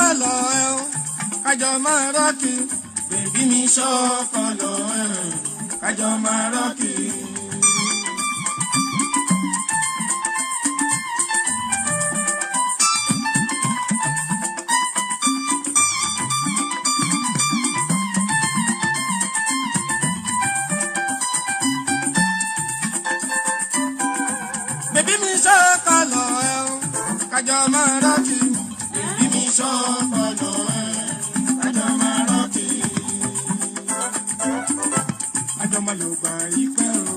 ṣọ́kọ̀lọ̀ ẹ̀ o kájọ máa rọ́ọ̀kì bèbí mi ṣọ́kọ̀lọ̀ ẹ̀ o kájọ máa rọ́ọ̀kì. Bèbí mi ṣọ́kọ̀lọ̀ ẹ̀ o kájọ máa rọ́ọ̀kì bèbí mi ṣọ́kọ̀lọ̀ ẹ̀ kájọ máa rọ́ọ̀kì. Àjọ máa lò gbà yí pẹ́ o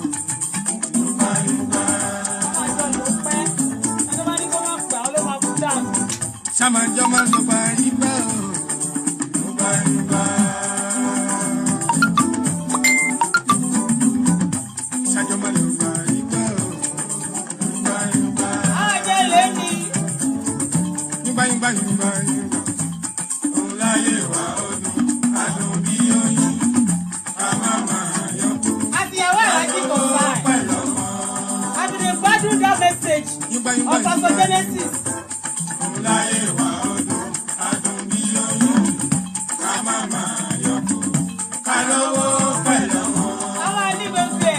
lò gbà yí gbà. Àjọ ló pẹ́ ẹni bá ní kó má gbà ó ló máa kú dànù. Ṣàmàjọ máa lò gbà yí pẹ́ o lò gbà yí gbà. Ṣàjọ máa lò gbà yí pẹ́ o lò gbà yí gbà. Àjẹ́ lé ní. Yígbà yígbà yígbà yígbà òun láyé wà ọdún adùn bí oyin ká má máa yọ kú. Àtìyàwó Àlàjì kò sáì. Pẹ̀lú ọmọ Àti the gbádùn that message yígbà yígbà of Pastor Genesis. òun láyé wà ọdún adùn bí oyin ká má máa yọ kú. Ká lówó pẹ̀lú ọmọ. Àwọn àdìgbòǹgbè.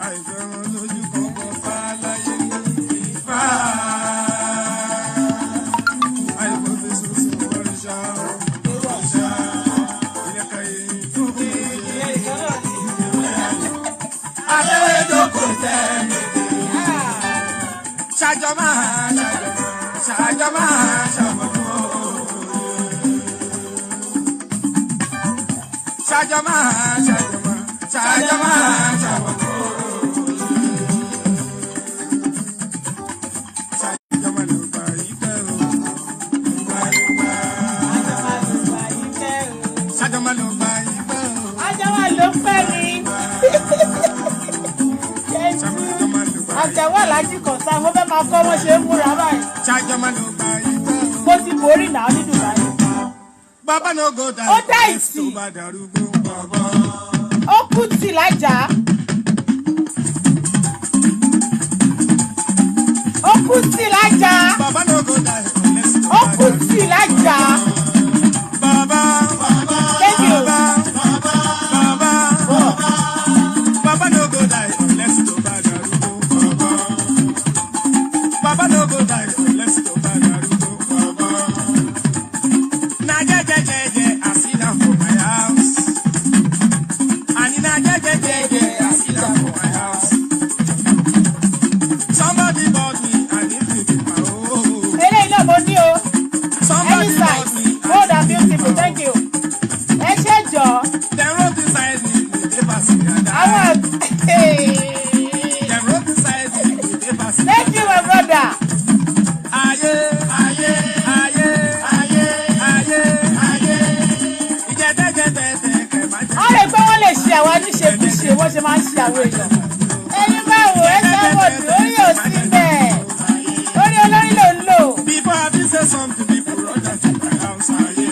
Àìfẹ́ràn lójú kọ̀ọ̀kan fà láyé ìfà. Àìfọ́fẹ́ sọ́sọ́ òrìṣà òrìṣà ìyẹ́ka èyí tó kú. Ìyẹn ìkan náà ni. Adéwédókò tẹ́ mèdè. Ṣàjọ máa ṣàmọ̀dún o. Ṣàjọ máa ṣàmọ̀dún o. Ṣàjọ máa lò gbà yí pẹ́ o. Gbà yí gbà. Ṣàjọ máa lò gbà yí pẹ́ o. Àjọ wà ló pẹ́ mi. Ṣàjọ máa lò gbà yí. Àtẹ̀wọ́ Àlàjì kò sáì mo fẹ́ máa kọ́ wọ́n ṣe ń múra báyìí. Ṣàjọ máa lò gbà yí pẹ́ o. Mo ti borí náà ní Dubai. Bàbá no go down. Ó dá ìsì. Tó bá darúgbó gbọ̀ngbọ̀n. Ó kú tì lájà. Ó kú tì lájà. Bàbá no go down. Ó kú tì lájà. Bàbá. Thank you. Bàbá. Bàbá no go down unless tó bá darúgbó gbọ̀ngbọ̀n. Bàbá no go down unless tó bá darúgbó gbọ̀ngbọ̀n. Na jejejeje I sit down for my house. Ani na jejejeje I sit down for my house. Somebody bought me and it be my own. Eléyìí náà mo ní o. Somebody Any bought size. me Bold and beautiful. Thank you. Ẹ ṣe jọ. Them wrote inside me with paper see and die. Àwọn Them wrote inside me with paper see. thank you my brother. Ayé, ayé, ayé, ayé, ayé, ayé. Ìjẹ́dẹ́jẹ́dẹ́dẹ́ kẹ̀ máa jẹ́. Wọ́n lè pé wọ́n lè ṣe àwọn oníṣekúṣe wọ́n ṣe máa ń ṣe àwọn èèyàn. Ẹni báwo ẹ sábọ̀dù orí ò sí bẹ́ẹ̀. Orí olórí ló ń lò. Before I be say something, people run down to my house. Ayé.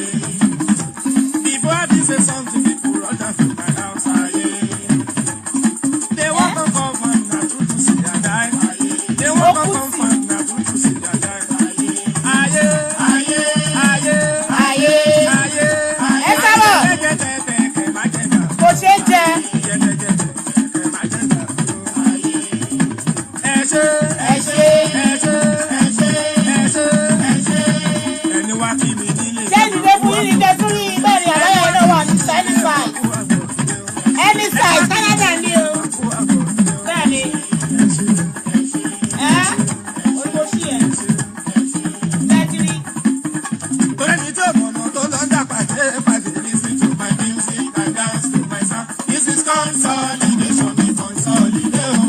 Before I be say something, people run down to my house. Ayé. They want to come and na true to see their die. They want to come and na true to see their die. Ayé, ayé, ayé, Àyè ayé, ayé. Ẹ sábọ̀. Ìjẹ́dẹ́jẹ́dẹ́ kẹ̀ máa jẹ́ dà. kò ṣeé jẹ. Ìjẹ́dẹ́jẹ́dẹ́ kẹ̀ máa jẹ́ dà. Ẹ ṣé, Ẹ ṣe. ẹ ṣé, ẹ ṣé, ẹ ṣé, ẹ ṣé. Ẹni wá kí mi nílé. Ṣé ìdílé fún yín ní kẹ́ tún rí bẹ́ẹ̀ ni àbáyọ náà wà ní any side? Any side Canada ni o. Bẹ́ẹ̀ ni. Ẹ́ olùkọ́ sí ẹ̀. Tẹ́tìrì. Torí ẹni tó mọ̀nà tó lọ ń dà pàdé pàdé. Listen to my music and dance to my sound. This is consolidation, we consolidate.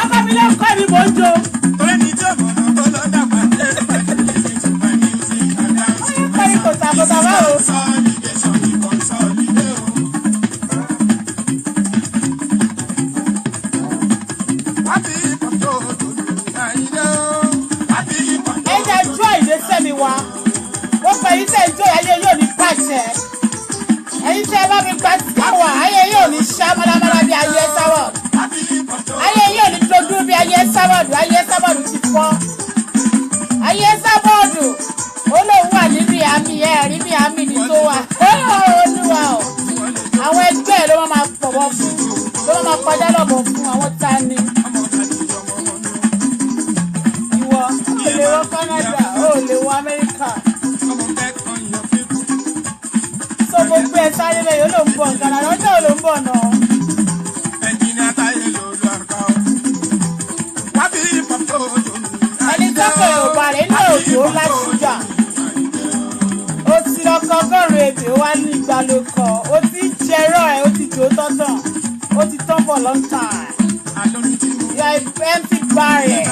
Ọkọ mi ló ń kọ́ mi mò ń jó. Torí ẹni tó mọ̀nà tó lọ ń dà pàdé pàdé. Listen to my music and dance to my Kọ́ni kò sound. sàbọ̀sà báwo. Consolidation, we consolidate. Happy control to the idea. Happy control. Ẹ jẹ́ jó ìgbésẹ̀ mi wá. Ó pẹ̀ yín tẹ̀ jó ayé yóò ní pàṣẹ. Ẹ̀yin tẹ́ ẹ bá mi gba sáwà ayé yóò ní ṣá málámálá bí ayé sáwọ̀. Happy control. Ayé yóò ní dojú bí ayé sáwọ̀dù ayé sáwọ̀dù ẹgbẹ́ ẹ̀ ló máa pọ̀wọ́ fún ló máa kọjá lọ́bọ̀ fún àwọn tá a ní. Ìwọ ò lè wọ Canada ò lè wọ Amẹ́ríkà. So mo gbé ẹ sáré lẹ́yìn ó ló ń bọ̀ Canada ọjọ́ ò ló ń bọ̀ náà. Ẹni tọ́kọ̀ ẹ̀ ò bá rẹ̀ ní òjò láṣúgà. Ó ti lọ́kọ̀ ọgọ́rùn-ún èdè ó wá ní ìgbàlókọ̀. Ó ti jẹrọ ẹ̀ ó ti jò tọ́tàn. Ó ti tán for long time. You are an empty barrel.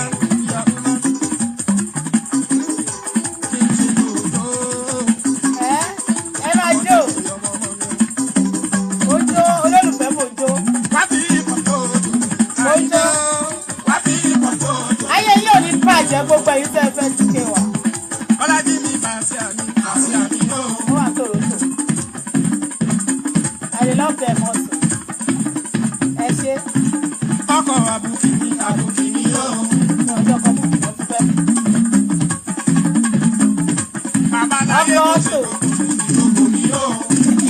Ẹ máa jó. Ojo olólùfẹ́ mojo. Mojo. Ayé yóò ní bàjẹ́ gbogbo èyí tẹ́ fẹ́ ti ké wa. Ọlájí mi bá sí àmì yóò. Ó wà tòrótò. I dey love them also. Ẹ ṣe. Ọkọ̀ àbùkì mi yóò. Ọjọ́ kan mọ̀ ọ́ ti fẹ́. Bàbá láyé Ọkọ̀ ló ọ̀tò. ṣe gbogbo mi yóò.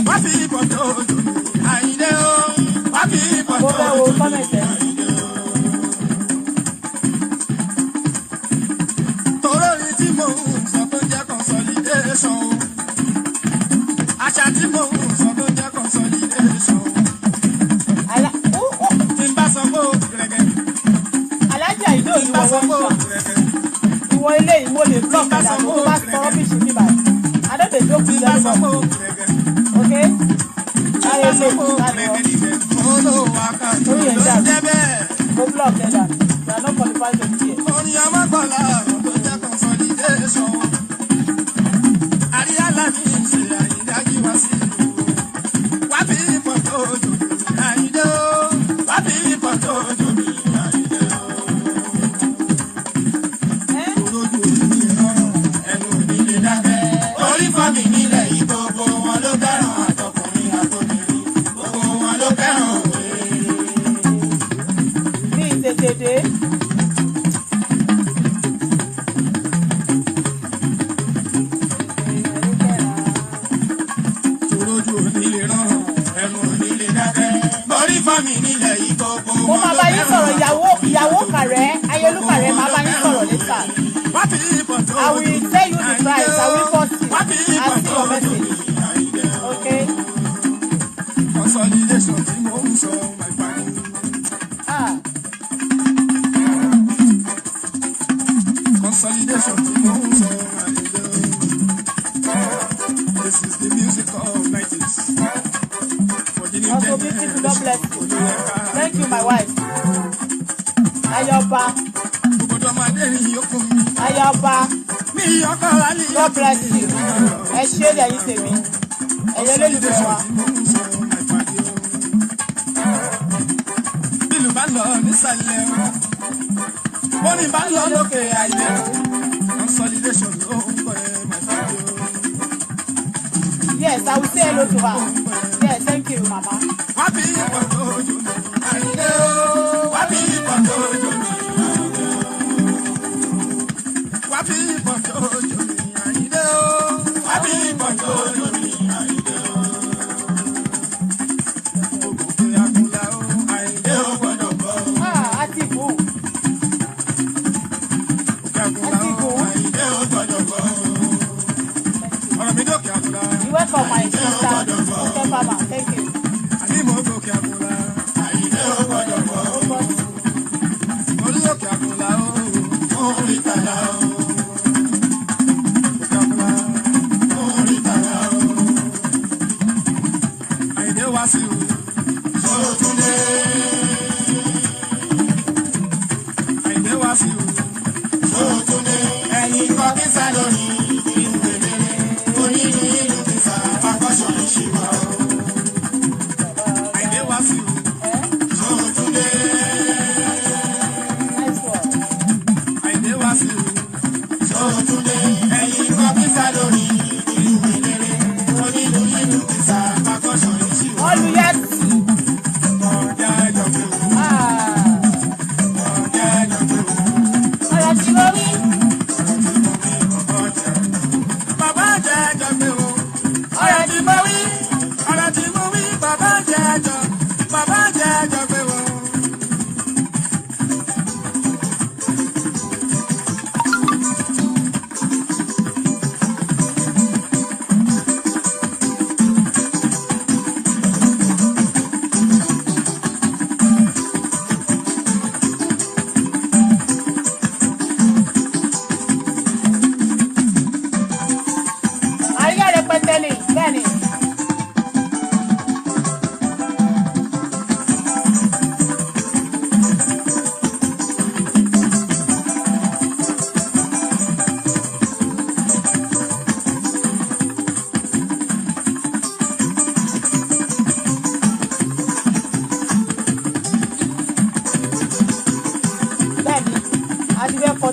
Wá fi ìbọn tó ojú mi, Àyìndé o. Wá fi ìbọn Mo tó fẹ́ wo ojú mi, kọ́mẹ̀tì ẹ̀. torórí tí mò ń sọ tó jẹ́ consolidation o. Àṣà tí mò ń sọ tó jẹ́ consolidation o. Tí n bá sọ pé ó gẹ̀rẹ́gẹ́, Alájà ìdó tí n bá ìwọ sọ wọn pé ó ṣá. gẹ̀rẹ́gẹ́, Ìwọ ilé ìwọ lè block padà tó bá sọ ọ́fíìsì mi báyìí. Adóde tí jókòó n bá jẹ́ sọ pé lọ. ó gẹ̀rẹ́gẹ́, Ok? tí n Ayé bá lè sọ pé ó láti ọ. gẹ̀rẹ́gẹ́ níbẹ̀. Olówó àkàtúntò Orí ẹ̀ ló dà. ń jẹ́ bẹ́ẹ̀. Mo block ẹ̀ dà. You are not qualified to be here. Orin ọmọgbọ́lá ọ̀rọ̀ tó jẹ́ consolidation o. Àríyá láti ṣe àyídájú wá sí ìlú. Wá fi ìbọn tó ojú mi, Àyìndé o. Wá fi ìbọn tó ojú mi, Àyìndé o. Olójú òní rọrùn, ẹnu mi lè dákẹ́. Orí fọ́ mi nílẹ̀ yìí, gbogbo wọn ló fẹ́ràn àtọkùnrin àtobìnrin. Gbogbo wọn ló fẹ́ràn òwe. Bí ìtètè dé. Olójú òní lè rọrùn, ẹnu òní lè dákẹ́. Orí fọ́ mi nílẹ̀ yìí, gbogbo Mo wọn máa ló bá yín fẹ́ràn sọ̀rọ̀ ìyàwó kàrẹ́ ayélujàrẹ́ máa bá yín sọ̀rọ̀ létà. Wá fi ìbọn tó I will tell you the price. I will post it. Wá fi I ìbọn see tó your ojú message. mi, Àyìndé o. Okay? Consolidation tí mò ń sọ, my friend. Ah, Consolidation tí mò ń sọ, Àyìndé o. This is the music of 90s. For the new also generation, beautiful. God bless you. Olúwẹ̀ká. Thank you, my wife. Ayọ̀ba. Gbogbo ọmọdé ni yókù mi. Ayọ̀ba. Mi ọkọ̀ rálí. God bless you. Ẹ ṣé é lẹ́yìn tèmi. Ẹ̀yẹ lólùfẹ́ wa. Tí mò ń sọ, my friend, o. Bílù bá lọ nísàlẹ̀ o. Bóni bá lọ lókè Àyìndé o. Consolidation ló ń bọ̀ ẹ́, my friend, o. Yes, I will say hello to her. Yes, thank you, mama. Wá fi ìbọn tó ojú mi, Àyìndé o. Wá fi ìbọn tó ojú mi, Àyìndé o. Wá fi ìbọn tó ojú mi, Àyìndé o. Wá fi ìbọn tó ojú mi, Àyìndé o. Ògùnkè àgùnlá o, Àyìndé o gbọ́dọ̀ bọ̀ o. Ah, àti ìbò. Ògùnkè àgùnlá o, Àyìndé o gbọ́dọ̀ bọ̀ o. Ọ̀rọ̀ mi dókè àgùnlá. You welcome my sister. Okay, mama. Thank you. Àní mo gòkè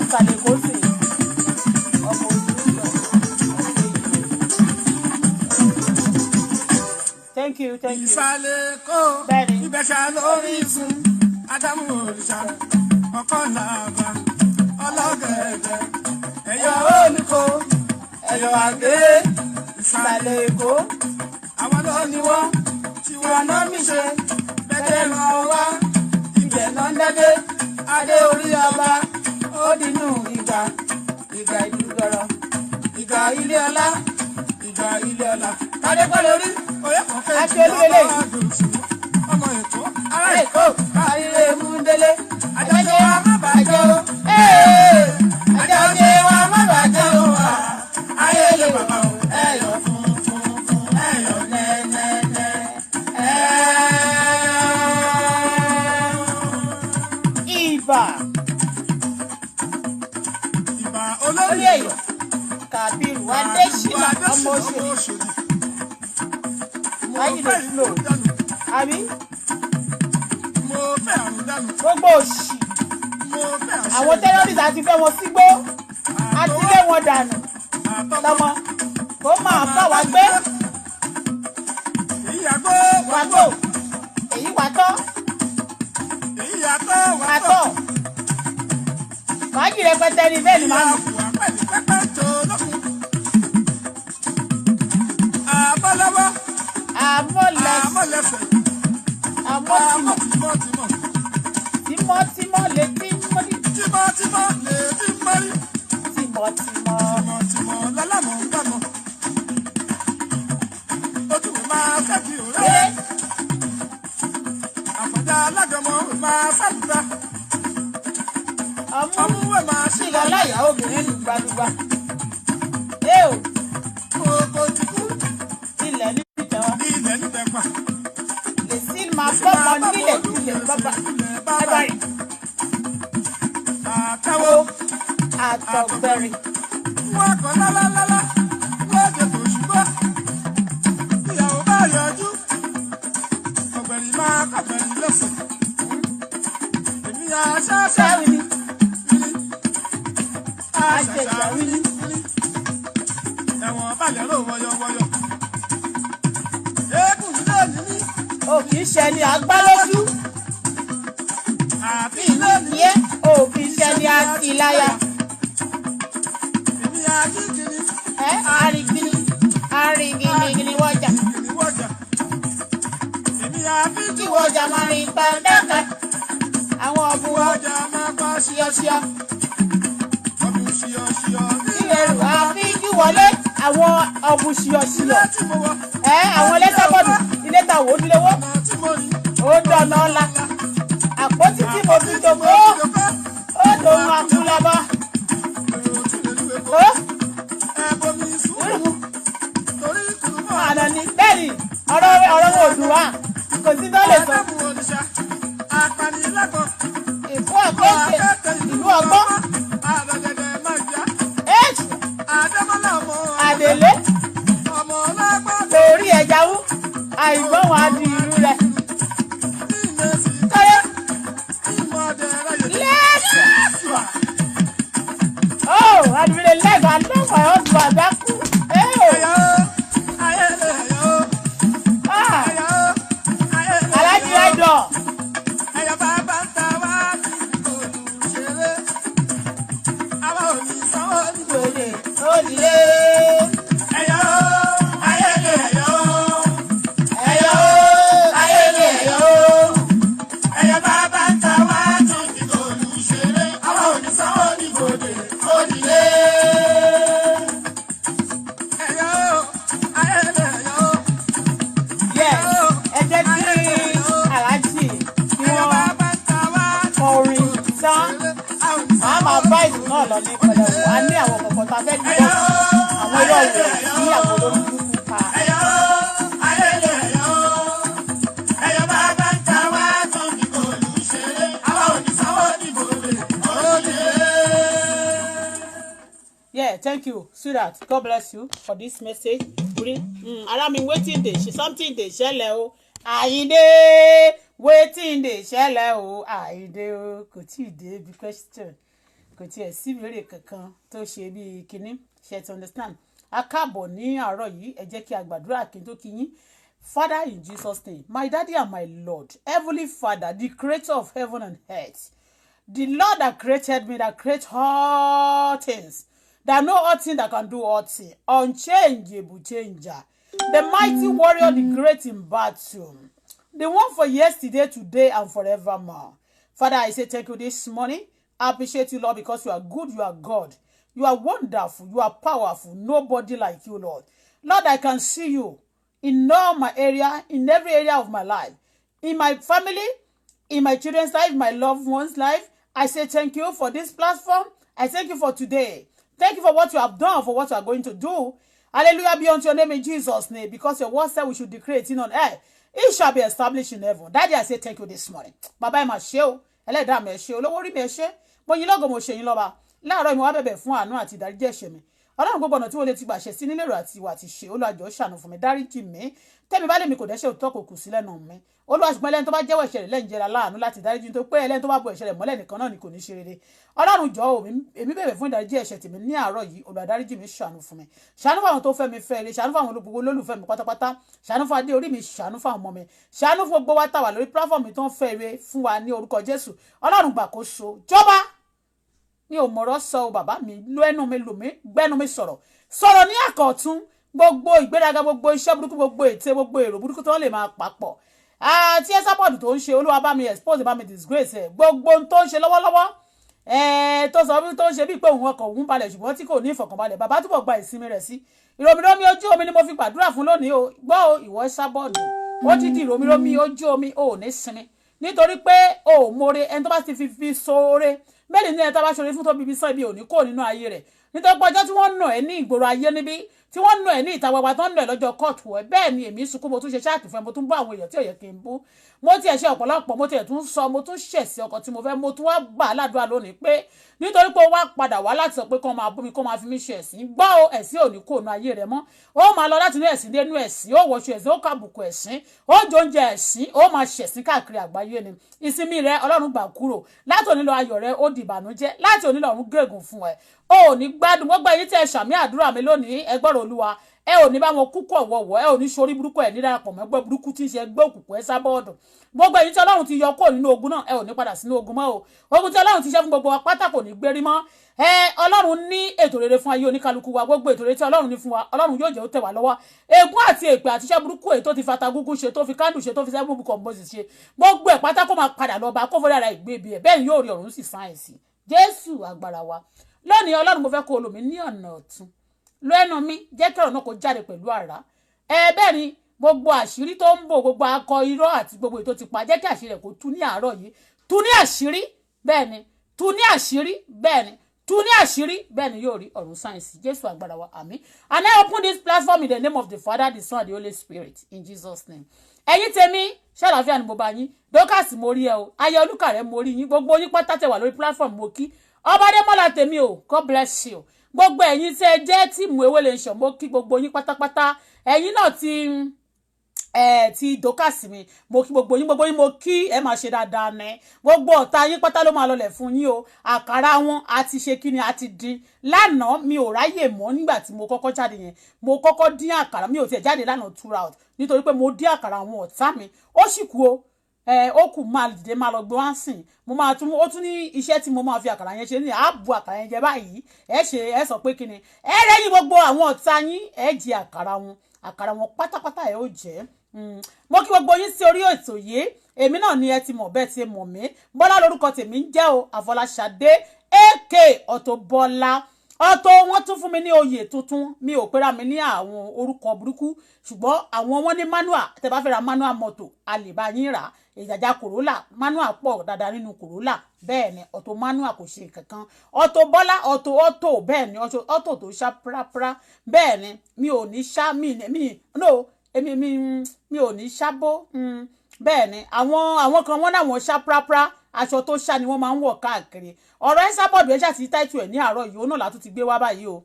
ìsàlẹ̀ kó sì ọmọ thank you. ìsàlẹ̀ kó ìbẹ̀ṣà lórí ìsún ádámù òrìṣà ọkọ̀ làbà ọlọ́gẹ̀dẹ̀ ẹ̀yọ́ olùkọ́ ẹ̀yọ́ àgbẹ̀ ìsàlẹ̀ èkó àwọn ló ní wọ́n tí wọ́n náà mi ṣe bẹ́ẹ̀ ràn wá ibẹ̀ náà dẹ́gbẹ́ adé orí ọba ó dínú ìgbà ìdúgbọ̀rọ̀ ìgbà ilé ọlá kádé kọ́ lórí oyè kan fẹ́ àti olúwelé ọmọ èkó ará èkó kárílé múndélé àjọṣe wa má bàjẹ́ o àjọṣe wa má bàjẹ́ o ayé lè bàbá o ẹ̀yọ̀ funfun ẹ̀yọ̀ nẹ́nẹ́nẹ́ ìbà olórí èyọ Kàbírù Adésínà ọmọ Òṣòdì ayé lè fúlò àbí gbogbo òṣì àwọn terrorist àti fẹ́ wọn sígbó àti lé wọn dànù tọmọ kó máa bá wa gbé wàgbó èyí wàtọ́ wàtọ́ fàájì rẹpẹtẹ ni bẹ́ẹ̀ ni máa ń tímọ́tímọ́ létí mọ́rí tímọ́tímọ́ lálámọ̀ ń gbàmọ̀ ojú mi máa fẹ́ kí o rẹ́ àfọ̀dá alágẹmọ̀ máa sábùdá ọmúwẹ̀ máa ṣe ìlọ láyà obìnrin lùgbàlùgbà kókó ti kú ilẹ̀ níbìtàn ilẹ̀ níbẹ̀ pa lè sí máa bọ́mọ nílẹ̀ tilẹ̀ bábà bábàrì àtàwọ̀ àtọ̀gbẹ̀rì wọ́n kọ́ lálálálá lóde kò ṣùgbọ́n ìyàwó bá yọjú ọ̀gbẹ̀rì máa kọ̀gbẹ̀rì lẹ́sẹ̀ èmi àṣàṣà sáwìlì àṣàṣà wíní ẹ̀wọ̀n balẹ̀ rò wọ́yọ̀wọ́yọ̀ eégún ilé ní mí ò kì í ṣe ni àgbá lójú àbí ilé ní yẹ ò kì í ṣe ni àtìláyà èmi àjíkiri arìngìnìngìnì wọjà ìwọ́jà èmi àbí kí wọjà máa rìn pàdánù àwọn ọ̀bùn ìwọ́jà máa pa ṣíọṣíọ ọdún ṣíọṣíọ ìrẹ̀rù àfíjú wọlé àwọn ọ̀bùn ṣíọṣíọ ilé tí mo wọ àwọn ẹlẹ́sàbọ̀dù ilé tàwọn ojúlówó ọmọ tí mo rí ó dọ̀nà ọ̀la àpótí tí mo fi jòkó ó dòun àkúlẹ̀bọ̀ ó ẹ̀bọ̀mí sùúrù torí kùrùmọ́ ànàní bẹ́ẹ̀ ni ọ̀rọ̀ wọn ò dùn wá kò sí tó lè sọ àdàmú òrìṣà apanilẹ́kọ̀ọ́ ìfú ọ̀gbọ́n ìlú ọgbọ́n àdàdẹ̀dẹ̀ máa jà èèṣù àdàmọ́lá ọmọ àdèlé ọmọ ọlọ́gbọ́n lórí ẹ̀já wú àìgbọ́n wọn á di ìlú rẹ̀ ní ìmẹ̀sì kọ́yé ìmọ̀ọ́dẹ̀ ráyè lẹ́ẹ̀sì ó àdìrẹ lẹ́gbàá lọ́wọ́ ẹ̀ ọ̀sùn àdákù ẹ̀yọ́ ayẹlẹ̀ ẹ̀yọ́ alájí ẹ̀dọ̀ ẹ̀yọ́ bàbá ń ta wá ní olùṣeré àwa ò ní sanwó níbo lòdì òdìlé ẹ̀yọ́ ayẹlẹ̀ ẹ̀yọ́ ẹ̀yọ́ ayẹlẹ̀ ẹ̀yọ́ ẹ̀yọ́ bàbá ń ta wá ní olùṣeré àwa ò ní sanwó níbo òdìlé ẹ̀yọ́ ayẹlẹ̀ ẹ̀yọ́ yes ẹ jẹ́ kí alájí kí ẹ̀yọ́ wọ́n bàbá ń ta wá ní kọrin tán màá máa bá ìlú náà lọ ní pẹ̀lẹ́ wò á ní àwọn kọ̀ọ̀kan tá a fẹ́ gbọ́ àwọn irọ́ rẹ̀ sí àwọn olóṣèlú pa ẹ̀yọ́ ayẹlẹ̀ ẹ̀yọ́ ẹ̀yọ́ bàbá ń ta wá ní olùṣeré àwa ò ní sanwó níbo òdìlé. yeah thank you sweetheart God bless you for this message ara mi wetin dey something dey ṣẹlẹ̀ o Àyìndé wetin dey ṣẹlẹ̀ o Àyìndé o kò tí ì dé bí question kò tiẹ̀ sí ìbéèrè kankan tó ṣe bíi kinní ṣe to understand. A káàbọ̀ ní àárọ̀ yìí ẹ jẹ́ kí a gbàdúrà kí n tó kí yín. Father, in Jesus' name, my daddy and my Lord, Heavenly Father, the creator of heaven and earth, the Lord that created me, that creates all things, that know all things, that can do all things, unchangeable changer, the mighty warrior, the great in battle, the one for yesterday, today, and forevermore. Father, I say thank you this morning. I appreciate you, Lord, because you are good, you are God. You are wonderful, you are powerful. Nobody like you, Lord. Lord, I can see you in all my area, in every area of my life, in my family, in my children's life, my loved ones' life. I say thank you for this platform. I thank you for today. Thank you for what you have done, for what you are going to do. Hallelujah be unto your name in Jesus' name, because your word said we should decree it on earth. It shall be established in heaven. Daddy, I say thank you this morning. Baba, ma ṣé o. Ẹlẹ́dàá mi ṣé o. Olówó orí mi ṣé. Mo yìn lógo mo ṣe yín lọ́ba. Láàárọ̀ mo wá bẹ̀bẹ̀ fún àánú àti ìdáríjì ẹ̀ṣẹ̀ mi. Ọlọ́run gbogbo ọ̀nà tí wọ́n lè ti gbà ṣẹ̀ sí nílérò àti ìwà àti ṣe. Olúwa jọ̀ọ́ ṣàánú fún mi, dáríjì mi. Tẹ́mi bá lè mi kò dẹ́ṣẹ̀ òtítọ́ kò kù sí lẹ́nu mi. Olúwa ṣùgbọ́n ẹlẹ́ni tó bá jẹ́wọ́ ẹ̀ṣẹ̀ rẹ̀ lẹ́yìn jẹ́ra láàánú láti dáríjì tó pé ẹlẹ́ni tó bá bo ẹ̀ṣẹ̀ rẹ̀ mọ́lẹ̀ nìkan náà ni kò ní ṣe rere. Ọlọ́run jọ̀ọ́ èmi bẹ̀bẹ̀ fún ìdáríjì ẹ̀ṣẹ̀ tèmi ní àárọ̀ yìí. Olúwa dáríjì mi, ṣàánú fún mi. Ṣàánú fún àwọn tó fẹ́ mi fẹ́ ire, ṣàánú fún àwọn olólùfẹ́ mi pátápátá, ṣàánú fún adé orí mi, ṣàánú fún àwọn ọmọ mi, ṣàánú fún gbogbo wa tá wà lórí platform mi tó ń fẹ́ ire fún wa ní orúkọ Jésù. Ọlọ́run gbàkóso jọba. Mi ò mọ̀rọ̀ sọ o bàbá mi, ló ẹnu mi lò mí, gbẹ́nu mi sọ̀rọ̀ ní àkọ̀tún, gbogbo ìgbéraga, gbogbo iṣẹ́ burúkú, gbogbo ète, gbogbo èrò burúkú tó lè máa papọ̀. Tí ẹ sábọ̀dù tó ń ṣe, Olúwa bá mi expose, bá mi disgrace ẹ̀, gbogbo ohun tó ń ṣe lọ́wọ́lọ́wọ́ tó sọ bí tó ń ṣe bíi pé òun ọkọ̀ òun balẹ̀ ṣùgbọ́n tí kò ní ìfọ̀kànbalẹ̀, bàbá túbọ̀ gba ìsinmi rẹ̀ sí. Ìròmìrómi ojú omi ni mo fi gbàdúrà fún lónìí o. Gbọ́ o ìwọ sábọ̀dù, ó ti di ìròmìrómi ojú omi, o ò ní sinmi nítorí pé o ò mọ̀re ẹni tó bá ti fi sóore bẹ́ẹ̀ ni ẹni tó bá ṣoore fún tó bíbí sàn ibi ò ní kó nínú ayé rẹ̀. Nítorí pé ọjọ́ tí wọ́n nà ẹ́ ní ìgboro ayé níbí, tí wọ́n nà ẹ́ ní ìta gbagba tó ń nà ẹ́ lọ́jọ́ kóòtù ẹ̀, bẹ́ẹ̀ ni èmi sunkún, mo tún ṣe ṣáàtì fún ẹ, mo tún bú àwọn èèyàn tí ò yẹ kí n bú, mo ti ẹ̀ ṣe ọ̀pọ̀lọpọ̀, mo ti ẹ̀ tún sọ, mo tún ṣẹ̀ sí ọkọ tí mo fẹ́, mo tún wá gbà á ládùúrà lónìí pé nítorí pé ó wá padà wá láti sọ pé kó máa bú mi, kó máa fi mí ṣe ẹ̀sín. Gbọ́ o, ẹ̀sín ò ní kó nu ayé rẹ mọ́. Ó máa lọ láti inú ẹ̀sín dé inú ẹ̀sín, ó wọṣọ ẹ̀sín, ó kàbùkù ẹ̀sín, ó jẹ oúnjẹ ẹ̀sín, ó máa ṣẹ̀sín káàkiri àgbáyé ni. Ìsinmi rẹ Ọlọ́run gbà kúrò. Láti òní lọ ayọ̀ rẹ ó di ìbànújẹ́. Láti òní lọ ọ̀run gégùn fún ẹ. O ò ní gbádùn. Gbogbo ẹ̀yin tí ẹ ṣàmì àdúrà mi lónìí, ẹ gbọ́rọ̀ Olúwa. Ẹ ò ní bá wọn kúkú ọ̀wọ̀wọ̀, ẹ ò ní ṣorí burúkú, ẹ ní darapọ̀ mọ́ ẹgbẹ́ burúkú tí ń ṣe ẹgbẹ́ òkùnkùn ẹ sábọ́ọ̀dù. Gbogbo ẹ̀yin tí Ọlọ́run ti yọ kúrò nínú ogun náà, ẹ ò ní padà sínú ogun mọ́ o. Ogun tí Ọlọ́run ti ṣe fún gbogbo wa pátá kò ní gbérí mọ́. Ọlọ́run ní ètò rere fún ayé oníkálukú wa. Gbogbo ètò rere tí Ọlọ́run ní fún wa, Ọlọ́run yóò jẹ́ ó tẹ̀ wá lọ́wọ́. Ègún àti èpè àti iṣẹ́ burúkú èyí tó ti fata gúgú ṣe, tó fi kándù ṣe, tó fi sẹ́gun bùkọ̀ mọ́sì ṣe, gbogbo ẹ̀ pátá kó máa padà lọ bá kó fọ́dà ara ìgbébi ẹ̀, bẹ́ẹ̀ ni yóò rí ọ̀run sì sáyẹ̀nsì. Jésù agbára wa. Lónìí Ọlọ́run mo fẹ́ kó lò mí ní ọ̀nà ọ̀tun. Lẹ́nu mi jẹ́ kí ọ̀rọ̀ náà kó jáde pẹ̀lú àrá. Bẹ́ẹ̀ ni gbogbo àṣírí tó ń bò, gbogbo akọ irọ́ àti gbogbo ètò ti pa, jẹ́ kí àṣírí rẹ̀ kó tú ní àárọ̀ yìí. Tú ní àṣírí, bẹ́ẹ̀ ni. Tú ní àṣírí, bẹ́ẹ̀ ni. Tú ní àṣírí, bẹ́ẹ̀ ni yóò rí ọ̀run sáyẹ̀nsì. Jésù agbára wa, àmín. And I open this platform in the name of the Father, the Son, and the Holy Spirit, in Jesus' name. Ẹ̀yin tèmi, ṣàlàáfíà ni mo bá yín. Dorcas mo rí ẹ o. Ayé Olúkàrẹ́ mo rí yín. Gbogbo yín pátá tẹ́ wà lórí platform mo kí. Ọbadémọ́lá tèmi o. God bless you. Gbogbo ẹ̀yin tí ẹ jẹ́ tíìmù Ewele Nation mo kí gbogbo yín pátápátá. Ẹ̀yin náà ti Dorcas mi mo kí gbogbo yín mo kí ẹ máa ṣe dáadáa ní gbogbo ọ̀tá yín pátá ló máa lọlẹ̀ fún yín o. Àkàrà wọn àti ṣe kíni àti dín lánàá. Mi ò ráyè mọ́ nígbà tí mo kọ́kọ́ jáde yẹn, mo kọ́kọ́ dín àkàrà, mi ò tiẹ̀ jáde lánàá throughout nítorí pé mo dín àkàrà àwọn ọ̀tá mi. Ó sì kú o. Ó kù máa dìde máa lọ gbé wá sìn. Mo máa tún ó tún ní iṣẹ́ tí mo máa fi àkàrà yẹn ṣe ní ààbò àkàrà yẹn jẹ báyìí. Ẹ sọ pé kíni ẹ rẹ́yìn gbogbo àwọn ọ̀tá yín, ẹ jẹ àkàrà wọn pátápátá ẹ ó jẹ. Mo kí gbogbo yín sí orí ètò yìí. Èmi náà ni ẹ ti mọ̀ bẹ́ẹ̀ ti mọ̀ mí. Bọ́lá lórúkọ tèmi ń jẹ́ o. Àfọláṣadé AK Auto Bọ́lá. Auto wọ́n tún fún mi ní oyè tuntun. Mi ò pera mi ní àwọn orúkọ burúkú, ṣùgbọ́n àwọn wọn ní manual. Tẹ́ bá fẹ́ ra manual mọ́tò, a lè bá yín rà. Ìjàjà Corolla manual pọ̀ dáadáa nínú Corolla. Bẹ́ẹ̀ ni Auto manual kò ṣe kankan. Auto Bọ́lá Auto bẹ́ẹ̀ ni Auto tó ṣá prapra. Bẹ́ẹ̀ ni mi ò ní ṣá mi ò ní ṣábó. Bẹ́ẹ̀ ni àwọn kan wọ́n náwọn ṣá prapra, aṣọ tó ṣá ni wọ́n máa ń wọ̀ káàkiri. Ọ̀rọ̀ ẹ sábọ̀dù ẹ ṣàti táìtù ẹ̀ ní àárọ̀ yìí, òun náà látún ti gbé wá báyìí o.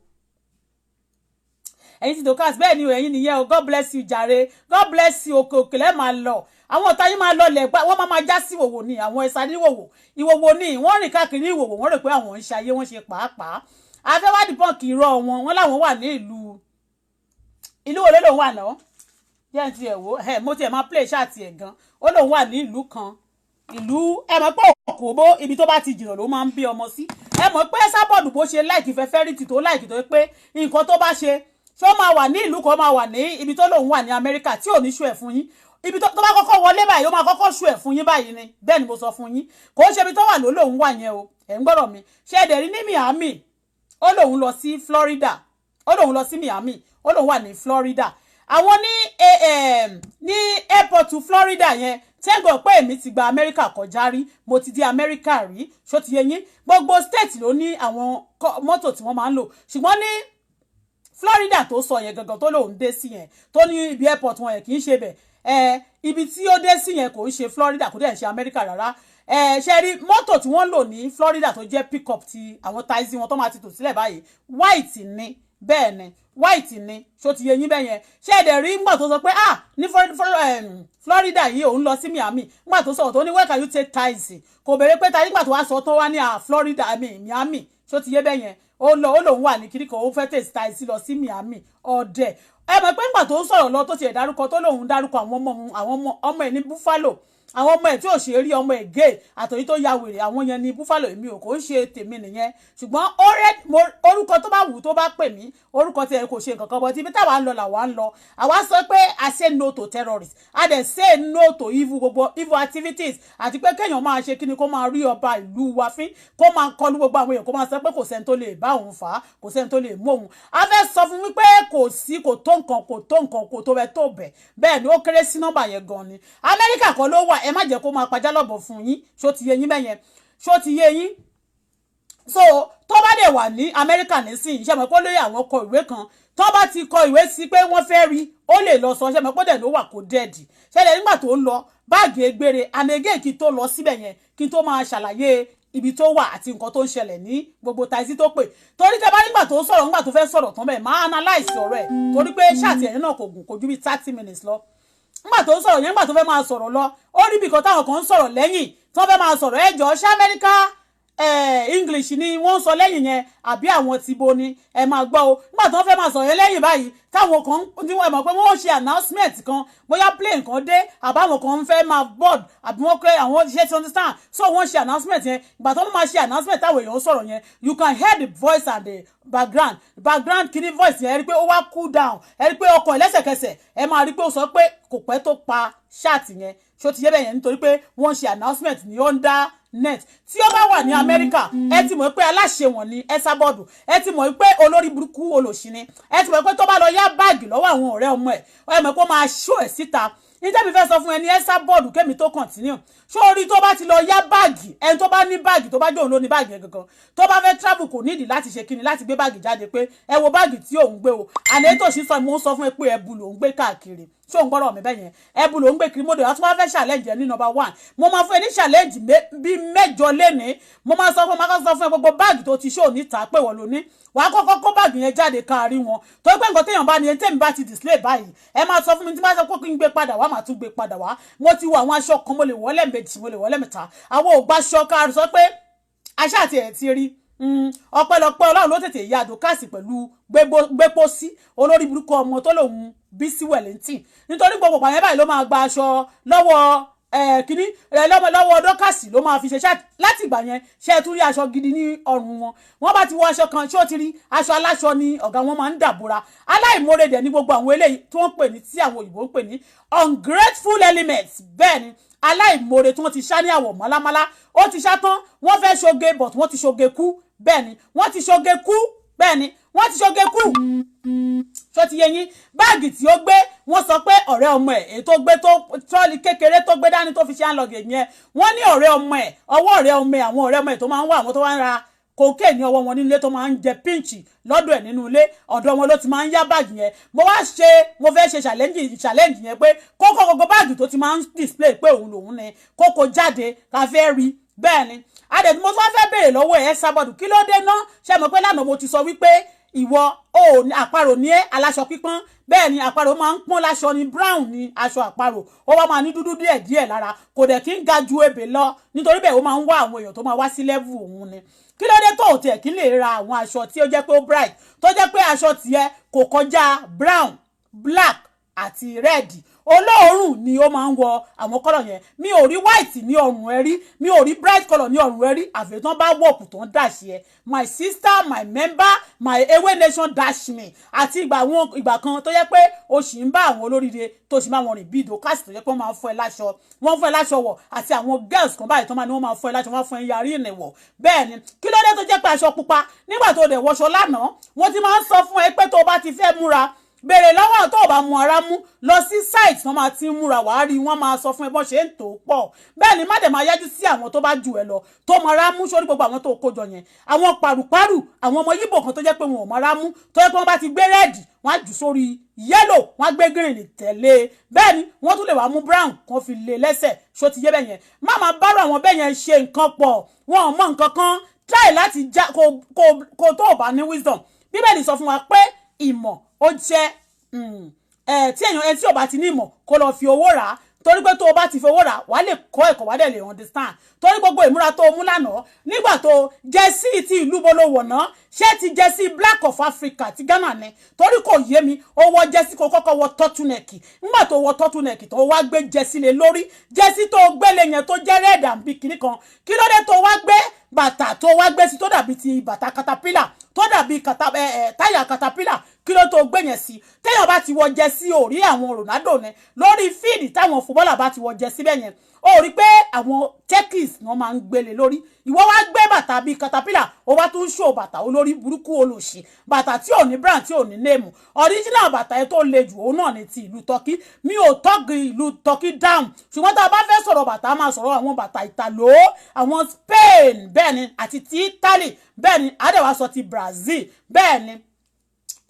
Ẹ̀yin ti Dorcas bẹ́ẹ̀ ni o, ẹ̀yin nìyẹn o. God bless you jàre. God bless you, òkè òkè lẹ́ máa lọ. àwọn ọ̀tá yín máa lọlẹ̀ gbá wọ́n máa já sí ìwòwò ni àwọn ẹ̀sà ní ìwòwò ni wọ́n rìn káàkiri ìwòwò wọ́n rò pé àwọn ń ṣayé wọ́n ṣe pàápàá afẹ́wádìí pọ́ǹkì irọ́ wọn láwọn wà ní ìlú wo ló lòun wà náà yẹn ti ẹ̀ wò mo tiẹ̀ máa play ṣáàtì ẹ̀ gan ó lòun wà ní ìlú kan ìlú ẹ mọ̀ pé òkòbó ibi tó bá ti jìnnà ló máa ń bí ọmọ sí ẹ mọ̀ pé sábọ̀dù bó ṣe láìkì fẹ́fẹ́rìtì tó láìkì tó pé nǹkan tó bá ṣe ṣé ó máa wà ní ìlú kan máa wà ní ibi tó lòun wà ní Amẹ́ríkà tí ò ní ṣú ẹ̀ fún yín ibi tó bá kọ́kọ́ wọlé báyìí ó máa kọ́kọ́ ṣú ẹ̀ fún yín báyìí ni bẹ́ẹ̀ ni mo sọ fún yín kò ń ṣe ibi tó wà lòun wà yẹn o ẹ̀ ń gbọ́dọ̀ mi ṣé ẹ̀dẹ̀ rí ní Miami ó lòun lọ sí Florida ó lòun lọ sí Miami ó lòun wà ní Florida àwọn ní airport Florida yẹn tẹ́gọ̀ pé èmi ti gba Amẹ́ríkà kọjá rí mo ti di Amẹ́ríkà rí ṣó ti yé yín gbogbo state ló ní àwọn mọ́tò tí wọ́n máa ń lò ṣùgbọ́n ní Florida tó sọ yẹn gangan tó lòun dé sí yẹn tó ní ibi airport wọn yẹn kì í ṣe bẹ̀ ibi tí ó dé sí yẹn kò ń ṣe Florida kò dẹ̀ ṣe Amẹ́ríkà rárá ṣe rí mọ́tò tí wọ́n lò ní Florida tó jẹ́ pickup ti àwọn taxi wọn tó máa ti tò sílẹ̀ báyìí white ni bẹ́ẹ̀ ni white ni ṣó ti yé yín bẹ́ẹ̀ yẹn ṣé ẹ̀dẹ̀ rí ngbà tó sọ pé ní Florida yìí òun lọ sí Miami ngbà tó sọ̀rọ̀ tó ní where can you take taxi kò béèrè pé taxi ngbà tó wá sọ tó wá ní Florida Miami ṣó ti yé bẹ́ẹ̀ yẹn ó lòun wà ní kíríkọ̀ ó fẹ́ take taxi lọ sí Miami ọ̀dẹ̀ ẹ mọ̀ pé ngbà tó ń sọ̀rọ̀ lọ tó ti ẹ̀ dárúkọ tó lòun dárúkọ àwọn ọmọ ẹ̀ ní Buffalo àwọn ọmọ ẹ̀ tí ò ṣe rí ọmọ ẹ̀ gay àtòyí tó ya wèrè àwọn yẹn ní Buffalo èmi ò kò ń ṣe tèmi nìyẹn ṣùgbọ́n orúkọ tó bá wù tó bá pè mí orúkọ tí ẹ kò ṣe nǹkan kan bọ́ tí ibi táwa ń lọ làwa ń lọ àwa sọ pé I say no to terrorists I dey say no to gbogbo evil activities àti pé kéèyàn máa ṣe kíni kó máa rí ọba ìlú wa fín kó máa kọlu gbogbo àwọn èèyàn kó máa sọ pé kò sẹ́ni tó lè bá òun fà á kò sẹ́ni tó lè mú òun a fẹ́ sọ fún wípé kò tó nǹkan kò tó bẹ tó bẹ̀ bẹ́ẹ̀ ni ó kéré sí nọ́mbà yẹn gan ni Amẹ́ríkà kan ló wà ẹ má jẹ́ kó máa pajá lọ́bọ̀ fún yín ṣó ti yé yín bẹ́yẹn ṣó ti yé yín so tó bá dẹ̀ wà ní Amẹ́ríkà nísìnyí ṣe mọ̀ pé lóye àwọn kọ ìwé kan tó bá ti kọ ìwé sí pé wọ́n fẹ́ rí ó lè lọ sọ ṣe mọ̀ pé dẹ̀ ló wà kó dẹ́ẹ̀dì ṣẹlẹ̀ nígbà tó ń lọ báàgì egbére anege kí tó lọ síbẹ̀ yẹn kí tó máa ṣàlàyé ibi tó wà àti nǹkan tó ń ṣẹlẹ̀ ní gbogbo taxi tó pè torí tẹ́ bá nígbà tó sọ̀rọ̀ nígbà tó fẹ́ sọ̀rọ̀ tán bẹ́ẹ̀ máa analyse ọ̀rọ̀ ẹ̀ torí pé ṣáàtì ẹ̀yìn náà kò gùn kò ju bí 30 minutes lọ nígbà tó ń sọ̀rọ̀ yẹn nígbà tó fẹ́ máa sọ̀rọ̀ lọ ó rí bìkan táwọn kan ń sọ̀rọ̀ lẹ́yìn tí wọ́n fẹ́ máa sọ̀rọ̀ ẹjọ́ ṣé Amẹ́ríkà English ni wọ́n ń sọ lẹ́yìn yẹn àbí àwọn ti bo ni ẹ máa gbọ́ o nígbà tí wọ́n fẹ́ máa sọ̀rọ̀ yẹn lẹ́yìn báyìí táwọn kan tí wọ́n mọ̀ pé wọ́n ṣe announcement kan bóyá plane kan dé àbáwọn kan fẹ́ máa board àbí wọ́n pé àwọn ṣe ti understand so wọ́n ṣe announcement yẹn ìgbà tó wọ́n máa ṣe announcement táwọn èèyàn sọ̀rọ̀ yẹn you can hear the voice and the background kini voice yẹn ẹ rí pé ó wá cool down ẹ rí pé ọkọ̀ lẹ́sẹ̀kẹsẹ̀ ẹ máa rí pé ó sọ pé kò pẹ́ tó pa ṣáàtì yẹn ṣó ti yé bẹ́ẹ̀ yẹn nítorí pé wọ́n ṣe announcement ní under net tí ó bá wà ní Amẹ́ríkà ẹ ti mọ̀ pé aláṣẹ wọn ni ẹ sábọ́ọ̀dù ẹ ti mọ̀ pé olórí burúkú olòṣì ni ẹ ti mọ̀ pé tó bá lọ yá báàgì lọ́wọ́ àwọn ọ̀rẹ́ ọmọ ẹ̀ ẹ mọ̀ pé ó máa ṣó ẹ̀ síta níjẹ́ mi fẹ́ sọ fún ẹni ẹ sábọ́ọ̀dù kémi tó continue sórí tó bá ti lọ yá báàgì ẹni tó bá ní báàgì tó bá jẹ́ òun ló ní báàgì yẹn gangan tó bá fẹ́ travel kò nídìí láti ṣe kíni láti gbé báàgì jáde pé ẹ wo báàgì tí òun gbé o àná ètò òṣìṣọ́ mo ń sọ fún ẹ pé ẹbù lòún gbé káàkiri ṣé òun gbọ́dọ̀ mi bẹ́ẹ̀ yẹn ẹbù lòún gbé kiri mọ́dọ̀ àti wọ́n fẹ́ challenge ẹ ní number 1 mo máa fún ẹ ní challenge bíi 8 lénìí mo máa sọ fún ẹ gbogbo báàgì tó ti ṣó níta pé wọ́n ló ní wàá kọ́kọ́ kó báàgì yẹn jáde káàrí wọn tó pé nǹkan téèyàn bá ní ẹni tẹ́mi bá ti display báyìí ẹ máa sọ fún mi tí máa sọ pé kí n gbé padà wá màá tún gbé padà wá mo ti wọ àwọn aṣọ kan mo lè wọ̀ lẹ́ẹ̀mejì mo lè wọ̀ lẹ́ẹ̀mẹ́ta àwọn ò gbàṣọ káàrí sọ pé aṣá àti ẹ̀ ti rí ọpẹ́lọpẹ́ Ọlọ́run ló tètè ya àdókàsì pẹ̀lú gbépo sí olórí burúkú ọmọ tó lòun bí sí Wellington nítorí gbogbo pàyẹ́ báyìí ló máa gba aṣọ lọ́wọ́ kìíní lọ́wọ́ dọ́kàsì ló máa fi ṣe láti ìgbà yẹn ṣe tún rí aṣọ gidi ní ọrùn wọn bá ti wọ aṣọ kan ṣé ó ti rí aṣọ aláṣọ ni ọ̀gá wọn máa ń dàbòra aláìmoore dẹ̀ ní gbogbo àwọn eléyìí tí wọ́n pè ní tí àwọn òyìnbó ń pè ní ungrateful elements bẹ́ẹ̀ ni aláìmoore tí wọ́n ti ṣá ní àwọ̀ málámálá ó ti ṣá tán wọ́n fẹ́ ṣoge but wọ́n ti ṣoge kú bẹ́ẹ̀ ni wọ́n ti ṣoge kú bẹ́ẹ̀ ni wọ́n ti ṣoge kú ṣó ti yé yín báàgì tí ó gbé wọ́n sọ pé ọ̀rẹ́ ọmọ ẹ̀ èyí tó gbé tó trọ́ọ̀lì kékeré tó gbé dání tó fi ṣe àlọ́gẹ̀ yẹn wọ́n ní ọ̀rẹ́ ọmọ ẹ̀ ọwọ́ ọ̀rẹ́ ọmọ ẹ̀ àwọn ọ̀rẹ́ ọmọ ẹ̀ tó máa ń wá àwọn tó wá ń ra kòkè ní ọwọ́ wọn nílé tó máa ń jẹ píǹchì lọ́dọ̀ ẹ̀ nínú ilé ọ̀dọ̀ wọn ló ti máa ń yá báàgì yẹn mo fẹ́ ṣe challenge yẹn pé kókó gbogbo báàgì tó ti máa ń display pé òun lòun ni kókó jáde ká fẹ́ rí bẹ́ẹ̀ ni adẹ̀ tí mo tún fẹ́ béèrè lọ́wọ́ ẹ̀ sábọ̀dù kí ló dé ná ṣe mọ̀ pé lánàá mo ti sọ wípé ìwọ ò ní àparò ní aláṣọ pípọ́n bẹ́ẹ̀ ni àparò máa ń pọ́n láṣọ ní brown ní aṣọ àparò ó wá máa ní dúdú díẹ̀ lára kò dẹ̀ kí ń ga ju ebè lọ nítorí bẹ́ẹ̀ ó máa ń wá àwọn èèyàn tó máa wá sí level òun ni kí ló dé tó tiẹ̀ kí lè ra àwọn aṣọ tí ó jẹ́ pé ó bright tó jẹ́ pé aṣọ tiẹ̀ kò kọjá brown black àti red olóòórùn ni ó máa ń wọ àwọn kọ́lọ̀ yẹn mi ò rí white ní ọrùn ẹ rí mi ò rí bright colour ní ọrùn ẹ rí àfẹ́tán bá wọ̀pù tó ń dàṣì ẹ my sister my member my Ewe Nation dash me àti ìgbà kan tó yẹ pé o sì ń bá àwọn olóríire tó sì máa wọn rìn bíi ìdókàsì tó yẹ pé wọ́n máa ń fún ẹ láṣọ wọ́n fún ẹ láṣọ wọ̀ àti àwọn girls kan báyìí tó máa ní wọ́n máa fún ẹ láṣọ wọ́n fún ẹ yarí ìnìwọ̀ bẹ́ẹ̀ ni kí ló dé tó jẹ́ pé aṣọ pupa nígbà tó dẹ̀ wọṣọ lánàá wọ́n ti máa ń sọ fún ẹ pé tó o bá ti fẹ́ múra bèrè lọ́wọ́ tó o bá mú ara mú lọ sí site wọ́n máa ti ń múra wàá rí wọ́n máa sọ fún ẹ bọ́n ṣe ń tò ó pọ̀ bẹ́ẹ̀ ni má dẹ̀ máa yájú sí àwọn tó bá jù ẹ lọ tó mọ ara mú sórí gbogbo àwọn tó kójọ yẹn àwọn pàrùpàrù àwọn ọmọ yíbò kan tó jẹ́ pé wọn ò mọ ara mú tó jẹ́ pé wọ́n bá ti gbé rẹ́ẹ̀dì wọ́n á jù sórí yẹ́lò wọ́n á gbé green tẹ̀lé bẹ́ẹ̀ ni wọ́n tún lè wá mú brown kan fi lé lẹ́sẹ̀ ṣó ti yé bẹ́ẹ̀ yẹn má máa bá àwọn bẹ́ẹ̀ yẹn ṣe nǹkan pọ̀ wọn ò mọ nǹkan kan try láti já kó tó o bá ní wisdom bíbélì sọ fún wa pé ìmọ̀ ó jẹ́ tí èèyàn tí ò bá ti ní ìmọ̀ kó lọ fi owó rà á torí pé tó o bá ti fi owó rà wà á lè kọ́ ẹ̀kọ́ wà á dẹ̀ lè understand torí gbogbo ìmúra tó o mú lánàá nígbà tó jẹ́sí ti ìlú bolówó náà ṣé ti jẹ́sí Black of Africa ti Ghana ni torí kò yé mi ó wọ jẹ́sí kó kọ́kọ́ wọ tọ́túnẹ̀kì nígbà tó wọ tọ́túnẹ̀kì tó wá gbé jẹ́sí lé lórí jẹ́sí tó gbélé yẹn tó jẹ́ red and big kìnnì kan kí ló dé tó wá gbé bàtà tó wá gbé sí tó dàbí ti bàtà caterpillar tó dàbí táyà caterpillar kí ló tó gbé yẹn sí téèyàn bá ti wọ jẹ́sí orí àwọn Ronaldo ní lórí fíìdì táwọn fúbọ́là bá ti wọ jẹ́sí bẹ́ẹ̀ yẹn ó rí pé àwọn turkeys wọ́n máa ń gbélé lórí ìwọ wá gbé bàtà bíi caterpillar ó wá tún ṣó bàtà olórí burúkú olòṣì bàtà tí ò ní brand tí ò ní name original bàtà yẹn tó le jù òun náà ní ti ìlú Turkey mi ò tọ́gì ìlú Turkey down ṣùgbọ́n tá a bá fẹ́ sọ̀rọ̀ bàtà máa sọ̀rọ̀ àwọn bàtà ìtàló àwọn Spain bẹ́ẹ̀ ni àti ti Italy bẹ́ẹ̀ ni àdẹ̀wà sọ ti Brazil bẹ́ẹ̀ ni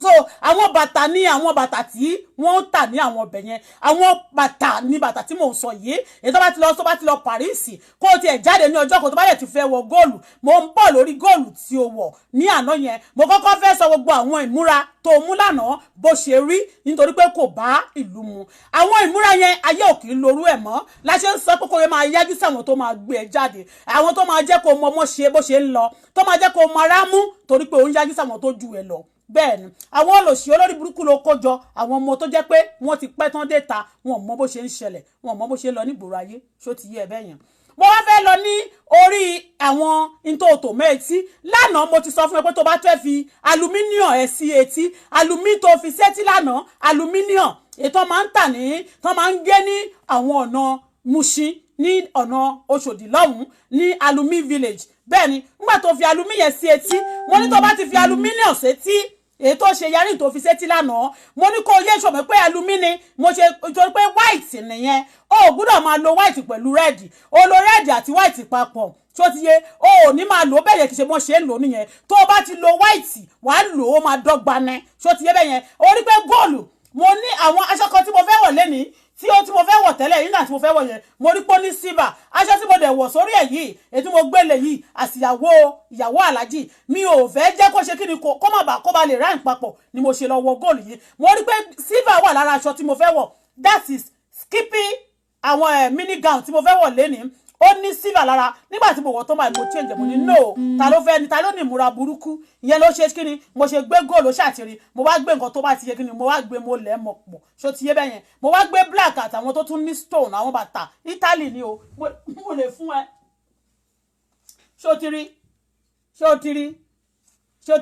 so àwọn bàtà ní àwọn bàtà tí wọ́n ń tà ní àwọn ọbẹ̀ yẹn àwọn bàtà ní bàtà tí mò ń sọ yìí èyí tó bá ti lọ Paris kó o tiẹ̀ jáde ní ọjọ́ kan tó bá yẹ ti fẹ́ wọ góòlù mo ń bọ̀ lórí góòlù tí o wọ̀ ní àná yẹn mo kọ́kọ́ fẹ́ sọ gbogbo àwọn ìmúra tó mú lánàá bó ṣe rí nítorí pé kò bá ìlú mu àwọn ìmúra yẹn ayé ò kì í lorú ẹ̀ mọ́ láṣẹ ń sọ pé kò yẹ máa yájú sí àwọn tó máa gbé ẹ jáde àwọn tó máa jẹ́ kó mọ ọmọ ṣe bó ṣe ń lọ tó máa jẹ́ kó mọ ara mú torí pé òun yájú sí àwọn tó ju ẹ lọ bẹ́ẹ̀ ni àwọn olòṣì olórí burúkú ló kójọ àwọn ọmọ tó jẹ́ pé wọ́n ti pẹ́ tán déta wọn mọ bó ṣe ń ṣẹlẹ̀ wọn mọ bó ṣe ń lọ nígboro ayé ṣó ti yé ẹ bẹ́ẹ̀ yẹn mo wá fẹ́ lọ ní orí àwọn ntòtò mẹ́ẹ̀tì lánàá mo ti sọ fún ẹ pé tó bá fẹ́ fi aluminium ẹ̀ sí etí alumi tó fi sétí lánàá aluminium ètò máa ń tà ní tó máa ń gé ní àwọn ọ̀nà Mushin ní ọ̀nà Òṣòdì lọ́hùn ní alumi village bẹ́ẹ̀ ni nígbà tó fi alumi yẹn sí etí mo ní tó bá ti fi aluminium sétí èyí tó ṣe yarí tó fi sétí lánàá mo ní kó yé ṣọmọ pé alumini mo ṣe torí pé white nìyẹn o gbọ́dọ̀ máa lo white pẹ̀lú red o lo red àti white papọ̀ tó ti yé o ò ní máa lò bẹ́ẹ̀ yẹn kì í ṣe bọ́n ṣe ń lò nìyẹn tó o bá ti lo white wàá lò ó máa dọ́gba ní tó ti yé bẹ́ẹ̀ yẹn o rí pé góòlù mo ní àwọn aṣọ kan tí mo fẹ́ wọ̀ lẹ́nìí tí mo fẹ́ wọ̀ tẹ́lẹ̀ nígbà tí mo fẹ́ wọ̀ yẹn mo rí pé ní silver aṣọ tí mo dẹ̀ wọ̀ sórí ẹ̀ yìí èyí tí mo gbélé yìí àsìyàwó ìyàwó aláàjì mi ò fẹ́ jẹ́ kó ṣe kí ni kó má bàa kó ba lè ráìn papọ̀ ni mo ṣe lọ wọ góòlù yìí mo rí pé silver wà lára aṣọ tí mo fẹ́ wọ̀ that is skippy àwọn mini gown tí mo fẹ́ wọ̀ lénìí ó ní silver lára nígbà tí mo wọ̀ tó máa mo change mo ní no ta ló fẹ́ ni ta ló ní ìmúra burúkú ìyẹn ló ṣe kí ni mo ṣe gbé góòlù ṣàtìrí mo wá gbé nǹkan tó bá ti yẹ kí ni mo wá gbé mo lẹ̀ mọ̀ pọ̀ ṣó ti yé bẹ́ẹ̀ yẹn mo wá gbé black àtàwọn tó tún ní stone àwọn bàtà Italy ni o mo lè fún ẹ ṣó ti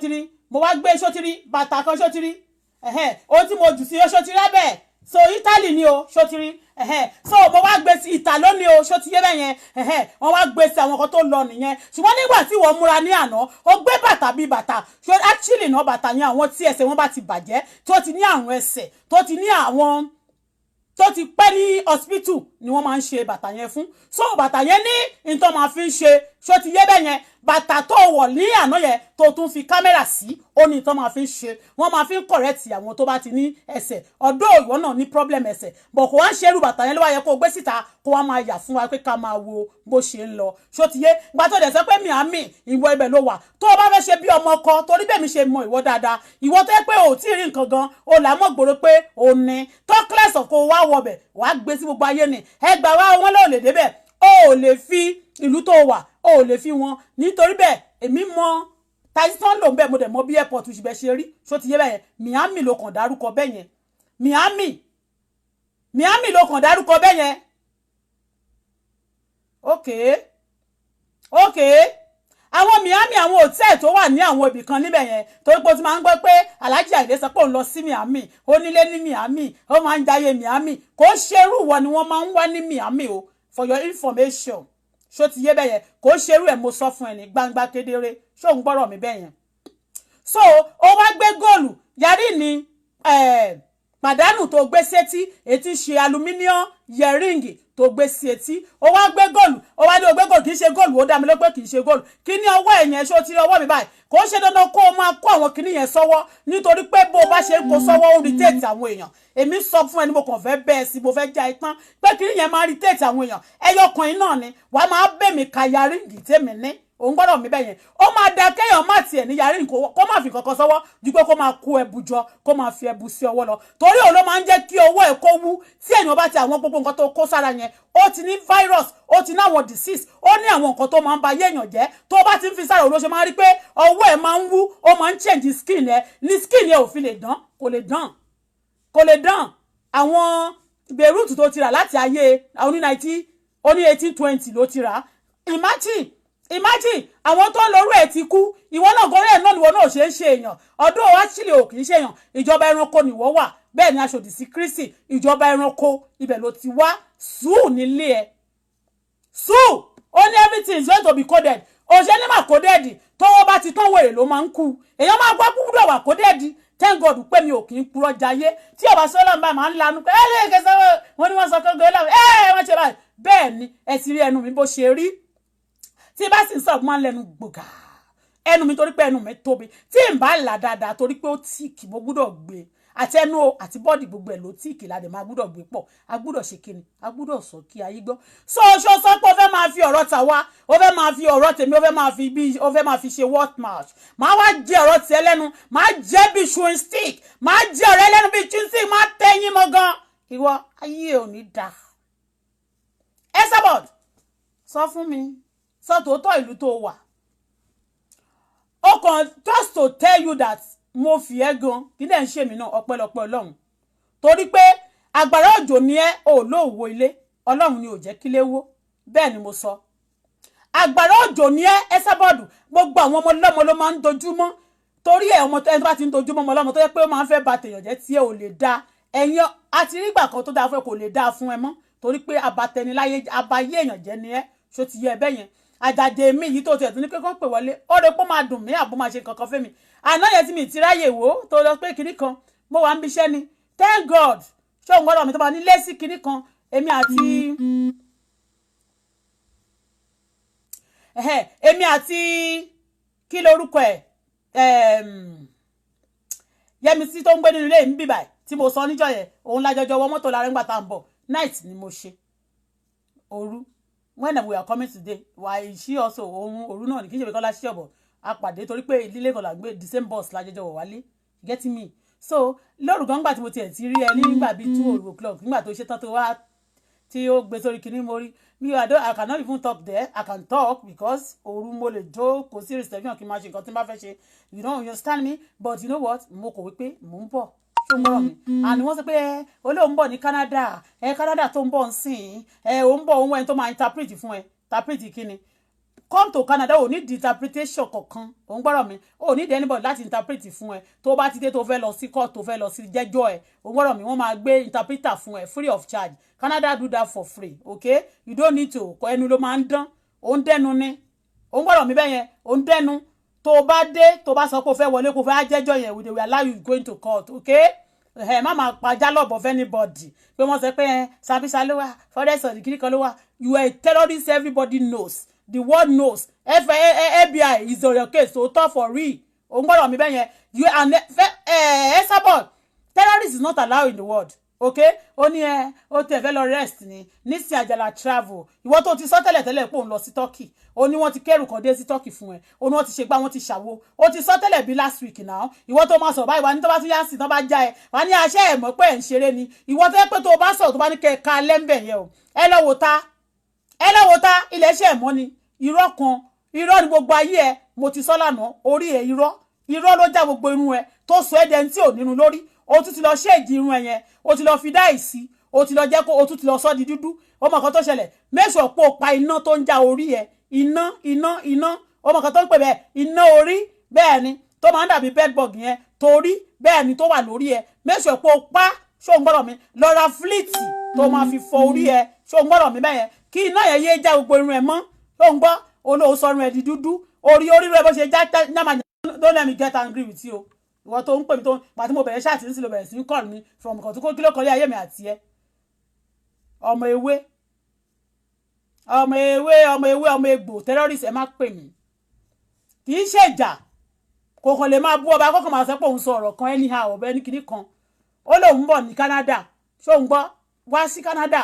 rí mo wá gbé ṣó ti rí bàtà kan ṣó ti rí ohun tí mo jù sí ṣó ti rí abẹ́ so Italy ni o ṣó ti rí so mo wá gbé sí ìta lónìí o ṣó ti yé bẹ́ẹ̀ yẹn wọ́n wá gbé sí àwọn kan tó lọ nìyẹn ṣùgbọ́n nígbà tí wọ́n múra ní àná ó gbé bàtà bíi bàtà ṣó actually náà bàtà yẹn àwọn tí ẹsẹ̀ wọn bá ti bàjẹ́ tó ti ní àrùn ẹsẹ̀ tó ti ní àwọn tó ti pẹ́ ní hospital ni wọ́n máa ń ṣe bàtà yẹn fún so bàtà yẹn ní nǹkan máa fi ń ṣe ṣó ti yé bẹ́ẹ̀ yẹn bàtà tó wọ̀ ní àná yẹn tó tún fi kámẹ́rà sí ó ní nǹkan máa fi ń ṣe wọ́n máa fi ń correct àwọn tó bá ti ní ẹsẹ̀ ọ̀dọ̀ ìwọ náà ní problem ẹsẹ̀ bọ̀ kò wá ń ṣerú bàtà yẹn ló wá yẹ kó gbé síta kó wá máa yà fún wa pé ká máa wo bó ṣe ń lọ ṣó ti yé gba tó dẹ̀ sọ pé Miami ìwọ ibẹ̀ ló wà tó o bá fẹ́ ṣe bí ọmọ kan torí bẹ́ẹ̀ mi ṣe mọ ìwọ dáadáa ìwọ tó yẹ pé ò tí ì rí nǹkan gan o là mọ̀ gbòòrò pé ò ní talkless of kó wá wọbẹ̀ wàá gbé sí gbogbo ayé ni ẹgbàá wa wọn lò lè débẹ̀ o ò lè fi ìlú tó wà o ò lè fi wọn nítorí bẹ́ẹ̀ èmi mọ tàìsán ló ń bẹ̀ mo dẹ̀ mọ bí airport ṣùgbẹ́ ṣe rí ṣó ti yé bẹ́ẹ̀ yẹn Miami ló kàn dárúkọ bẹ́ẹ̀ yẹn Miami ló kàn dárúkọ bẹ́ẹ̀ yẹn okay àwọn Miami àwọn hòtẹ́ẹ̀ tó wà ní àwọn ibì kan níbẹ̀ yẹn torí pé ó ti máa ń gbọ́ pé Alhaji Ayinde sọ pé òun lọ sí Miami ó nílé ní Miami ó máa ń jayé Miami kò ṣerú wọ ni wọ́n máa ń wá ní Miami o for your information ṣó ti yé bẹ́yẹn kò ṣerú ẹ̀ mo sọ fún ẹ ní gbangba kedere ṣó ń gbọ́rọ̀ mi bẹ́yẹn so ó wá gbé góòlù yarí ni pàdánù tó gbé sétí etí ṣe aluminium yẹríǹgì tó gbé sí etí ó wá gbé góòlù ó wá ní ó gbé góòlù kì í ṣe góòlù ó dá mi ló pé kì í ṣe góòlù kí ní ọwọ́ ẹ̀yẹn ṣó ti rí ọwọ́ mi báyìí kò ṣe dandan kó o máa kó àwọn kinní yẹn sọ́wọ́ nítorí pé bó o bá ṣe ń kó sọ́wọ́ ó rí téètì àwọn èèyàn èmi sọ fún ẹni mo kàn fẹ́ bẹ́ẹ̀ sí mo fẹ́ já itán pé kinní yẹn máa rí téètì àwọn èèyàn ẹyọkùnrin náà ni wàá máa bẹ̀ mí ka yaríǹgì tèmi ní òun gbọ́dọ̀ mi bẹ́yẹn ó máa da kéèyàn má tiẹ̀ ní yarí kó má fi kankan sọ́wọ́ ju pé kó máa kó ẹbu jọ kó máa fi ẹbu sí ọwọ́ lọ torí òun ló máa ń jẹ́ kí owó ẹ̀ kó wú tí èèyàn bá ti àwọn gbogbo nǹkan tó kó sára yẹn ó ti ní virus ó ti ní àwọn disease ó ní àwọn nǹkan tó máa ń ba ayé èèyàn jẹ́ tó bá ti ń fi sára òun ló ṣe máa rí pé ọwọ́ ẹ̀ máa ń wú ó máa ń change skin ẹ̀ ní skin ẹ̀ ò fi lè dán kò lè dán àwọn Beirut tó ti rà láti ayé oní 1820 ló ti rà imagine àwọn tó ń lórú ẹ̀ ti kú ìwọ náà gọ́rẹ́ ẹ̀ náà níwọ náà ṣe ń ṣe èèyàn ọdún wa chile ò kì í ṣe èèyàn ìjọba ẹranko nìwọ wà bẹ́ẹ̀ ni aṣòdì sí Kristi ìjọba ẹranko ibẹ̀ ló ti wá sùúrù nílé ẹ̀ sùúrù ó ní everything is going to be coded òṣè ní mà coded tọ́wọ́ bá ti tán wèrè ló máa ń kú èèyàn máa gbọ́ gbúdọ̀ wà coded thank God pé mi ò kì í purọ́ jayé tí ọba sọ́lá ń bá máa ń lanu pé ẹ kẹsàn wọn ni wọ́n sọ kọ́ńgọ́ wọ́n ṣe báyìí bẹ́ẹ̀ ni ẹ ti rí ẹnu mi bó ṣe rí tí bá sì ń sọ̀rọ̀ máa ń lẹ́nu gbògà ẹnu mi torí pé ẹnu mi tóbi tí n bá là dáadáa torí pé ó tíìkì mo gbúdọ̀ gbé àti ẹnu àti bọ́ọ̀dì gbogbo ẹ̀ ló tíìkì ládẹ̀ máa gbúdọ̀ gbé pọ̀ a gbúdọ̀ ṣe kíni a gbúdọ̀ sọ kí ayé gbọ́ so ṣó sọ pé ó fẹ́ máa fi ọ̀rọ̀ tà wá ó fẹ́ máa fi ọ̀rọ̀ tèmi ó fẹ́ máa fi ṣe word match máa wá jẹ ọ̀rọ̀ tiẹ̀ lẹ́nu máa jẹ́ bí chewing stick máa jẹ ọ̀rẹ́ lẹ́nu bí chewing stick máa tẹ́yìn mọ́ gan ìwọ ayé ò ní da Esabod sọ fún mi sọ tòótọ́ ìlú tó wà ó kàn just to tell you that mo fi ẹ́ gan kí dẹ̀ ń ṣe mí náà ọpẹ́lọpẹ́ Ọlọ́run torí pé àgbàrá òjò ni ẹ́ ò lóòwò ilé Ọlọ́run ni ò jẹ́ kílé wó bẹ́ẹ̀ ni mo sọ àgbàrá òjò ni ẹ́ Esabod gbogbo àwọn ọmọ ọlọ́mọ ló máa ń dojúmọ́ torí ẹ̀ ọmọ ẹni tó bá ti ń dojúmọ́ ọmọ ọlọ́mọ tó yẹ pé ó máa ń fẹ́ ba tèèyàn jẹ́ tí ẹ ò lè da ẹ̀yìn àti nígbà kan tó dáa fún ẹ kò lè dáa fún ẹ mọ́ torí pé abatẹniláyé abayé èèyàn jẹ́ ni ẹ́ ṣó ti yẹ ẹ bẹ́yẹn àjàjẹ mi yìí tó tiẹ̀ tún ní kékeré pè wọlé ó rẹ pé ó máa dùn mí àbó máa ṣe kankan fún mi àná yẹn tí mi ti ráyè wò ó tó lọ pé kinní kan mo wà ń bíṣẹ́ ni thank God ṣé òun gbọ́dọ̀ mi tó bá ní lẹ́sí kinní kan èmi àti kí lorúkọ ẹ̀ Yẹmisí tó ń gbé nínú ilé mi bíbáyìí tí mo sọ níjọ́ yẹn òun lájọjọ wọ mọ́tò lára ńgbà tá à ń bọ̀ night ni mo ṣe òru when we are coming today why she also òru náà ní kí n ṣe pé kọ́lá ṣí ọ̀bọ̀ apàdé torí pé ìdílé kan là gbé the same bus lájọjọ wọ̀ wálé get me so lóru gan gbà tí mo tiẹ̀ ti rí ẹ nígbà bíi 2 o'clock nígbà tó ṣe tán tó wá tí ó gbé sórí kinní mo rí mi I cannot even talk there I can talk because òru mo lè jó kò sí reception kí n máa ṣe nǹkan tí n bá fẹ́ ṣe you don't understand me but you know what mo kò wípé mò ń bọ̀ tó ń bọ̀ mi àní wọ́n sọ pé olóhùn bọ̀ ní Canada Canada tó ń bọ̀ ń sìn ò ń bọ̀ ohun ẹni tó máa interpret fún ẹ interpret kíni come to Canada ò ní di interpretation kankan ò ń gbọ́rọ̀ mi ò ní di anybody láti interpret fún ẹ tó bá ti dé tó fẹ́ lọ sí court tó fẹ́ lọ sí jẹ́jọ́ ẹ ò ń gbọ́rọ̀ mi wọ́n máa gbé interpreter fún ẹ free of charge Canada do that for free okay you don't need to kọ ẹnu ló máa ń dán ò ń dẹnu ni ò ń gbọ́rọ̀ mi bẹ́yẹn ò ń dẹnu tó bá dé tó bá sọ pé o fẹ́ wọlé kó fẹ́ jẹ́jọ́ yẹn we will allow you going to court okay má máa pajá lọ́bọ̀ of anybody pé wọ́n sọ pé Sambisa ló wà forest of the kiri kan ló wà. You are a terrorist, everybody knows, the world knows. FBI is on your case, so talk for real. O gbọ́dọ̀ mi bẹ́ẹ̀ yẹn. You and Esabod, terrorist is not allowed in the world. Okay, ó ní ó tẹ̀ fẹ́ lọ rest ni nísìn Àjàlá travel ìwọ tó ti sọ tẹ́lẹ̀ pé òun lọ sí Turkey ó ní wọ́n ti kẹ́rù kan dé sí Turkey fún ẹ ó ní wọ́n ti ṣe gbá wọ́n ti ṣàwo ó ti sọ tẹ́lẹ̀ bí last week náà ìwọ tó máa sọ báyìí wà ní tó bá tún yá sí tó bá já ẹ wà ní aṣẹ́ ẹ̀ mọ̀ pé ẹ̀ ń ṣeré ni ìwọ tó yẹ pé tó bá sọ̀rọ̀ tó bá ní kẹ́ ka lẹ́ńbẹ̀ yẹn o ẹ lọ wò ta ilẹ̀ iṣẹ́ ẹ̀mọ́ ni irọ́ kan irọ́ ni gbogbo ayé ẹ mo ti sọ lánàá orí ẹ irọ́ ló já gbogbo irun ẹ tó sọ ẹ́ dẹni tí ò nínú lórí o tún ti lọ ṣéèjì irun ẹ yẹn o ti lọ fi dá ìsí o ti lọ jẹ́ kó o tún ti lọ sọ di dúdú o mọ̀ kan tó ṣẹlẹ̀ mẹ́sàn pé o pa iná tó ń já orí ẹ iná o mọ̀ kan tó ń pè bẹ́ẹ̀ iná orí bẹ́ẹ̀ ni tó máa ń dàbí bedbug yẹn torí bẹ́ẹ̀ ni tó wà lórí ẹ mẹ́sàn pé o pa ṣó ń gbọ́dọ̀ mi lọ ra fliti tó máa fi fọ orí ẹ ṣó ń gbọ́dọ̀ mi bẹ́ẹ̀ yẹn kí iná yẹn yé já gbogbo irun ẹ mọ́ ṣó ń gbọ́ olóò sọrun ẹ di dúdú orí rẹ bó ṣe já nyàmà don't let me get angry with you ìwọ tó ń pè mí tó pàtí mo bẹ̀rẹ̀ ṣáàtì nísìlò bẹ̀rẹ̀ sí ń kọ́ mi from nǹkan tó kó kí ló kọ́lé ayé mi àti ẹ ọmọ egbò terrorist ẹ má pè mí kì í ṣèjà kò kàn lè máa bú ọba kọ́kàn máa sọ pé òun sọ ọ̀rọ̀ kan anyhow ọ̀bẹ ní kinní kan ó lóun bọ̀ ní Canada ṣó ń gbọ́ wá sí Canada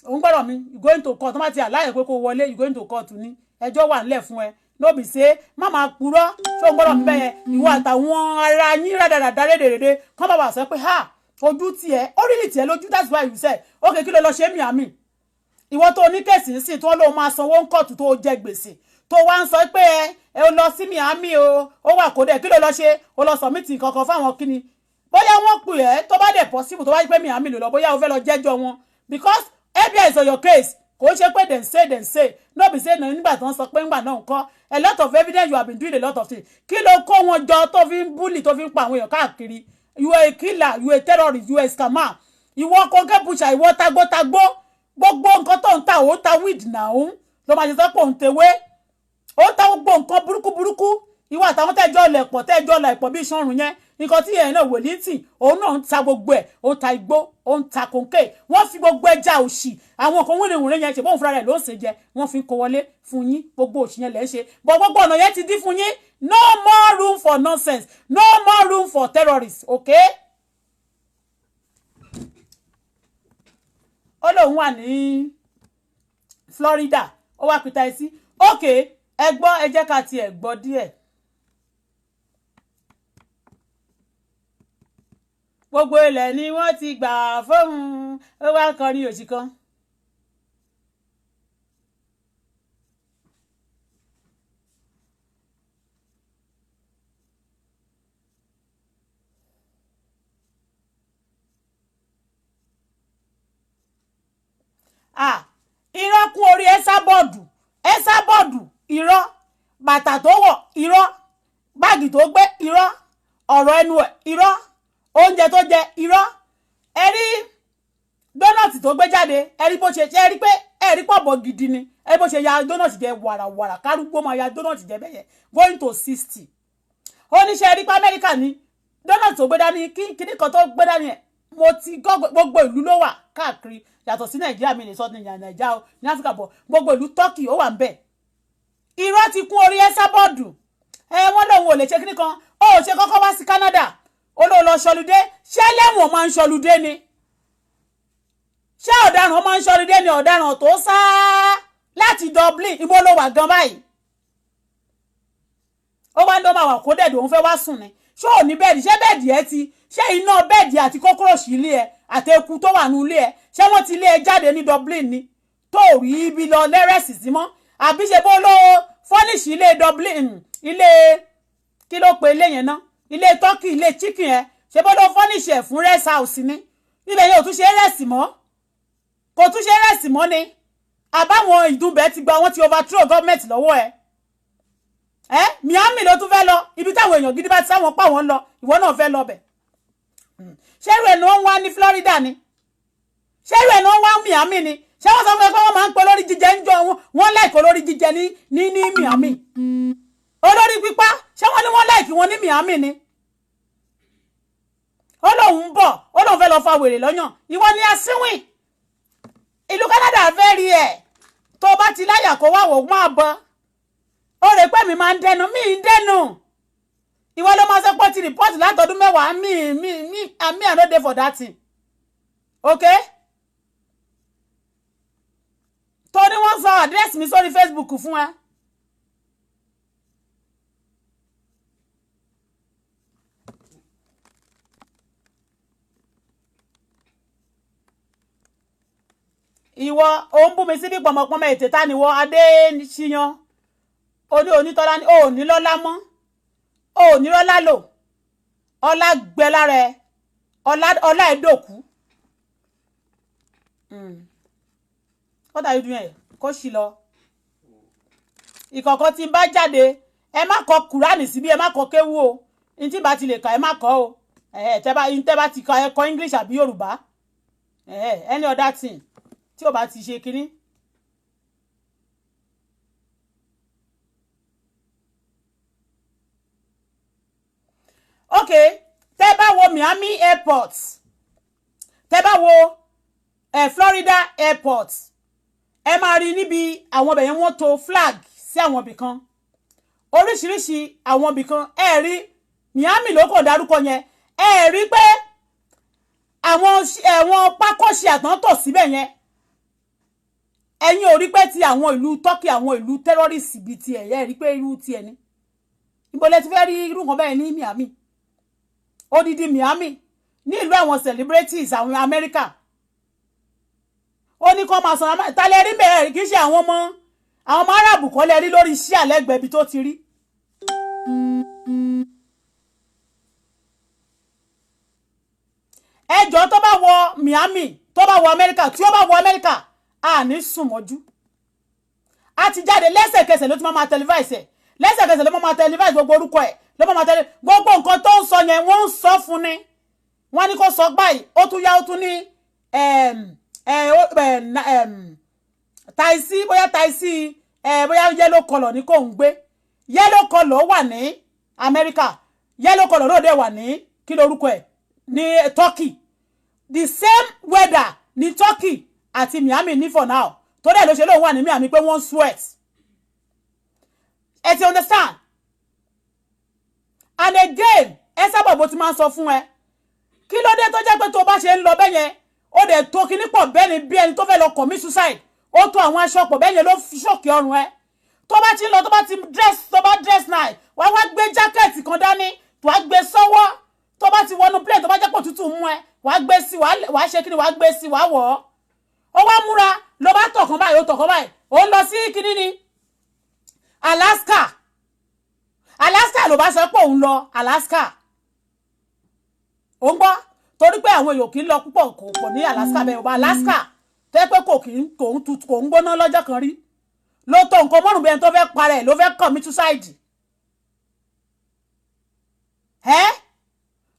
òun gbọ́dọ̀ mi you going to court tó má ti àláyè pé kó wọlé you going to court ní ẹjọ́ wà nílẹ̀ fún ẹ lóbi ṣe má máa purọ́ ṣó ń gbọ́dọ̀ bẹ́ẹ̀ ìwọ àtàwọn ara yín rádaràdà rédèrèdè kán bàbà sọ pé ha ojú tiẹ̀ ó rí lì tiẹ̀ lójú that's why you said okay kí ló lọ ṣe Miami ìwọ tó ní kẹ̀sì sí tó lóun máa sanwó ń kọ̀tù tó jẹ gbèsè tó wá ń sọ pé ẹ lọ sí Miami o ó wà kó dẹ̀ kí ló lọ ṣe ó lọ sọ̀mìtì kankan fáwọn kíni bóyá wọ́n pè ẹ́ tó bá dẹ̀ possible tó bá yí pé Miami ló lọ bóyá o fẹ́ lọ jẹ́jọ́ wọn because FBI is on your case kò ṣe pé dem say no be say nígbà tó ń sọ pé ńgbà náà ń kọ́ a lot of evidence you have been doing a lot of things kí ló kó wọn jọ tó fi ń bully tó fi ń pa àwọn èèyàn káàkiri you are a killer you are a terrorist you are a scammer ìwọ kọ́kẹ́ bùṣà ìwọ tagbótagbó gbogbo nǹkan tó ń ta ó ta weed náà ló máa ṣe sọ pé òun tewé ó ta gbogbo nǹkan burúkú ìwọ àtàwọn tẹ́jọ́ lẹ̀pọ̀ bí ìṣọ̀rùn yẹn nǹkan tí yẹn náà wòlíìtì òun náà ń ta gbogbo ẹ̀ ó ń ta igbó ó ń ta kòńké wọ́n fi gbogbo ẹja òṣì àwọn kan wúrewúre yẹn ṣe bóun fúnra rẹ̀ ló ń ṣe jẹ wọ́n fi ń kó wọlé fún yín gbogbo òṣì yẹn lẹ́ ń ṣe bọ́ gbogbo ọ̀nà yẹn ti dín fún yín no more room for nonsense no more room for terrorists okay. ó lóun wà ní Florida ó wá pìtà ẹ sí okay ẹ gbọ́ ẹ jẹ́ ká tiẹ̀ gbọ́ díẹ̀. gbogbo ilẹ̀ ni wọ́n ti gbà fóun ó wá kọrin òsì kan. irọ́ kún orí ẹ́sàbọ̀dù irọ́ bàtà tó wọ̀ irọ́ báàgì tó gbé irọ́ ọ̀rọ̀ ẹnu ẹ̀ irọ́ oúnjẹ tó jẹ irọ́ ẹ̀rí dónàtì tó gbé jáde ẹ̀rí bó ṣe ẹ̀rí pé ẹ̀rí pọ̀bọ̀ gidi ni ẹ̀rí bó ṣe ya dónàtì jẹ wàràwàrà kárúgbó máa ya dónàtì jẹ bẹ́yẹ going to 60 oníṣẹ́ ẹ̀rí pé Amẹ́ríkà ní dónàtì tó gbé dání kíní kan tó gbé dání ẹ̀ mo ti gbogbo ìlú ló wà káàkiri yàtọ̀ sí Nàìjíríà mi ní sọ́ọ́ Nàìjíríà ní Áfíríkà bọ̀ gbogbo ìlú Turkey ó wà ń bẹ̀ irọ́ ti kún orí ẹ́sàbọ̀dù wọ́n lòun ò lè ṣe kíní kan ó ṣe kọ́kọ́ wá sí Canada olóòlò ṣọlùdé ṣé lẹ́wọ̀n máa ń ṣọlùdé ni ṣé ọ̀daràn máa ń ṣọlùdé ni ọ̀daràn tó sá láti Dublin ibo ló wà gan báyìí ó wá ń dọ́ máa wà kó dẹ̀dẹ̀ òun fẹ́ wá sùn ni ṣé ò ní bẹ́ẹ̀dì ṣé bẹ́ẹ̀dì ẹ ti ṣé iná bẹ́ẹ̀dì àti kókóròṣì ilé ẹ àti eku tó wà nínú ilé ẹ ṣé wọ́n ti lé ẹ jáde ní Dublin ni tó rí ibi lọ lẹ́rẹ̀sì sí mọ́ àbí ṣe bó ló fọ́nìṣì ilé Dublin ilé kí ló pe ilé yẹn náà ilé turkey ilé chicken ẹ ṣe bọ́dọ̀ furnish ẹ̀ fún rest house ni níbẹ̀ yóò tún ṣe rẹ́sì mọ́ kò tún ṣe rẹ́sì mọ́ ni àbáwọn ìdúnbẹ̀ ti gba wọ́n ti overthrow government lọ́wọ́ ẹ Miami ló tún fẹ́ lọ ibi táwọn èèyàn gidi bá ti sáwọn pa wọ́n lọ ìwọ náà fẹ́ lọ bẹ̀ ṣẹ́rù ẹ̀ ni wọ́n wá ní Florida ni ṣẹ́rù ẹ̀ ni wọ́n wá Miami ni ṣé wọ́n sọ fún ẹ pé wọ́n máa ń pe olórí jíjẹ ń jọ wọ́n láìkó olórí jíjẹ ní Miami olórí pípa ṣé wọ́n ní wọ́n láìkí wọn ní Miami ni ó lóun bọ̀ ó lóun fẹ́ lọ fa wèrè lọ́yàn ìwọ ni asínwìn ìlú Canada fẹ́ rí ẹ̀ tó bá ti láyà kó wá wò máa bọ́ ó rè pé mi máa ń dẹnu mi ń dẹnu ìwọ ló máa sọ pé ti rìpọ́ọ̀tì látọdún mẹ́wàá mi I no dey for that thing okay tó ní wọ́n sọ àdírẹ́sì mi sórí Facebook fún ẹ. ìwọ òun bú mi síbí pọ̀mọ̀pọ̀mọ̀ ètè ta ni wọ́n adé ṣíyan onítọ́lá ní òní lọ́lá mọ́ òní lọ́lá lò ọlá gbẹ lára ẹ ọlá ẹ̀dọ́kú. What are you doing? Kó sì lọ. Ìkọ̀kọ̀ tí ń bá jáde ẹ má kọ Kùránì síbí ẹ má kọ kéwú o ní tí bá ti lè kà ẹ má kọ o tẹ́ bá ti kọ ẹ kọ English àbí Yorùbá any other thing tí o bá ti ṣe kínní. Okay tẹ́ bá wo Miami airport tẹ́ bá wo Florida airport ẹ máa rí níbi àwọn ibẹ̀ yẹn wọ́n to flag sí àwọn ibì kan oríṣiríṣi àwọn ibì kan ẹ rí Miami ló kàn dárúkọ yẹn ẹ rí pé àwọn pákọ́ṣe àtọ́ntọ̀ síbẹ̀ yẹn ẹ̀yin ò rí pé ti àwọn ìlú Turkey àwọn ìlú terrorist bíi ti ẹ̀yẹ́ rí pé irú ti ẹ̀ ní ibo lẹ ti fẹ́ rí irú nǹkan bẹ́ẹ̀ ní Miami odidi Miami ní ìlú àwọn celebrities àwọn America ó ní kó máa sọ̀rọ̀ tálẹ̀ rí bẹ̀rẹ̀ kì í ṣe àwọn ọmọ Arab kọ́ lẹ rí lórí iṣẹ́ àlẹ́gbẹ̀ẹ́ ibi tó ti rí. ẹjọ́ tó bá wọ Miami tó bá wọ America tí ó bá wọ America a ní sùn mọ́jú a ti jáde lẹ́sẹ̀kẹsẹ̀ ló ti máa televise ẹ̀ lẹ́sẹ̀kẹsẹ̀ ló máa televise gbogbo orúkọ ẹ̀ ló máa tẹ̀lé gbogbo nǹkan tó ń sọ yẹn wọ́n ń sọ fún ni wọ́n ní kó sọ báyìí ó tún yá ó tún ní taisi bóyá taisi bóyá yellow color ní kò ń gbé yellow color wà ní America yellow color ló dé wà ní kí lorúkọ ẹ̀ ní Turkey the same weather ní Turkey àti Miami ní for now tó dẹ̀ ló ṣe lóun wà ní Miami pé wọ́n sweat ẹ ti understand and again ẹ sábà bó ti máa ń sọ fún ẹ kí ló dé tó jẹ́ pé tó bá ṣe ń lọ bẹ́yẹn ó dẹ̀ tó kíní pọ̀ bẹ́ẹ̀ ni bí ẹni tó fẹ́ lọ commit suicide ó tó àwọn aṣọ pọ̀ bẹ́yẹn ló fi ṣọ́ọ̀kì ọrùn ẹ tó bá ti ń lọ tó bá ti dress night wá gbé jákẹ́ẹ̀tì kan dání wá gbé sọ́wọ́ tó bá ti wọnú plane tó bá jẹ́ pọ̀ tútù mú ẹ wá gbé sí wá ṣe kíni wá gbé sí wá wọ̀ ọ́ ó wá múra ló bá tọ̀kan báyìí ó tọ̀kan báyìí ó ń lọ sí kíní ni Alaska ló bá sọ pé òun lọ Alaska ó ń gbọ́ torí pé àwọn èèyàn kì í lọ púpọ̀ kò pọ̀ ní Alaska bẹ́ẹ̀ ọba Alaska tẹ́ pé kò ń gbóná lọ́jọ́ kan rí ló tó nǹkan mọ́rùn bí ẹni tó fẹ́ parẹ́ ló fẹ́ commit suicide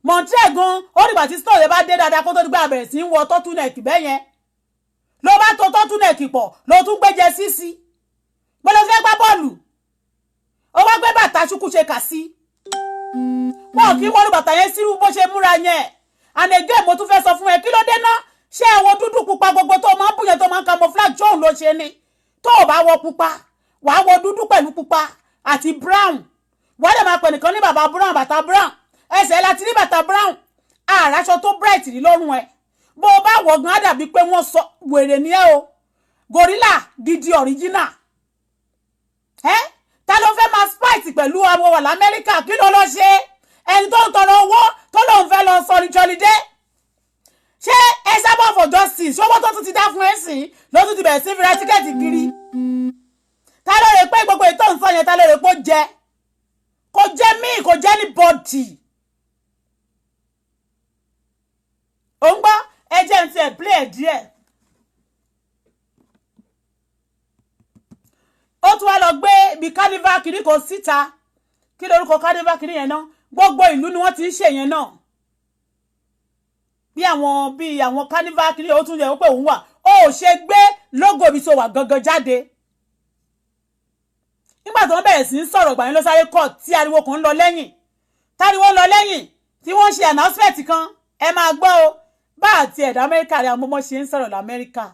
Montreal gan ó dìgbà tí store bá dé dáadáa kó tó dígbà bẹ̀rẹ̀ sí ń wọ tọ́túnẹ̀kì bẹ́ẹ̀ yẹn ló bá tó tọ́túnẹ̀kì pọ̀ ló tún gbẹ́jẹ sísí gbọ́dọ̀ fẹ́ gbá bọ́ọ̀lù ó wá gbé bàtà ṣùkú ṣe kà sí wọn kì í wọ́n bàtà yẹn sírú bó ṣe múra yẹn ànẹ̀gẹ́ mo tún fẹ́ sọ fún ẹ kí ló dé náà ṣé àwọn dúdú pupa gbogbo tó máa ń bùyẹn tó máa ń camouflage tóun ló ṣe ni tó o bá wọ pupa wàá wọ dúdú pẹ̀lú pupa àti brown wàá lè máa pè nìkan ní bàbá brown bàtà brown ẹsẹ̀ láti ní bàtà brown àràṣọ tó bright rí lọ́rùn ẹ bó o bá wọ̀ gan á dàbí pé wọ́n sọ wèrè ní ẹ o gorilla gidi original ta ló fẹ́ máa spite pẹ̀lú àwọn wà lamẹ́ríkà kí ló lọ ṣe ẹni tó ń tọrọ owó tó lóun fẹ́ lọ sọ nìjọlídé ṣé ẹ sábà for justice owó tó tún ti dá fún ẹ sìn ló tún ti bẹ̀rẹ̀ sí fira tíkẹ́ẹ̀tì kiri ta ló rè pé gbogbo ìtọ́ ń sọ yẹn ta ló rè pé kò jẹ́ mí kò jẹ́ ní bọ́ọ̀dì ò ń gbọ́ ẹ jẹ́ ń tiẹ̀ play ẹ̀ díẹ̀. ó tún wá lọ gbé bí carnival kìíní kan síta kí lórúkọ carnival kìíní yẹn náà gbogbo ìlú ni wọ́n ti ń ṣe yẹn náà bí àwọn carnival kìíní ó tún yẹ pé òun wà ó ṣe gbé logo ibi tó wà gangan jáde nígbà tí wọ́n bẹ̀rẹ̀ sí ń sọ̀rọ̀ ìgbà yẹn ló sáré kọ̀ tí ariwo kan ń lọ lẹ́yìn táriwo ń lọ lẹ́yìn tí wọ́n ń ṣe announcement kan ẹ máa gbọ́ o bá àti ẹ̀dá Amẹ́ríkà rẹ̀ àwọn ọmọ ṣe ń sọ̀rọ̀ l'Amẹ́ríkà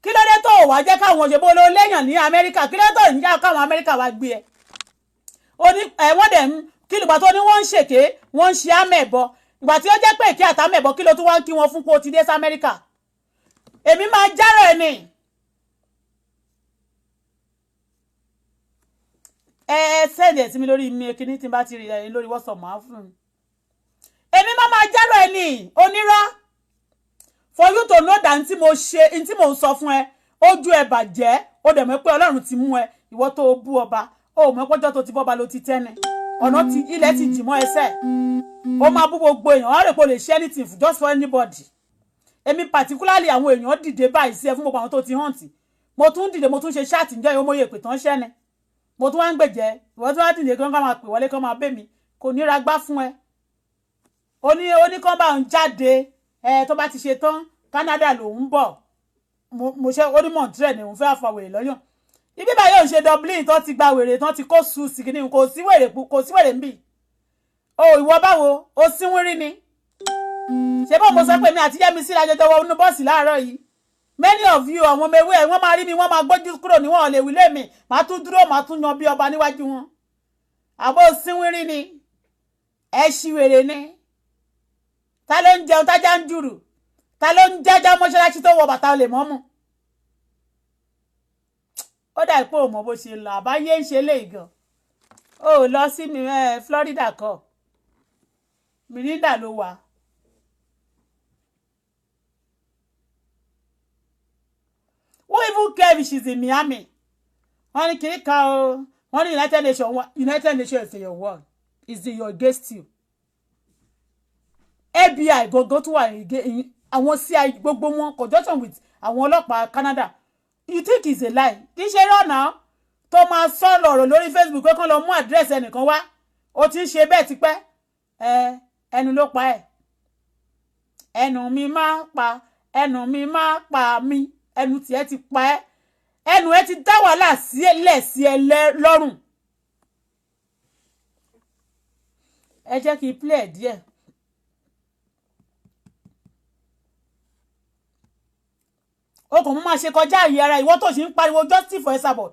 kí ló dé tó wá jẹ́ káwọn òṣèbó ló léèyàn ní Amẹ́ríkà kí ló dé tó ń já káwọn Amẹ́ríkà wá gbé ẹ wọ́n dẹ̀ ń kí lùgbà tó ní wọ́n ń ṣèké wọ́n ń ṣe àmẹ̀bọ ìgbà tí ó jẹ́ pé èké àtàmẹ̀bọ kí ló tún wá ń kí wọn fún pé ó ti dé sí Amẹ́ríkà èmi máa járọ̀ ẹ̀ ni sẹ́ẹ̀dì ẹ̀ sí mi lórí mi kíní tí n bá ti rí ẹ̀ lórí WhatsApp máa fún mi èmi máa járọ̀ ẹ̀ ni onírọ́ for you to know that ntí mo ṣe ntí mo sọ fún ẹ ojú ẹ bàjẹ́ ó dẹ̀ mọ̀ pé Ọlọ́run ti mú ẹ ìwọ tó bú ọba ó mọ̀ pọ́jọ́ tó ti bọ́ba ló ti tẹ́ni ọ̀nà ti ilẹ̀ ti jì mọ́ ẹsẹ̀ ó máa bú gbogbo èèyàn á rè pé o lè ṣe anything just for anybody èmi particularly àwọn èèyàn dìde báyìí sí ẹ fún gbogbo àwọn tó ti hàn tì mo tún dìde mo tún ṣe ṣáàtì ǹjẹ́ ìwọ́n mọ̀ yẹ pé tán ṣẹ́ni mo tún wá ń gbèjẹ́ ìwọ́n tún wá dìde kí wọ́n máa pè wọlé kí wọ́n máa bẹ́ mi kò ní ra gbá fún ẹ oníkan bá ń jáde tó bá ti ṣe tán Canada lòún bọ̀ mo ṣe ó ní Montreal ni òun fẹ́ àfọwèrè lọ́yàn ibi báyìí ò ń ṣe Dublin tó ti gba wèrè tán ti kó su sí kìíní kò sí wèrè ń bì o ìwọ báwo o síwúrí ni ṣé bó mo sọ pé mi àti Yẹ́misí la jọjọ wọ inú bọ́ọ̀sì láàárọ̀ yìí many of you àwọn ọmọ ewé ẹ̀ wọ́n máa rí mi wọ́n máa gbójú kúrò níwọ̀n lè wílé mi màá tún dúró màá tún yan bí ọba níwájú wọn àbó síwúrí ni ẹ ṣí wèrè ni ta ló ń jẹun tájá ń jùrù ta ló ń jájá mọ́ṣáláṣí tó wọ bàtà lè mọ́mù ó dà pé ò mọ bó ṣe lọ àbáyé ń ṣe lè gan ó lọ sí Florida kọ Mirinda ló wà who even care if she's in Miami wọ́n ní kiri kan o wọ́n ní United Nations is your word is your against you FBI gbogbo tó wà àwọn CIA gbogbo wọn conjunction with àwọn ọlọ́pàá Canada you think it's a lie kì í ṣe rọ́nà tó máa sọ̀rọ̀ ọ̀rọ̀ lórí Facebook pé kán lọ mú àdírẹ́sì ẹnìkan wá ó ti ń ṣe bẹ́ẹ̀ tipẹ́ ẹnu ló pa ẹ̀ ẹnu mi máa pa mí ẹnu tiẹ̀ ti pa ẹ́ ẹnu ẹ ti dá wàhálà sílẹ̀ sí ẹ lọ́rùn ẹ jẹ́ kí n play díẹ̀. ó kàn mú máa ṣe kọjá àyè ara ìwọ tó ṣì ń pariwo justice for Esabod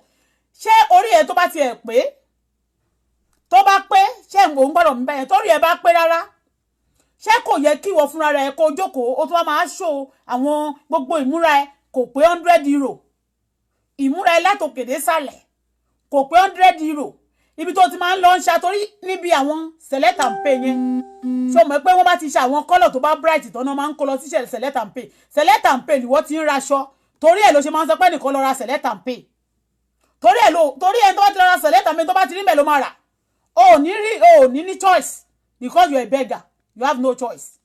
ṣé orí ẹ tó bá tiẹ̀ pé ṣé òun gbọ́dọ̀ ń bẹ̀yẹn torí ẹ bá pé rárá ṣé kò yẹ kí ìwọ fúnra rẹ kó jókòó ó tún wá máa ṣó àwọn gbogbo ìmúra ẹ kò pé €100 ìmúra ẹ látòkèdè sàlẹ̀ kò pé €100 ibi tó ti máa ń lọ ń ṣàtórí níbi àwọn select and pay yẹn ṣé o mọ̀ pé wọ́n bá ti ṣe àwọn kọ́lọ̀ tó bá bright tán náà máa ń kó lọ sí select and pay ni wọ́n ti ń raṣọ torí ẹ̀ ló ṣe máa ń sọ pé nìkan lọ ra select and pay torí ẹ̀ tó bá ti lọ ra select and pay tó bá ti rí mẹ́ ló máa rà o ò ní choice because you are a beggar you have no choice.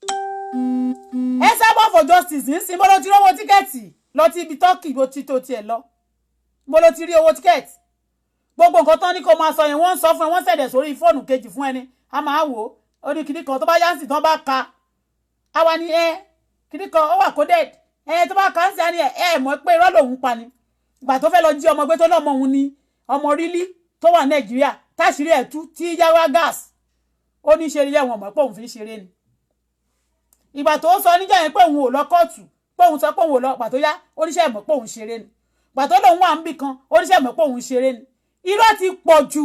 Esabod for justice ń sin bọ́lọ́ ti rí owó tíkẹ́ẹ̀tì lọ ti ibi tọ́kì bó ti tó tiẹ̀ lọ bọ́lọ́ ti rí owó tíkẹ́ẹ̀tì gbogbo nǹkan tán ní kó máa sọ yẹn wọ́n ń sọ fún ẹ wọ́n ṣẹ̀dẹ̀ sórí fóònù kejì fún ẹni a máa wò ó ní kìnnì kan tó bá yánsì tán bá ka àwa ni kìnnì kan ó wà coded tó bá ka ń sẹ́ ni mọ̀ pé irọ́ lòun pa ni ìgbà tó fẹ́ lọ jí ọmọ gbé tó náà mọ òun ni ọmọ rílí tó wà Nàìjíríà táṣìírí ẹ̀ tú tí yáwá gas ó ní ṣe ilé wọn mọ̀ pé òun fi ń ṣeré ni ìgbà tó sọ níjà yẹn pé òun ò lọ kóòtù pé òun sọ pé òun ò lọ pàtó yá oníṣẹ́ mọ̀ pé òun ṣeré ni pàtó lòun wà ń bì kan oníṣẹ́ mọ̀ pé òun ṣeré ni irọ́ ti pọ̀ jù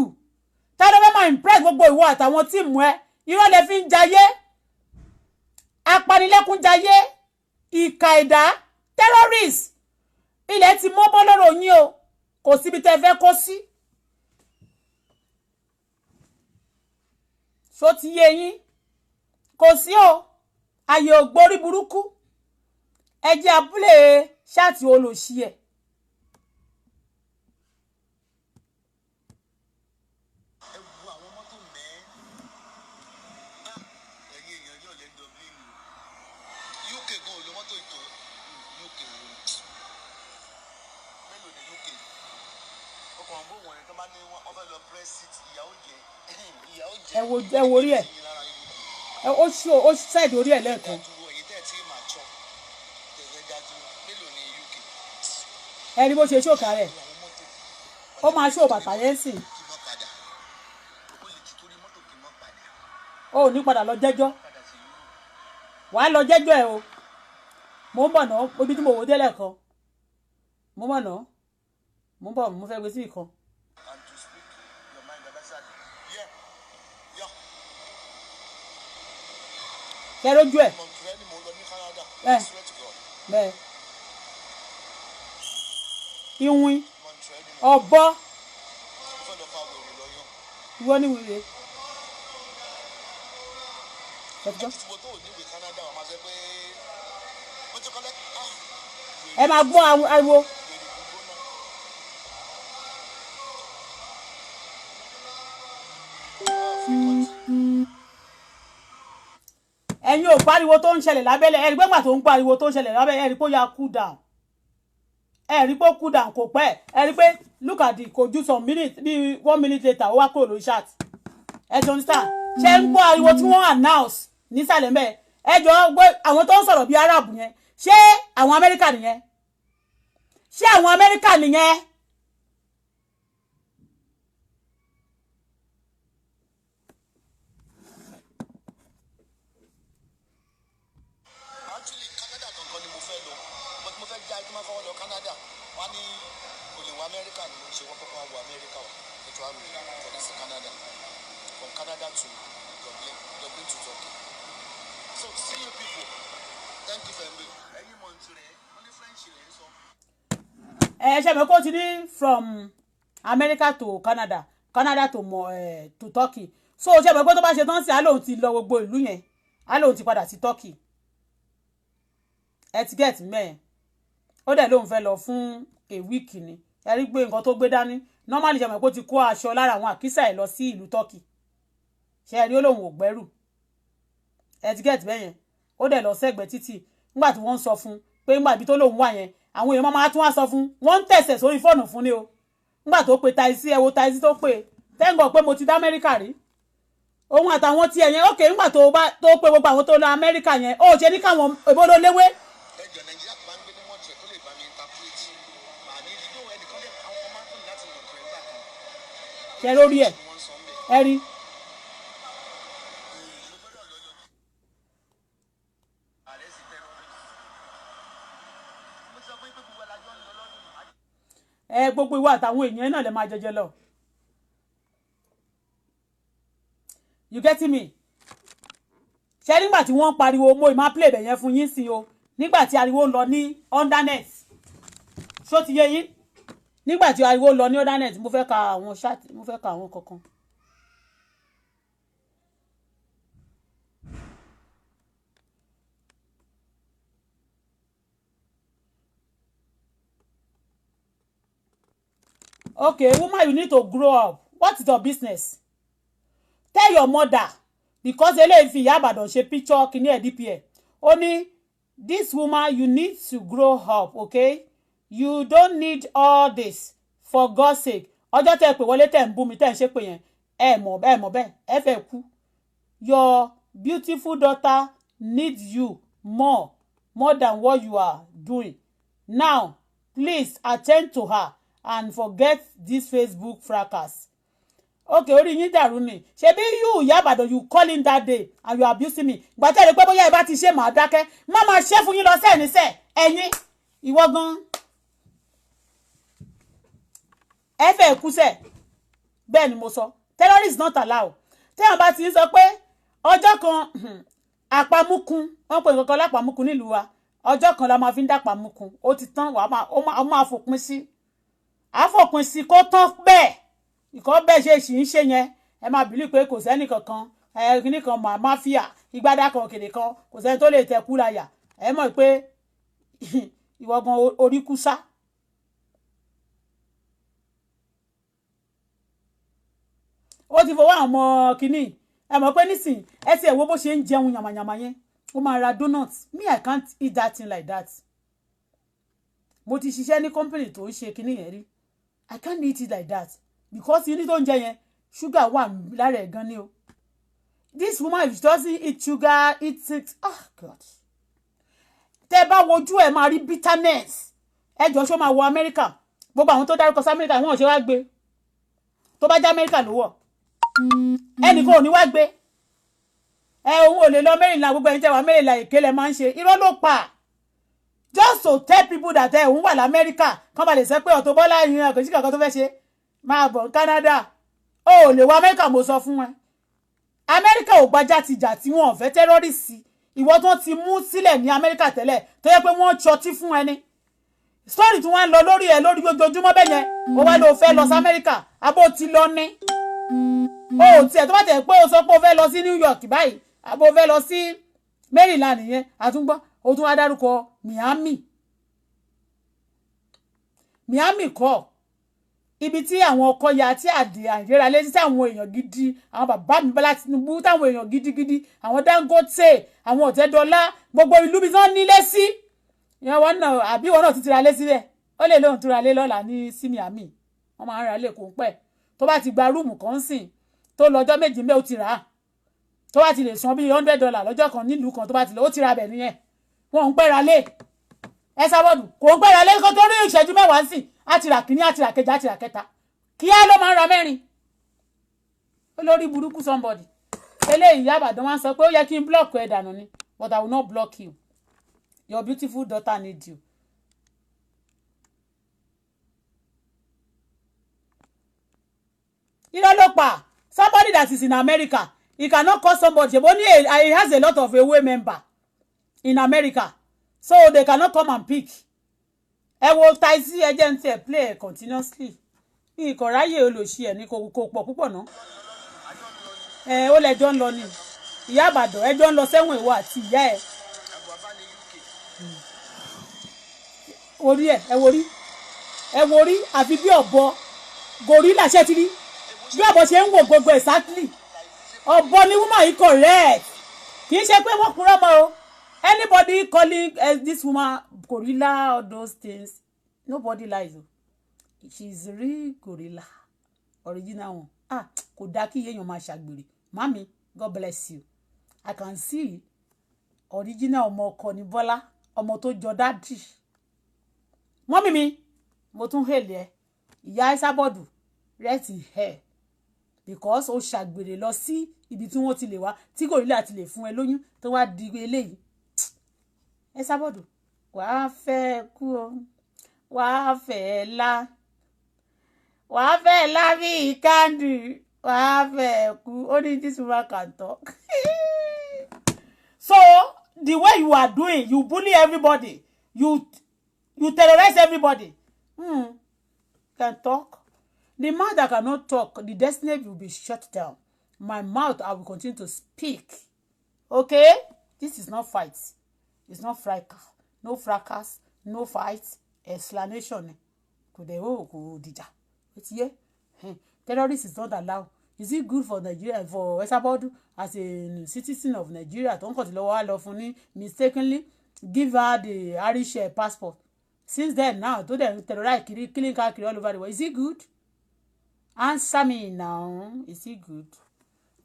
tádọ́ fẹ́ máa impress gbogbo ìwọ àtàwọn tíìmù ẹ irọ́ lẹ fi ń jayé apanilẹ́kún jayé ìkà ẹ̀dá terrorist ilẹ̀ ti mọ́ bọ́ lọ́rọ̀ yín o kò síbi tẹ́ fẹ́ kó sí so ti yé yín kò sí o àyè ògbórí burúkú ẹ jẹ́ abúlé ṣáàtì olòṣì ẹ̀. ẹ wo orí ẹ ó ṣáìdì orí ẹ lẹ́ẹ̀kan ẹ rí bó ṣe ṣòkà rẹ̀ ó máa ṣó bàtà yẹn sìn ó ní padà lọ jẹ́jọ́ wàá lọ jẹ́jọ́ ẹ̀ o mo ń bọ̀ náà ibi tí mo wò délẹ̀ kan mo bọ̀ náà mo ń bọ̀ mo fẹ́ gbé sí ìkan. kẹ́ lójú ẹ̀ bẹ́ẹ̀ ìwìn ọ̀bọ ìwọ ni wèrè. ẹ máa gbọ́ ariwo. ẹ̀yin ò pariwo tó ń ṣẹlẹ̀ lábẹ́lẹ̀ ẹ̀rí pé gbà tó ń pariwo tó ń ṣẹlẹ̀ lábẹ́lẹ̀ ẹ̀rí pé ó yá cool down ẹ̀rí pé ó cool down kò pẹ́ ẹ̀rí pé look at the kò ju some minutes bí 1 minute later ó wá kúrò lórí chat ẹ jọ understand ṣe ń gbọ́ ariwo tí wọ́n announce nísàlẹ̀ mẹ́ ẹ jọ gbé àwọn tó ń sọ̀rọ̀ bí Arab yẹn ṣé àwọn Amẹ́ríkà nìyẹn ṣé àwọn Amẹ́ríkà nìyẹn. Canada to Dublin to Turkey. So see you people. Thank you for me. Any month today, only French so. Ṣé mo kó ti ní from America to Canada, Canada to Turkey. So ṣé mo kó tó bá ṣe tán sí àlóhùn ti lọ gbogbo ìlú yẹn. Àlóhùn ti padà sí Turkey. Ẹ ti get me. Ó dẹ̀ lóhùn fẹ́ lọ fún a week ni. Ẹ rí pé nǹkan tó gbé dání. Normally ṣé mo kó ti kó aṣọ lára àwọn àkísà ẹ̀ lọ sí ìlú Turkey. Ṣé ẹ rí olóhùn ògbẹ́rù ẹ ti get bẹ́yẹn ó dẹ̀ lọ sẹ́gbẹ̀ẹ́ títì nígbà tí wọ́n ń sọ fún pé nígbà ibi tó lóhùn wà yẹn àwọn èèyàn máa tún wá sọ fún wọ́n ń tẹ̀sẹ̀ sórí fóònù fún ni o nígbà tó pe taisi ẹ wo taisi tó pe tẹ́ǹgọ̀ pé mo ti dá Amẹ́ríkà rí òun àtàwọn tiẹ̀ yẹn ókè nígbà tó pe gbogbo àwọn tó lọ Amẹ́ríkà yẹn ó ṣe ní káwọn ìbòdó léwé. ṣe lórí ẹ rí. Gbogbo ìwà àtàwọn èèyàn náà lè máa jẹjẹ lọ. You get me? Ṣé nígbà tí wọ́n pariwo mo ì máa play bẹ̀ yẹn fún yín sí o nígbà tí ariwo lọ ní undernet ṣó ti yé yín nígbà tí ariwo lọ ní undernet mo fẹ́ ka àwọn chat mo fẹ́ ka àwọn kankan. Okay, woman, you need to grow up. What is your business? Tell your mother, because eléyìí fi Ìyá Ìbàdàn ṣe picture kìíní ẹ̀ DPA. Only this woman, you need to grow up, okay? You don't need all this, for God's sake. Ọjọ́ tẹ́ pé wọlé tẹ́ ń bú mi tẹ́ ń ṣe pé yẹn. Ẹ mọ̀ bẹ́ẹ̀, ẹ fẹ́ kú. Your beautiful daughter needs you more than what you are doing. Now, please attend to her. And forget this Facebook fracas. Okay, orí yín dàrú ni. Ṣebí you Ìyá Ìbàdàn you calling that day and you abusing me. Gbà tẹ́ rí pé bóyá ẹ bá ti ṣe máa dákẹ́. Má máa ṣe fún yín lọ sẹ́ẹ̀ ní sẹ́ẹ̀. Ẹ̀yin ìwọ gan. Ẹ fẹ́ kú sẹ́ẹ̀. Bẹ́ẹ̀ ni mo sọ. Terrorist not allowed. Téèyàn bá ti ń sọ pé ọjọ́ kan àpamúkun wọ́n pè nǹkan lápamúkun nílùú wa. Ọjọ́ kan la máa fi ń dàpamúkun. Ó ti tán wàá máa fòpin sí. Àfòpin sí kó tán bẹ́ẹ̀ ìkọ́ bẹ́ẹ̀ ṣe sì ń ṣe yẹn ẹ máa bìlí pé kò sẹ́ni kankan kíní kan máfíà ìgbádà kan òkèlè kan kò sẹ́ni tó lè tẹ kú láyà ẹ mọ̀ pé ìwọ gan orí kú sá. ó ti fọwọ́ àwọn ọmọ kínní ẹ mọ̀ pé nísìn ẹ ti ẹ̀ wo bó ṣe ń jẹun yàmàyàmà yẹn ó máa ra donuts me I can't eat that thing like that. Mo ti ṣiṣẹ́ ní company tó ń ṣe kínní yẹn rí I can't eat it like that because you need tó ń jẹ yẹn sugar wà lára ẹ̀ gan ni o. This woman if she doesn't eat sugar eat it God. Tẹ́ bá wojú ẹ̀ máa rí bitterness ẹ jọ ṣó máa wọ Amẹ́ríkà gbogbo àwọn tó dárúkọ sí Amẹ́ríkà wọn ò ṣe wá gbé tó bá jẹ́ Amẹ́ríkà ló wọ̀ ẹnìkan ò ní wá gbé òun ò lè lọ Maryland gbogbo ẹni tẹ́ wà Maryland ìkélé máa ń ṣe irọ́ ló pa just to tell people that òun wà l'Amẹ́ríkà kán ba lè sọ pé Auto Bola yìí kò sí kankan tó fẹ́ ṣe máa bọ̀ Canada ó lè wá Amẹ́ríkà mo sọ fún ẹ Amẹ́ríkà ò gbajá ti jà tí wọ́n fẹ́ tẹ́rọ́rìsì ìwọ tó ti mú sílẹ̀ ní Amẹ́ríkà tẹ́lẹ̀ tó yẹ pé wọ́n ṣọtí fún ẹni story tí wọ́n ń lọ lórí ẹ̀ lórí ojoojúmọ́ bẹ́ẹ̀ yẹn ó wá ló fẹ́ lọ sí Amẹ́ríkà abó ti lọ ní ó tiẹ̀ tó bá tẹ̀ pé ó sọ pé ó fẹ́ lọ sí New York báyìí abó fẹ́ lọ sí Maryland yẹn àtúngbọ́ ó tún wá dárúkọ Miami kọ́ ibi tí àwọn ọkọ ya tí àìrera létí tí àwọn èèyàn gidi àwọn bàbá mi Bọ́lá Tinubu táwọn èèyàn gidigidi àwọn Dangote àwọn Ọ̀tẹ́dọ́lá gbogbo ìlú bí wọ́n nílé sí ìyẹn wọn náà àbí wọn náà ti ra lé síbẹ̀ ó lè lóhun tó ra lé lọ́la ní sí Miami wọ́n máa ń ra lé kó pẹ́ tó bá ti gba rúùmù kan sìn tó lọ́jọ́ méjì mẹ́ ó ti rà á tó bá ti lè san bí $100 lọ́jọ́ kan nílùú kan tó bá ti lè ó ti ra bẹ̀ nìyẹn wọn ń pẹ́ra lé ẹ sábọ́dù kò ń pẹ́ra lé kó tó rí ìṣẹ́jú mẹ́wàá sí àti rà kíní àti rà kejì àti rà kẹta kíá ló máa ń ra mẹ́rin olórí burúkú somebody eléyìí Ìyábàdàn wá sọ pé ó yẹ kí n block ẹ dànù ni but I will not block you your beautiful daughter need you. irọ́ ló pa somebody that is in America he cannot call somebody ṣe only he has a lot of away member in America so they cannot come and pick ẹ wo taisi agent ẹ play continuously ní ìkọ̀ráyè olóṣì ẹ̀ ní kò pọ̀ púpọ̀ náà ó lẹ́jọ́ ń lọ ní Ìyábàdàn ẹjọ́ ń lọ sẹ́wọ̀n ìwọ àti ìyá ẹ̀ orí ẹ̀ ẹ wo rí àfi bí ọ̀bọ gorilla ṣe ti rí bí ọ̀bọ ṣe ń wò gbogbo exactly ọ̀bọ ni woman yìí correct kì í ṣe pé wọ́n kúrọ́ mọ́ o anybody calling this woman gorilla all those things nobody lies o she is real gorilla original one kò dá kí èèyàn máa ṣàgbèrè mami God bless you I can see original ọmọ ọkọ ní Bọ́lá ọmọ tó jọ dádì mọ́mí mi mo tún hèlè ẹ ìyá Ìsábọ̀dù rẹ́ẹ̀tì hair because ó ṣàgbèrè lọ sí ibi tí wọ́n ti lè wá tí gorilla ti lè fún ẹ lóyún tó wá di eléyìí Ìsábọ̀dù wàá fẹ́ kú o wàá fẹ́ lá bí kándù wàá fẹ́ kú ó ní this woman can talk. So the way you are doing you bully everybody you terrorize everybody can talk. The mouth that cannot talk the destiny will be shut down. My mouth I will continue to speak. Okay, this is not fight. It's not fracas. No fracas, no fight, explanation. Kò dìjà. Terrorist is not allowed. Is it good for Nigeria, for Ìsábọ̀dù as a citizen of Nigeria tó ń kọ̀ tí lọ́wọ́ á lọ fún ní mistakenly give her the Irish passport? Since then now, tó dẹ̀ terrorize killing káàkiri all over the world. Is it good? Answer me now. Is it good?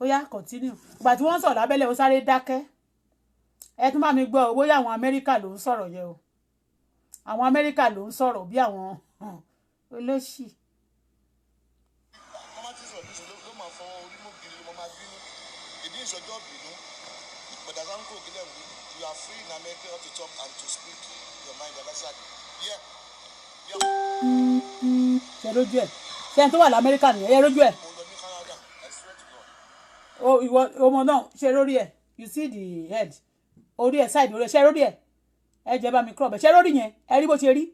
Ó yá continue. Ìgbà tí wọ́n sọ̀rọ̀ lábẹ́lẹ̀ ó sáré dákẹ́. Ẹ tún bá mi gbọ́ bóyá àwọn Amẹ́ríkà ló ń sọ̀rọ̀ yẹn o. Àwọn Amẹ́ríkà ló ń sọ̀rọ̀ bí àwọn olóṣì. You are free in America to talk and to speak your mind. Ṣé lójú ẹ̀? Ṣé ẹni tó wà l'Amẹ́ríkà nìyẹn? Ẹ lójú ẹ̀? Ìwọ ọmọ náà ṣe lórí ẹ̀? You see the head? Orí ẹ̀ side orí ẹ̀ ṣe lórí ẹ̀? Ẹ jẹ́ bá mi crop ẹ̀ ṣe lórí yẹn? Ẹ rí bó ṣe rí?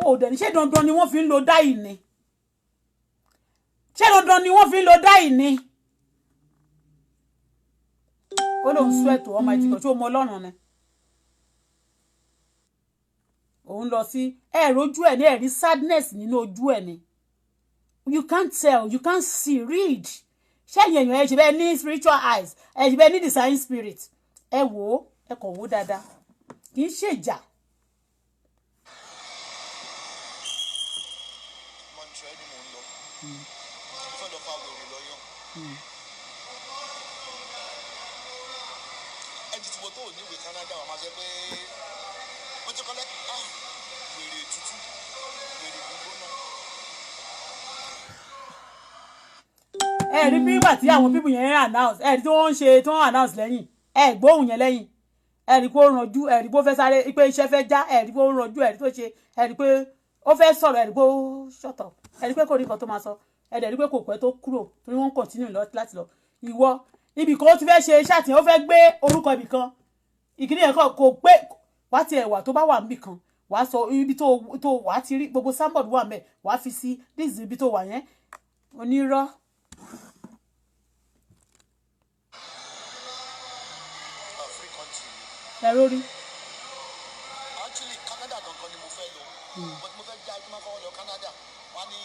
Ó dẹ̀ ní ṣé dandan ni wọ́n fi ń lo dáì ni? Ṣé dandan ni wọ́n fi ń lo dáì ni? Ó lóun sweat to ọmọ ìtìkọ̀ tí ó mọ Ọlọ́run ni. Òun lọ sí rójú ẹ̀ ní ẹ̀rí sadness nínú ojú ẹ̀ ni. You can't tell, you can't see, read. Ṣé èèyàn ẹ ṣe bẹ́ẹ̀ ní spiritual eyes, ẹ ṣe bẹ́ẹ̀ ní design spirit. Ẹ wò ó, ẹ kàn wò dáadáa. Kì í ṣèjà. ẹ rí bí ìgbà tí àwọn people yẹn announce ẹ rí tí wọ́n ń ṣe tí wọ́n announce lẹ́yìn ẹ gbóhùn yẹn lẹ́yìn ẹ rí pé ó ranjú ẹ rí pé ó fẹ́ sáré pé iṣẹ́ fẹ́ já ẹ rí pé ó ranjú ẹ rí tó ṣe ẹ rí pé ó fẹ́ sọ̀rọ̀ ẹ rí pé ó shut up ẹ rí pé kò rí nǹkan tó máa sọ ẹ dẹ̀ rí pé kò pẹ́ tó kúrò torí wọ́n continue láti lọ ìwọ ibì kan ó ti fẹ́ ṣe ṣáàtì ó fẹ́ gbé orúkọ ibì kan ìkíní yẹn kò pé wá ti ẹ̀wà tó bá wà níbì kan wàá sọ ibi tó wàá ti rí gbogbo sábọ̀d wà mẹ́ wàá fi sí this ibi tó wà yẹn onírọ́. ẹ̀rọ rí. actually Canada gangan ni mo fẹ́ lọ but mo fẹ́ já ẹgbẹ́ máa kọ́ lọ Canada wọ́n ní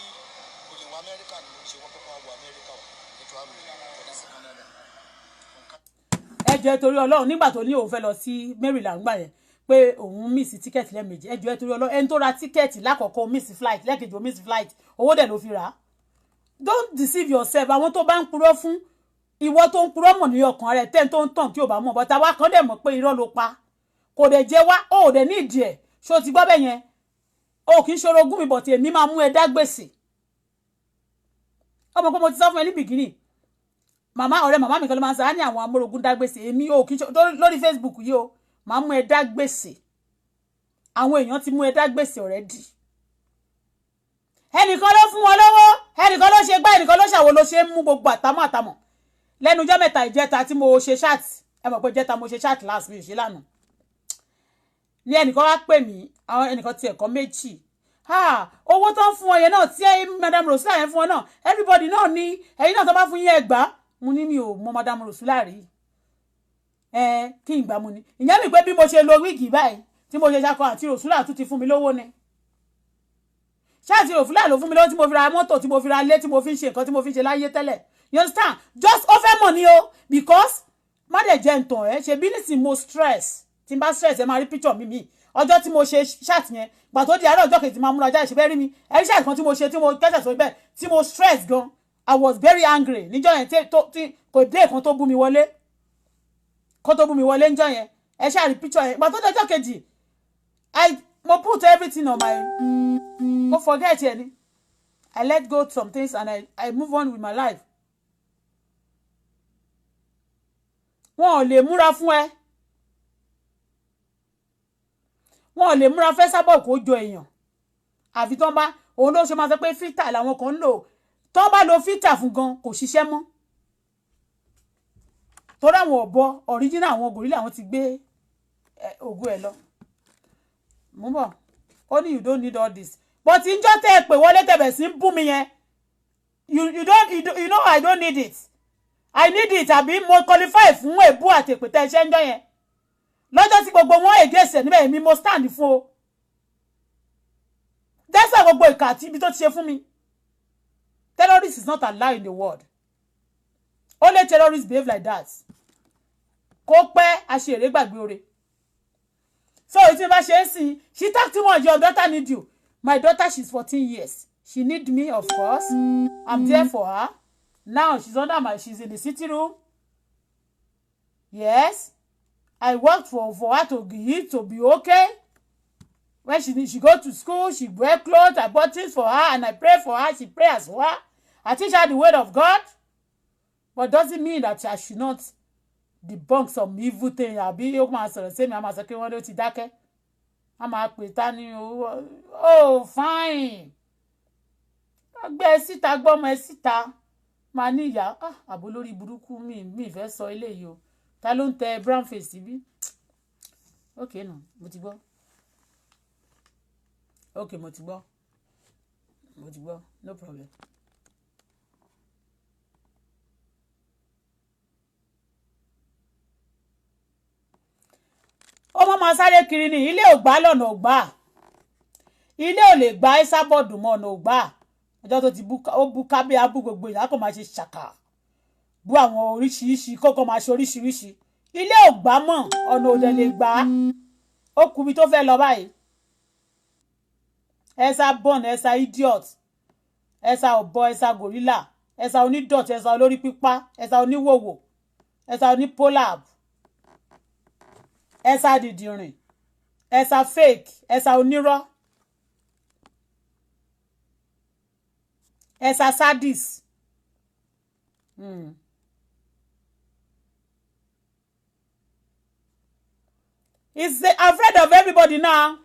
kò lè wọ Amẹ́ríkà ni mo ṣe wọ́n pẹ́pẹ́ wọ Amẹ́ríkà wọ̀ ètò àmì ìkọ́ni sí Canada. ẹ jẹ́ torí Ọlọ́run nígbà tó ní òun fẹ́ lọ sí Maryland gbà yẹn pé òun miss tíkẹ́ẹ̀tì lẹ́ẹ̀mejì ẹ jẹ́ torí Ọlọ́run ẹni tó ra tíkẹ́ẹ̀tì lákọ̀ọ́kọ́ miss flight lẹ́ẹ̀kejì ó miss flight owó dẹ̀ ló fi rà á. Don't deceive yourself àwọn tó bá ń purọ́ fún ìwọ tó ń purọ́ mọ̀ ní ọkàn rẹ̀ tẹ́ tó ń tàn tí ò bá mọ̀ bọ́tà wá kan dẹ̀ mọ̀ pé irọ́ ló pa kò dẹ̀ jẹ́ wá ó dẹ̀ ní ìdí ẹ̀ ṣó ti gbọ́ bẹ́ẹ̀ yẹn o kì í ṣòro ogún mi bọ̀tì èmi máa mú ẹ dá gbèsè ọmọ pé mo ti sọ fún ẹ ní bìgínì màmá ọ̀rẹ́ màmá mi kan ló máa ń sọ á ní àwọn amórogún dá gbèsè èmi ò kì í ṣe lórí Facebook yìí o máa mú ẹ dá gbèsè àwọn èèyàn ti mú ẹ dá gbèsè already ẹnìkan ló fún wọn lọ́wọ́ ẹnìkan ló ṣe gbá ẹnìkan ló ṣàwo ló ṣe ń mú gbogbo àtàmọ̀ lẹ́nu ọjọ́ mẹ́ta ìjẹta tí mo ṣe chat ẹ mọ̀ pé ìjẹta mo ṣe chat last week ṣe lánàá ní ẹnìkan wá pè mí àwọn ẹnìkan ti ẹ̀kọ́ méjì owó tó ń fún ọ yẹn náà tí madam Rosula yẹn fún ọ náà everybody náà ní ẹ̀yin náà tó bá fún yín ẹgbàá mo ní mi ò mọ madam Rosula rí kí n gbà mo ní ìyẹn mi pé bí mo ṣe lo wíìgì báyìí tí mo ṣe ṣakọ àti Rosula tún ti fún mi lówó ni ṣáàtì Rosula ló fún mi lówó tí mo fi ra mọ́tò tí mo fi ra ilé tí mo fi ń ṣe nǹkan tí mo fi ń ṣe láyé tẹ́lẹ̀ you understand just ó fẹ́ mọ̀ ní o because má dẹ̀ jẹ́ ntàn ẹ́ ṣe bí nísìnyí mo stress tí n bá stress ẹ máa rí picture mi ọjọ́ tí mo ṣe ṣáàtì yẹn gbà tó di àárọ̀ ọjọ́ kejì máa múra jáde ṣe bẹ́ẹ̀ rí mi ẹ̀rí ṣáàtì kan tí mo ṣe tí mo kẹ́sẹ̀ sórí bẹ́ẹ̀ tí mo stress gan I was very angry níjọ́ yẹn tí kò dé kan tó bú mi wọlé níjọ́ yẹn ẹ ṣáà rí picture yẹn gbà tó di ọjọ́ kejì mo put everything on my mo forget ẹ ni I let go some things and I move on with my life. wọn ò lè múra fún ẹ wọn ò lè múra fẹ́ sábọ̀ kó jọ èèyàn àfi tán bá òun ló ṣe máa sọ pé fítà làwọn kan ń lò tán bá lo fítà fún gan kò ṣiṣẹ́ mọ́ torí àwọn ọ̀bọ original àwọn gorilla àwọn ti gbé ògùn ẹ̀ lọ mú bọ̀ ó ní you don't need all this but ìjọ tẹ́ ẹ pè wọlé tẹ̀bẹ̀ sí bú mi yẹn you know I don't need it I need it àbí mo qualify fún èbú àti èpètè iṣẹ́ ń jọ yẹn lọ́jọ́ tí gbogbo wọn èdè ẹ̀sẹ̀ níbẹ̀ èmi mo stand fún o dẹ́sẹ̀ gbogbo ìkà àti ibi tó ti ṣe fún mi terrorist is not allowed in the world only terrorists behave like that kó pẹ́ àṣèré gbàgbé ore so ìtì bá ṣe é sìn she talk too much your daughter need you my daughter she's 14 years she need me of course I'm there for her. Now she's in the sitting room. Yes. I worked for her to be okay. When she go to school, she wear clothes, I bought things for her and I pray for her, she pray as well. I teach her the word of God. But doesn't mean that I should not debunk some evil thing. Àbí ó máa sọ̀rọ̀ sí mi, a máa sọ pé wọ́n ló ti dákẹ́. A máa pè ta ni oh fine. Gbé síta gbọ́mọ ẹ síta. Máa ní ìyá àbò lórí burúkú mi fẹ́ sọ eléyìí o ta ló ń tẹ brown face bí okay no mo ti gbọ́ okay mo ti gbọ́ no problem. ọmọ máa sáré kiri ní ilé ò gbá lọ́nà ò gbá ilé ò lè gbá ẹ́sàbọ̀dù mọ́ ọ̀nà ò gbá ọjọ́ tó ti bú kábí abú gbogbo ìyá kò máa ṣe ṣàkà bú àwọn oríṣiríṣi kókó máa ṣe oríṣiríṣi ilé ò gbá mọ́ ọ̀nà òdẹ lè gbá ó kú bí tó fẹ́ lọ báyìí ẹ̀sà born ẹ̀sà idiot ẹ̀sà ọ̀bọ ẹ̀sà gorilla ẹ̀sà onídọ̀tí ẹ̀sà olórí pípa ẹ̀sà oníwòwò ẹ̀sà onípolab ẹ̀sà dìdìrìn ẹ̀sà fake ẹ̀sà onírọ́ ẹ̀sà sadis He's afraid of everybody now.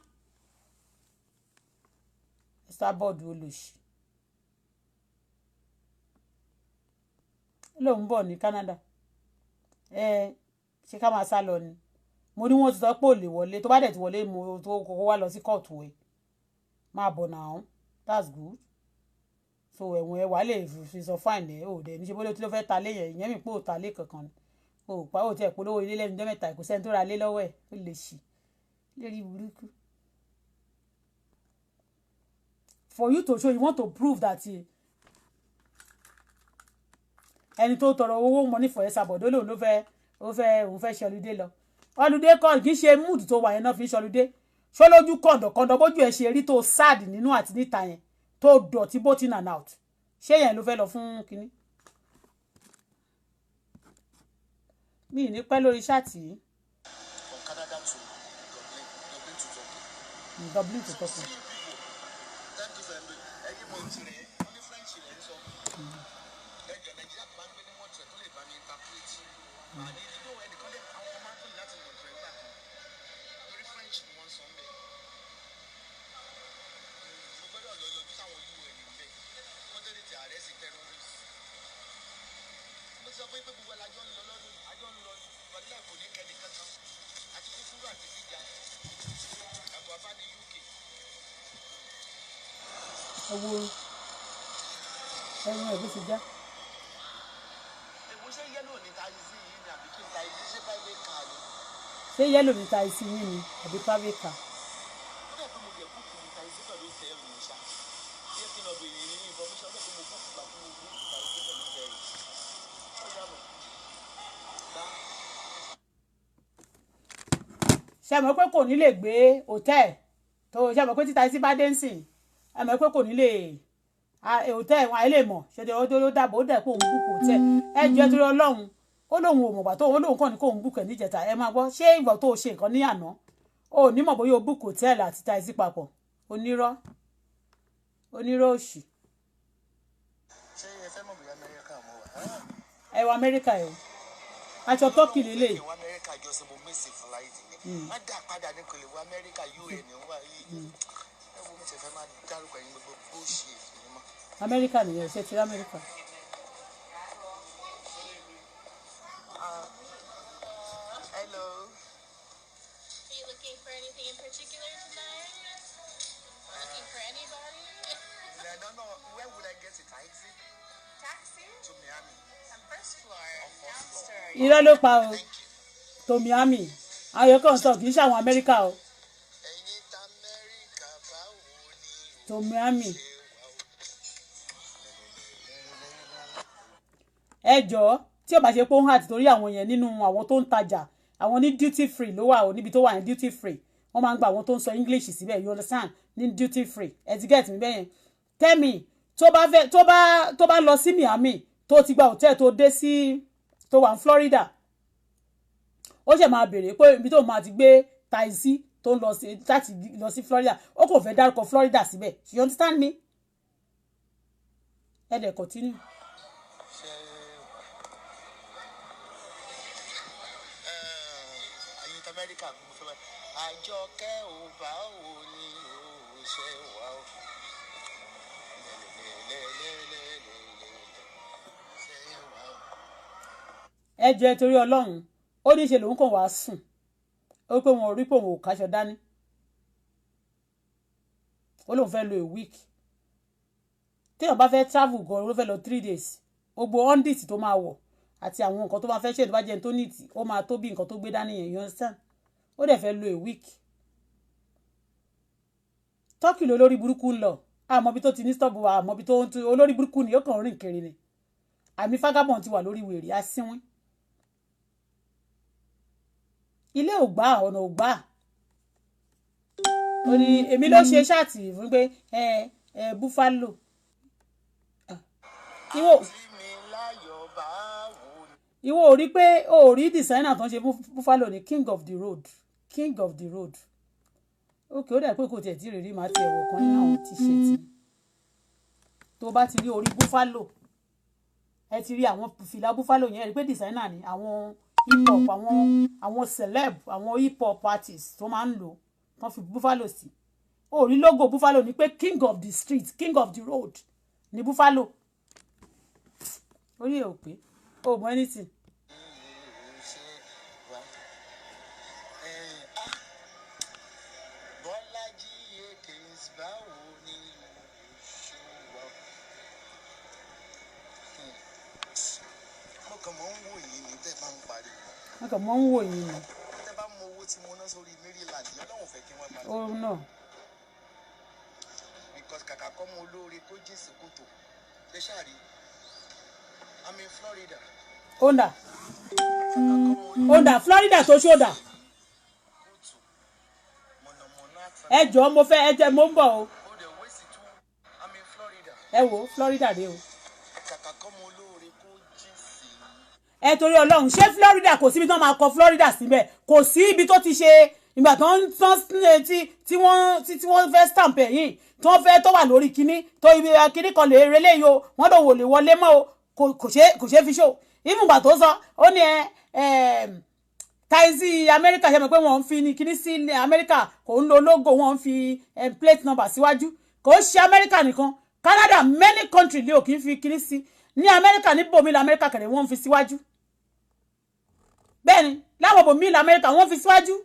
Mr. Board olùsì. Lóun bọ̀ ní Canada. Ṣé ká máa sá lọ ni? Mo ní wọ́n ti sọ pé ò lè wọlé. Tó bá dẹ̀ ti wọlé mo tó kọ́kọ́ wá lọ sí kóòtù ẹ̀. Máa bọ̀ now. That's good. So ẹ̀wọ̀n ẹ̀ wà lè fi sọ fine ẹ̀ ò dẹ̀ níṣẹ́ bólé tí ló fẹ́ ta lé yẹn ìyẹn mi pé ò ta lé kankan ni. O pa ò tiẹ̀ polówó ilé lẹ́nu jẹ́ kò sẹ́ni tó ra lé lọ́wọ́ ẹ̀ ó lè ṣì lérí burúkú. For you to show you want to prove that ẹni tó tọrọ owó money for ẹ sàbọ̀dọ́ lòun ló fẹ́ òun fẹ́ ṣe ọlùdé lọ. Ọlùdé kọ́ kì í ṣe mood tó wà yẹn náà fi ń ṣe ọlùdé. Ṣó lójú kọ̀ǹdọ̀kọ̀ǹdọ̀ bójú ẹ̀ ṣe rí tó sad nínú àti níta yẹn tó dọ̀tí both in and out. Ṣé yẹn ló fẹ́ lọ fún kinní? Mi ní pẹ́ lórí ṣáàtì yìí. From Canada to Dublin to Turkey. Thank you very much. Ẹyin mo ti rẹ̀ wọ́n ní French rẹ̀ ń sọ. Ẹjọ́ Nàìjíríà tó bá ń gbé ní Montreal tó lè bá mi interpret. Àní nínú ẹnìkan lè àwọn ọmọ máa ń pè láti Montreal gbà kan. Lórí French ni wọ́n sọ ń bẹ̀. Mo gbọ́dọ̀ lọ lójú táwọn UN ń bẹ̀. Wọ́n tẹ́lẹ̀ ti ààrẹ sí terrorist. Mo ti sọ pé gbogbo alájọ́ ń lọ lọ́dún àjọ ń lọ wàlúùlà kò ní kẹ́ni kankan àti kúkúrú àti gíga àbọ̀ abá ní UK. Owó ẹran ẹ̀ bó ti já. Èwo ṣé yẹ́lò ní ta sí yìí ni àbí kí n ta ibi ṣé private car ni? Ṣé yẹ́lò ní ta isi yín ni àbí private car? Ó dẹ̀ pé mo jẹ̀ búùkù ní ta isi pẹ̀lú ìfẹ́ ẹ̀rù ìṣá. Bí ẹ kí n lọ bèèrè ní information ó dẹ̀ pé mo búùkù gbà fún mo búùkù ta isi pẹ̀lú ìfẹ́ ẹ̀rù. Ó yàbọ̀. Ṣé mọ̀ pé kò ní lè gbé hòtẹ́ẹ̀ tó ṣé mọ̀ pé títa isi bá dé ń sìn ẹ mọ̀ pé kò ní lè hòtẹ́ẹ̀ wọn àìlè mọ̀ ṣe ló dàbò ó dẹ̀ pé òun búùkù hòtẹ́ẹ̀ ẹ jẹ́ torí Ọlọ́run ó lóun ò mọ̀gbà tó òun lóun kàn ní kó òun búùkù ẹ̀ níjẹta ẹ máa gbọ́ ṣé ìgbà tó ṣe nǹkan ní àná ó ní mọ̀ bóyá o búùkù hòtẹ́ẹ̀lì àti títa isi papọ̀ onírọ́ òṣì. Ṣé ẹ fẹ́ mọ̀ bí Amẹ́ríkà mo wà? Ẹ wọ Amẹ́ríkà ẹ̀ aṣọ tọ́kì lélẹ̀. Ìwọ Amẹ́ríkà jọ sí mo mẹ́sì fún láìdí ni. Má dà padà ní kò lè wọ Amẹ́ríkà UN ń wà yìí. Ẹ wo mi ti fẹ́ máa dárúkọ ẹ̀yin gbogbo bullshit ni mọ́. Amẹ́ríkà nìyẹn ṣe ti rí Amẹ́ríkà. Hello. Are you looking for anything in particular tonight? Looking for anybody? No. Where would I get a taxi? Taxi? To Miami. On first floor, downstairs. Irọ́ ló pa o to Miami àwọn yòókù ń sọ kì í ṣe àwọn Amẹ́ríkà o Ẹ̀yin ta Amẹ́ríkà báwo ni to Miami. ṣe wà o? Ẹ jọ̀ọ́ tí ó bá ṣe pé ó ń hàt torí àwọn yẹn nínú àwọn tó ń tajà àwọn ní duty free ló wà o níbi tó wà ní duty free wọ́n máa ń gba àwọn tó ń sọ English síbẹ̀ you understand ní duty free ẹ ti get mi bẹ́yẹn tell me tó bá lọ sí Miami tó ti gba hotel tó dé sí tó wà ní Florida ó ṣe máa béèrè pé ibi tó máa ti gbé taxi tó ń lọ sí láti lọ sí Florida ó kò fẹ́ dárúkọ Florida síbẹ̀ you understand me ẹ dẹ̀ continue. Ẹ̀yin ta Amẹ́ríkà mo fẹ́ bá Àjọkẹ́ ò bá wò ni ò ṣe wà o. Ṣé wà o? Ẹ jẹ́ torí Ọlọ́run ó ní ṣe lòun kàn wá sùn ó pé wọn ò rí pé òun ò káṣọ dání ó lóun fẹ́ lo a week téèyàn bá fẹ́ travel gan ló fẹ́ lọ 3 days gbogbo undit tó máa wọ̀ àti àwọn nǹkan tó máa fẹ́ ṣe tó bá jẹ́ tó nìtì ó máa tó bí nǹkan tó gbé dání yẹn you understand ó dẹ̀ fẹ́ lo a week Turkey ló lórí burúkú ń lọ àmọ́ bí tó ti ní stop wa àmọ́ bí tó olórí burúkú ni ó kàn rìn kiri ni àmì fagabond ti wà lórí wèrè asínwín ilé ò gbà ọ̀nà ò gbà ó ní èmi ló ṣe ṣáàtì fún pé Buffalo ìwọ ò rí pé ó rí designer tó ń ṣe Buffalo ní king of the road ókè ó dẹ̀ pé kò tiẹ̀ tí rèé rí màá ti ẹ̀wọ̀ kan nínú àwọn tíṣẹ̀tì tó bá ti rí orí Buffalo ẹ ti rí àwọn fìlà buffalo yẹn rí pé designer ni àwọn hip hop àwọn celeb àwọn hip hop artists tó máa ń lò wọ́n fi buffalo sí orí logo buffalo ni pé king of the street king of the road ni buffalo orí ẹ̀ ò pé o mọ anything. wọ́n kàn mọ́ ń wò yín ni. tẹ́ bá mọ owó tí mo ná sórí Maryland lọ́wọ́ fẹ́ kí wọ́n bá. ó náà. because kàkà kọ́ mọ olóore kó jésì kòtò ṣe ṣáàrí I'm in Florida. Onda Florida tó ṣódà. ẹ jọ̀ọ́ mo fẹ́ ẹ jẹ́ mo ń bọ̀ o. ẹ wo Florida dé o. kàkà kọ́ mọ olóore kó jésì. ẹ torí Ọlọ́run ṣé Florida kò síbi tí wọ́n máa kọ Florida síbẹ̀ kò sí ibi tó ti ṣe ìgbà tó ń tán tí wọ́n fẹ́ stamp ẹ̀yìn tí wọ́n fẹ́ tó wà lórí kinní tó ibi kinní kan lè relé yìí o wọ́n lò wò lè wọlé mọ́ o kò ṣe fi ṣó ìmùgbà tó sọ ó ní taizí Amẹ́ríkà ṣe mọ̀ pé wọ́n ń fi ní kinní sí Amẹ́ríkà kò ń lo logo wọ́n ń fi plate number síwájú kò ṣe Amẹ́ríkà nìkan Canada many country lè ò kì í fi kinní sí ní Amẹ́ríkà ní bòmí l'Amẹ́ríkà kẹ̀lẹ́ wọ́n ń fi síwájú bẹ́ẹ̀ ni láwọn bòmí l'Amẹ́ríkà wọ́n fi síwájú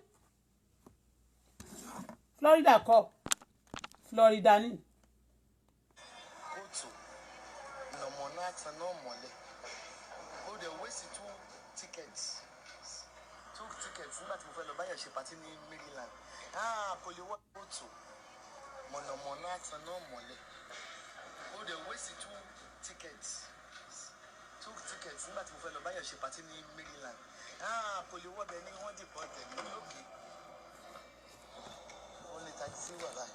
Florida kọ́ Florida ni. kóòtù nàmọ̀nà àtàná mọ̀lẹ́ ó dẹ̀ wéṣì two tickets nígbà tí mo fẹ́ lọ báyọ̀ ṣe pàtí ní Maryland kò lè wá kóòtù mọ̀nàmọ̀nà àtàná mọ̀lẹ́ ó dẹ̀ wéṣì two tickets nígbà tí mo fẹ́ lọ báyọ̀ ṣe pàtí ní Maryland kò lè wọ́bẹ̀ ní wọ́n dìpọ̀ tẹ̀lé lókè ó lè tají sí wàhálà.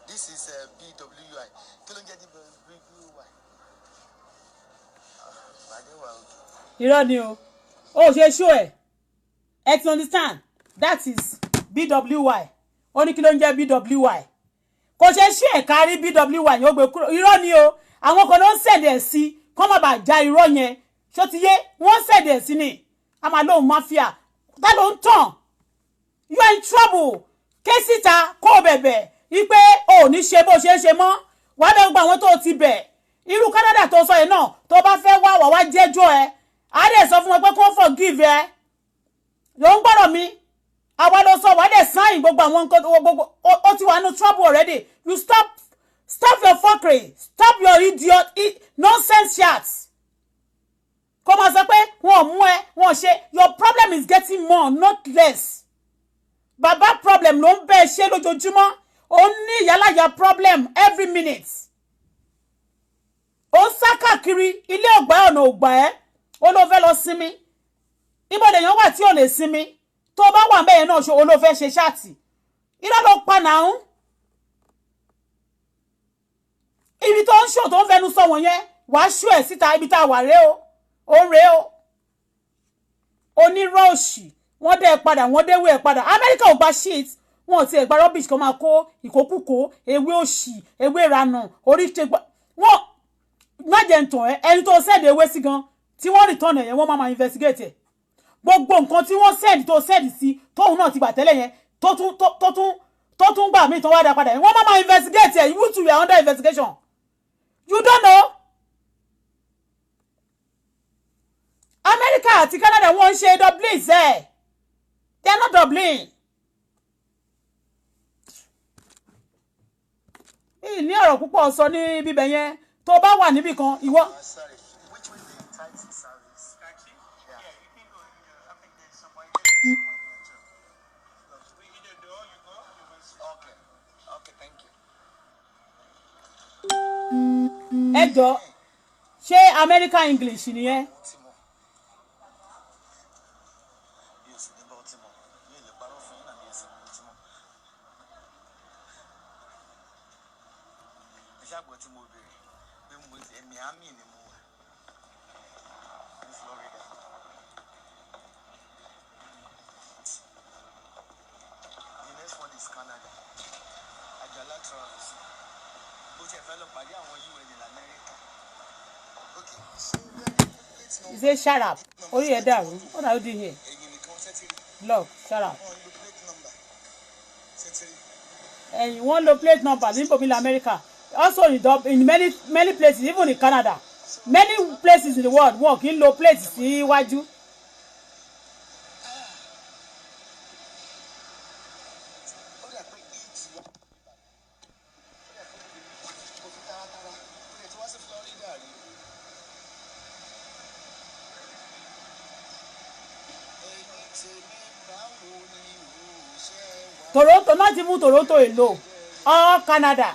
This is BWI. Kí ló ń jẹ́ BWI? Irọ́ ni o. Ó ṣe show ẹ̀. Ẹ ti understand? That is BWI. Ó ní kí ló ń jẹ́ BWI. Kò ṣe show ẹ̀ kárí BWI yóò gbé kúrò. Irọ́ ni o. Àwọn kan ló ń sẹ̀dẹ̀ sí kọ́ má bàa já irọ́ yẹn. Ṣó ti yé? Wọ́n sẹ̀dẹ̀ sí ni. A máa lóun mafia. Tá ló ń tàn? You are in trouble. Ké síta kó bẹ̀bẹ̀ wípé ò ní ṣe bó ṣe ń ṣe mọ́ wàá bẹ gbogbo àwọn tó ti bẹ̀ irú Canada tó sọ yẹn náà tó bá fẹ́ wá wá jẹ́jọ́ ẹ á dẹ̀ sọ fún wọn pé kó forgive ẹ ló ń gbọ́dọ̀ mi àwa ló sọ wàá dẹ̀ sáyìn gbogbo àwọn nǹkan gbogbo ó ti wà nínú trouble already you stop your fuckery stop your idiot nonsense chats kó máa sọ pé wọn ò mú ẹ wọn ò ṣe your problem is getting more not less bàbá problem ló ń bẹ́ẹ̀ ṣe lójoojúmọ́ ó ní ìyálàyà problem every minute ó ń sá káàkiri ilé ọgbà ọ̀nà ògbà ẹ́ ó ló fẹ́ lọ sinmi ibo lèèyàn wà tí ò lè sinmi tó bá wà bẹ́ẹ̀ náà ṣe ó ló fẹ́ ṣe ṣáàtì irọ́ ló pa nàún ibi tó ń ṣò tó ń fẹnu sọ wọ̀nyẹn wàá ṣú ẹ̀ síta ibi tá a wà rèé o ó rèé o onírọ́ òṣì wọ́n dẹ́ padà wọ́n déwé ẹ̀ padà Amẹ́ríkà ò gba shit wọn ò tiẹ̀ gba rubbish kan máa kó ìkókúkó ewé òṣì ewé ìranù oríṣi wọn májẹ̀ ń tàn ẹ́ ẹni tó send ewé sí gan tí wọ́n return ẹ̀yẹn wọ́n máa investigate ẹ̀ gbogbo nǹkan tí wọ́n send tó send sí tóun náà ti gbà tẹ́lẹ̀ yẹn tó tún gbà míì tó wá dá padà yẹn wọ́n máa investigate ẹ̀ you two you are under investigation you don't know. Amẹ́ríkà àti Canada wọ́n ń ṣe Dublin ẹ̀ they are not Dublin. ní ọ̀rọ̀ púpọ̀ sọ ní bíbẹ̀ yẹn tó bá wà níbì kan ìwọ. ẹ jọ ṣé American English nìyẹn. You say shut up. Oh yeah, that. What are you doing here? Look, shut up. And you want the plate number in America. Also in many places, even in Canada. Many places in the world work in low places. See what you. Toronto, not even Toronto alone. All Canada.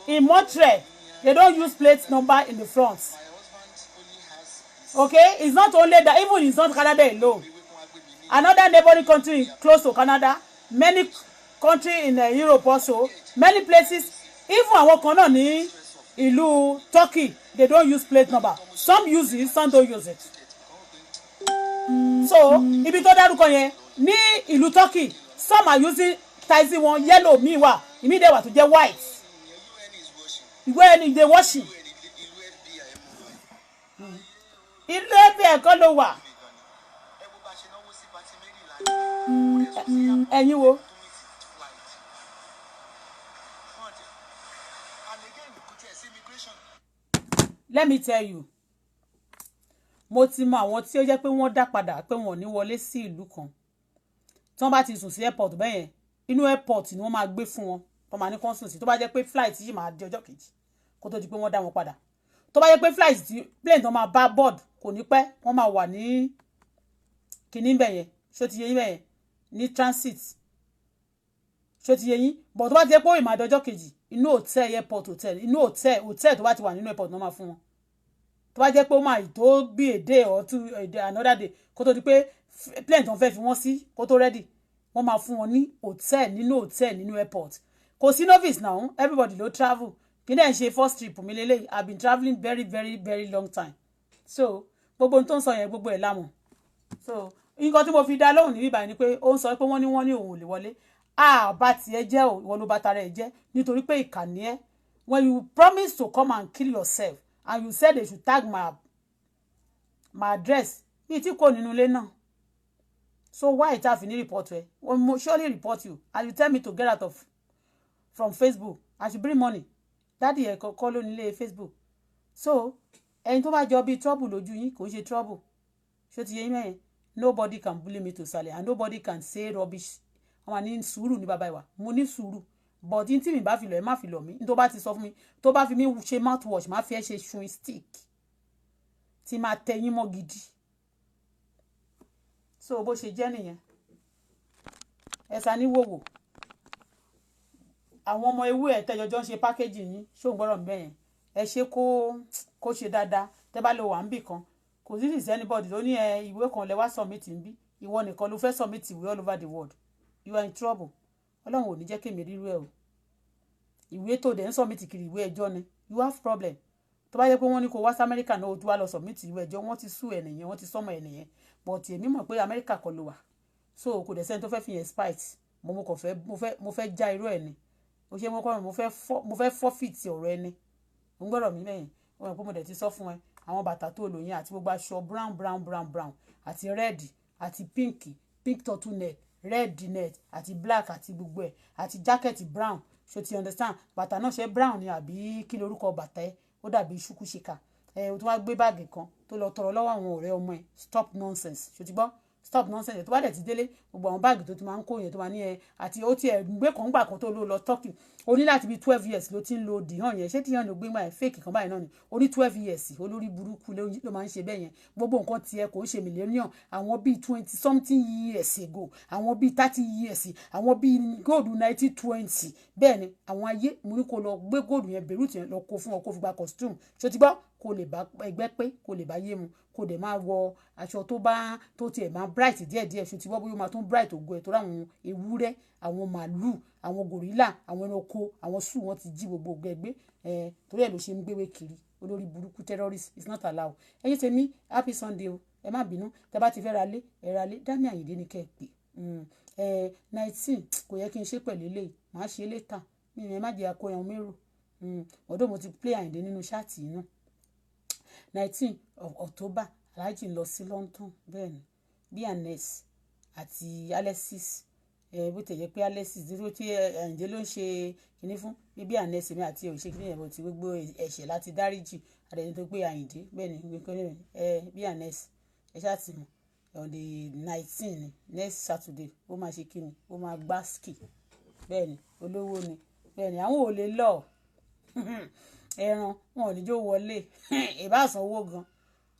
In Montreal, they don't use plate number in the front. Okay? It's not only that, even it's not Canada alone. Another neighboring country close to Canada, many countries in Europe also, many places, even àwọn kan náà ní ìlú Turkey, they don't use plate number. Some use it, some don't use it. So, ibi tó dárúkọ yẹn ní ìlú Turkey, some are using taxi one yellow, mi wà, ìmí dẹ̀ wà tó jẹ́ white. Ìwé ẹni dey washing. Ìlú ẹbí ẹ̀kọ́ ló wà. Ẹ̀yin wo? Let me tell you. Mo ti mọ àwọn tí ó jẹ́ pé wọ́n dá padà pé wọ́n ní wọlé sí ìlú kan. Tí wọ́n bá ti sùn sí airport bẹ́yẹn, inú airport ni wọ́n máa gbé fún wọn. Wọ́n máa ní kán sùn sí. Tó bá jẹ́ pé flight yìí máa di ọjọ́ kejì kó tó di pé wọ́n dá wọn padà. Tó bá jẹ́ pé flight tí plane tó máa bá board kò ní pẹ́, wọ́n máa wà ní kíní bẹ́yẹn. Ṣó ti yé yín bẹ́yẹn? Ní transit. Ṣó ti yé yín? But tó bá jẹ́ pé ó máa di ọjọ́ kejì, inú hotel airport hotel, inú hotel tó bá ti wà nínú airport náà máa fún wọn. Tó bá jẹ́ pé ó máa tó bí a day or two another day kó tó di pé plane tó ń fẹ́ fi wọ́n sí kó tó ready, wọ́n máa fún wọn ní hotel nínú airport. Kò sí novice now, everybody ló travel. Kí ni ẹ̀ ń ṣe first trip mi lélẹ́yìí? I've been traveling very very very long time. So gbogbo ohun tó ń sọ yẹn gbogbo ẹ̀ lámọ̀. So nǹkan tí mo fi dá lóhùn níbí báyìí ni pé ó ń sọ pé wọ́n ní òun ò lè wọlé. Bá tiẹ̀ jẹ́ o, ìwọ ló bá tara ẹ̀ jẹ́ nítorí pé ìkànnì ẹ̀. When you promise to come and kill yourself and you said they should tag my address, mi tí kò nínú ilé náà. So why it have any report ẹ? We will surely report you and you tell me to get out from Facebook. I should bring money. Daddy ẹ kọ́ ló nílé Facebook. So ẹni tó bá jọ bí trouble lójú yín kò ṣe trouble. Ṣó ti yé yín mẹ́yìn? Nobody can bully me to sale and nobody can say rubbish. Àwọn ní sùúrù ní bàbá ìwà. Mo ní sùúrù. But in tí mi bá fi lọ ẹ má fi lọ mí. Tó bá ti sọ fún mi, tó bá fi mí ṣe mouthwash, má fi ẹ ṣe chewing stick. Tí máa tẹ yín mọ́ gidi. So bó ṣe jẹ́ nìyẹn. Ẹ̀sà ní wòwò. Àwọn ọmọ ewé ẹ̀ tẹ́jọjọ́ ń ṣe packaging yín. Ṣó ń gbọ́rọ̀ mi bẹ́yẹn. Ẹ ṣe kó ṣe dáadáa. Tẹ́ bá lọ wà ń bì kan. Kò sí is anybody ló ní ìwé kan lẹ wá submit ń bí. Ìwọ nìkan ló fẹ́ submit ìwé all over the world. You are in trouble. Ọlọ́run ò ní jẹ́ kémi rírú ẹ o. Ìwé tó dẹ̀ ń submit kiri ìwé ẹjọ́ ni. You have problem. Tó bá yẹ pé wọ́n ní kó wá sí Amẹ́ríkà náà ó tún wá lọ submit ìwé ẹjọ́, wọ́n ti sú ẹnìyẹn, wọ́n ti sọ́mọ ẹnìyẹn. But èmi mọ̀ pé Amẹ́ríkà kọ́ ló wà. So kò dẹ̀ sẹ́ni tó fẹ́ fi yẹn spite. Mo fẹ́ já irú ẹ̀ ni. Ó ṣe mo fẹ́ forfeit ọ̀rọ̀ ẹni. Mo ń gbọ́dọ̀ mi mẹ́yìn. Ó mọ̀ pé mo dẹ̀ ti sọ fún ẹ. Àwọn bàtà tó lò yẹn àti gbogbo aṣọ brown àti red àti pink turtleneck, red net àti black àti gbogbo ẹ̀ àti jacket brown. Ṣó ti understand? Bàtà náà ṣe brown ni àbí kí lorúkọ bàtà ẹ? Ó dàbí ṣùkúṣìkà. O tún wá gbé báàgì kan tó lọ tọrọ lọ́wọ́ àwọn ọ̀rẹ́ ọmọ ẹ̀. Stop nonsense. Ṣó ti gbọ́? Stop nonsense. Tó bá dẹ̀ ti délé gbogbo àwọn báàgì tó ti máa ń kó yẹn tó máa ní àti ó ti ẹ̀ gbé kan gbà kan tó lọ Turkey. O ní láti bí 12 years ló ti ń lo dìhàn yẹn. Ṣé dìhàn ló gbé máa fake kan báyìí náà ni? O ní 12 years olórí burúkú ló máa ń ṣe bẹ́ẹ̀ yẹn. Gbogbo nǹkan tiẹ̀ kò ń ṣe millennium. Àwọn bíi 20 something years ago. Àwọn bíi 30 years. Àwọn bíi gold 1920. Bẹ́ẹ̀ ni àwọn ayé mo ní kó lọ gbé gold yẹn Beirut yẹn lọ kó fún ọ kó fi gba costume. Ṣó ti gbọ́? Kó lè bá ẹgbẹ́ pé kó lè bá yé mu kó dẹ̀ máa wọ aṣọ tó tiẹ̀ máa bright díẹ̀díẹ̀. Ṣó ti gbọ́ bóyá ó máa tún bright ògo ẹ̀ tó ráwọn ewúrẹ́ àwọn màálù àwọn gorilla àwọn ẹranko àwọn sùn wọn ti jí gbogbo ògo ẹgbẹ́ torí ẹ̀ ló ṣe ń gbéwé kiri olórí burúkú terrorist is not allowed. Ẹ̀yin tèmi happy Sunday o ẹ má bínú tẹ́ bá ti fẹ́ ra lé Dami Àyìndé ni kẹ́ ẹ pè 19 kò yẹ kí n ṣe pẹ̀lú eléyìí màá ṣe later mi ẹ má jẹ́ akóyan mérò ọdún mo ti play Àyìndé nínú ṣáàtì náà 19 of October Alhaji lọ sí London bẹ́ẹ̀ ni B&S àti Alexis bó tẹ̀ jẹ́ pé Alexis dúró tí Àyìndé ló ń ṣe kinní fún bí B&S mi àti òṣè kinní yẹn bó ti gbogbo ẹ̀ṣẹ̀ láti dáríjì àdéhùn tó gbé Àyìndé bẹ́ẹ̀ ni gbẹ̀kọ́ B&S ẹ ṣáà ti mọ̀ on the 19 ni next Saturday ó máa ṣe kíni ó máa gbá ski bẹ́ẹ̀ ni olówó ni bẹ́ẹ̀ ni àwọn ò lè lọ ẹran wọn ò ní jó wọlé ìbá sanwó gan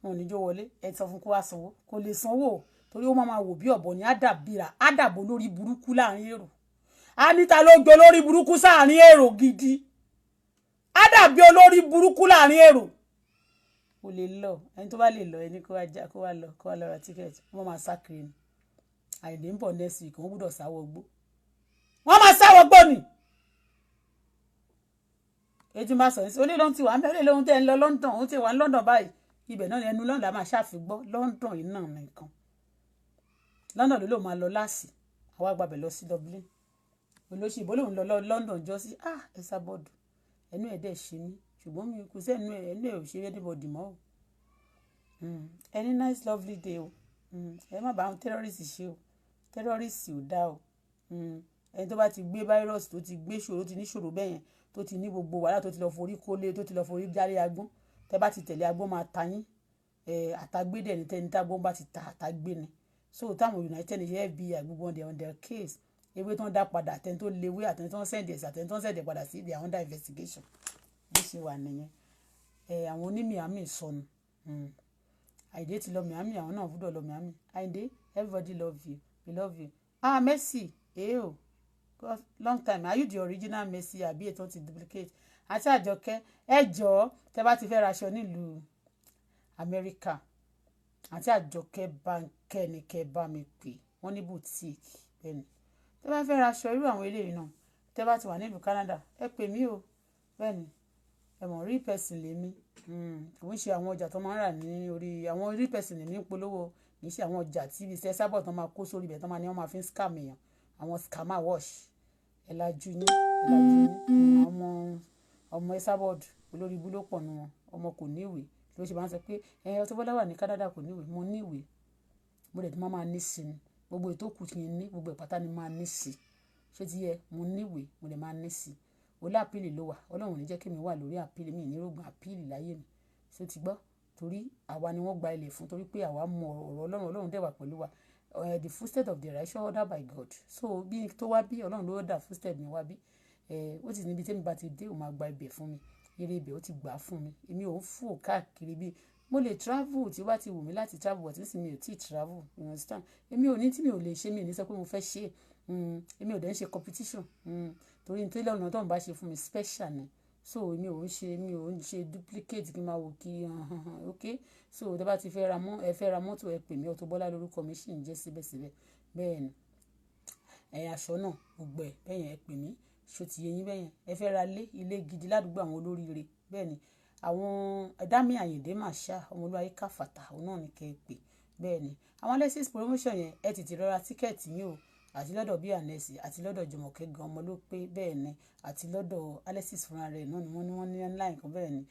wọn ò ní jó wọlé ẹ sọ fún kó wá sanwó kò lè sanwó torí ó máa wò bí ọ̀bọ ni ádàbò lórí burúkú láàrin èrò anita ló gbé lórí burúkú sáàrin èrò gidi ádàbí olórí burúkú láàrin èrò kò lè lọ ẹni tó bá lè lọ ẹni kó wá lọ ra tíkẹ́ẹ̀tì wọ́n máa sá kiri ni Àyìndé ń bọ̀ next week wọ́n gbọ́dọ̀ sáwọ́ gbó wọ́n máa sáwọ́ gbó ni ètò máa sọ ní olè lóhun ti wà mẹ́rin lóhun tẹ́ ń lọ London òun ti wà ní London báyìí ibẹ̀ náà ni ẹnu London máa ṣàfigbọ́ London yìí náà nìkan London ló máa lọ láàsì àwọn àgbàbẹ̀ lọ sí Dublin olóṣèbó lòun lọ London jọ sí ẹ sábọ́ọ̀dù ẹnu ẹ̀ dẹ̀ ṣe mí ṣùgbọ́n mi kò sẹ́nu ẹnu ẹ̀ ò ṣe anybody mọ́ o ẹni nice lovely day o ẹ má bá àwọn terrorist ṣe o terrorist ò dá o ẹni tó bá ti gbé virus tó ti gbé ṣòro ti ní ṣòro bẹ́yẹn tó ti ní gbogbo wàhálà tó ti lọ forí kólé tó ti lọ forí járe agbọ́n tẹ́ bá ti tẹ̀lé agbọ́n máa ta yín àtagbé dẹ̀ ní tẹ́ni tágbọ́n bá ti ta àtagbé ni so táwọn United Nations FBI gbogbo on their case ewé tó ń dá padà àtẹni tó léwé àtẹni tó ń sẹ̀ǹdẹ̀ àtẹni tó ń sẹ̀ǹdẹ̀ padà sí their under investigation bó ṣe wà nìyẹn àwọn onímìámì sọnù Àyìndé ti lọ Miami àwọn náà gbọ́dọ̀ lọ Miami Àyìndé everybody love you we love you Mercy o long time are you the original Mercy àbí ètò ti duplicate àti Àjọkẹ́ ẹ jọ̀ọ́ tẹ́ bá ti fẹ́ raṣọ nílùú Amẹ́ríkà àti Àjọkẹ́ bánkẹ́ ni kẹ́ bá mi pè wọ́n ní boutique bẹ́ẹ̀ni tẹ́ bá fẹ́ raṣọ irú àwọn eléyìí náà tẹ́ bá ti wà nílùú Canada ẹ pè mí o bẹ́ẹ̀ni ẹ mọ̀ rí person lèmi kò ń ṣe àwọn ọjà tó máa ń rà ní orí àwọn rí person lèmi ń polówó kì í ṣe àwọn ọjà tí ibi iṣẹ́ sábọ̀ tó máa kó sórí ibẹ̀ tó máa ní wọ́n máa fi ń scam èèyàn àwọn scammer wash ẹ̀làjú yín ọmọ Esabod olórí ibú ló pọ̀ nù wọn ọmọ kò níwèé ló ṣe máa ń sọ pé Auto Bola wà ní Canada kò níwèé mo níwèé mo dẹ̀ tí máa ní sí ni gbogbo ètò kù tí ní gbogbo ìpátá ni máa ní sí ṣé ti yẹ mo níwèé mo dẹ̀ máa ní sí orí àpìlì ló wà Ọlọ́run ò ní jẹ́ kí mi wà lórí àpìlì mi ìnírògùn àpìlì láyé mi ṣé ti gbọ́ torí àwa ni wọ́n gba ilẹ̀ fún torí pé àwa mọ ọ̀rọ̀ Ọlọ́run dẹ̀ wà pẹ̀lú wa the footsteps of the righteous ordered by God so bí tó wá bí Ọlọ́run ló dà footsteps mi wá bí ó ti níbi tẹ́mi bá ti dé ó máa gba ibẹ̀ fún mi eré ibẹ̀ ó ti gbà fún mi èmi ò ń fò káàkiri bí mo lè travel tí ó bá ti wù mí láti travel but nísìnyí mi ò tí ì travel you understand èmi ò ní tí mi ò lè ṣe mi ò ní sọ pé mo fẹ́ ṣe èmi ò dẹ̀ ń ṣe competition torí nítorí lọ́nà tó ń bá ṣe fún mi special ni so mi ò ń ṣe duplicate kí n máa wò kí ok so tó bá ti fẹ́ ra mọ́tò ẹ pè mí Auto Bola lórúkọ mi sì ń jẹ́ síbẹ̀síbẹ̀ bẹ́ẹ̀ ni aṣọ náà gbogbo ẹ̀ bẹ́ẹ̀ yẹn ẹ pè mí ṣó ti yé yín bẹ́ẹ̀ yẹn ẹ fẹ́ ra ilé gidi ládùúgbò àwọn olóríire bẹ́ẹ̀ ni àwọn Dámì Àyìndé Màṣá ọmọlúwayé káfàtà òun náà ní kẹ́ ẹ pè bẹ́ẹ̀ ni àwọn Alexis promotion yẹn ẹ tètè rọra tíkẹ́ẹ̀tì yín o àti lọ́dọ̀ B&S àti lọ́dọ̀ Jùmọ̀kẹ́ gan ọmọ ló pé bẹ́ẹ̀ ni àti lọ́dọ̀ Alexis fúnra rẹ̀ náà ni wọ́n ní online kan bẹ́ẹ̀ ni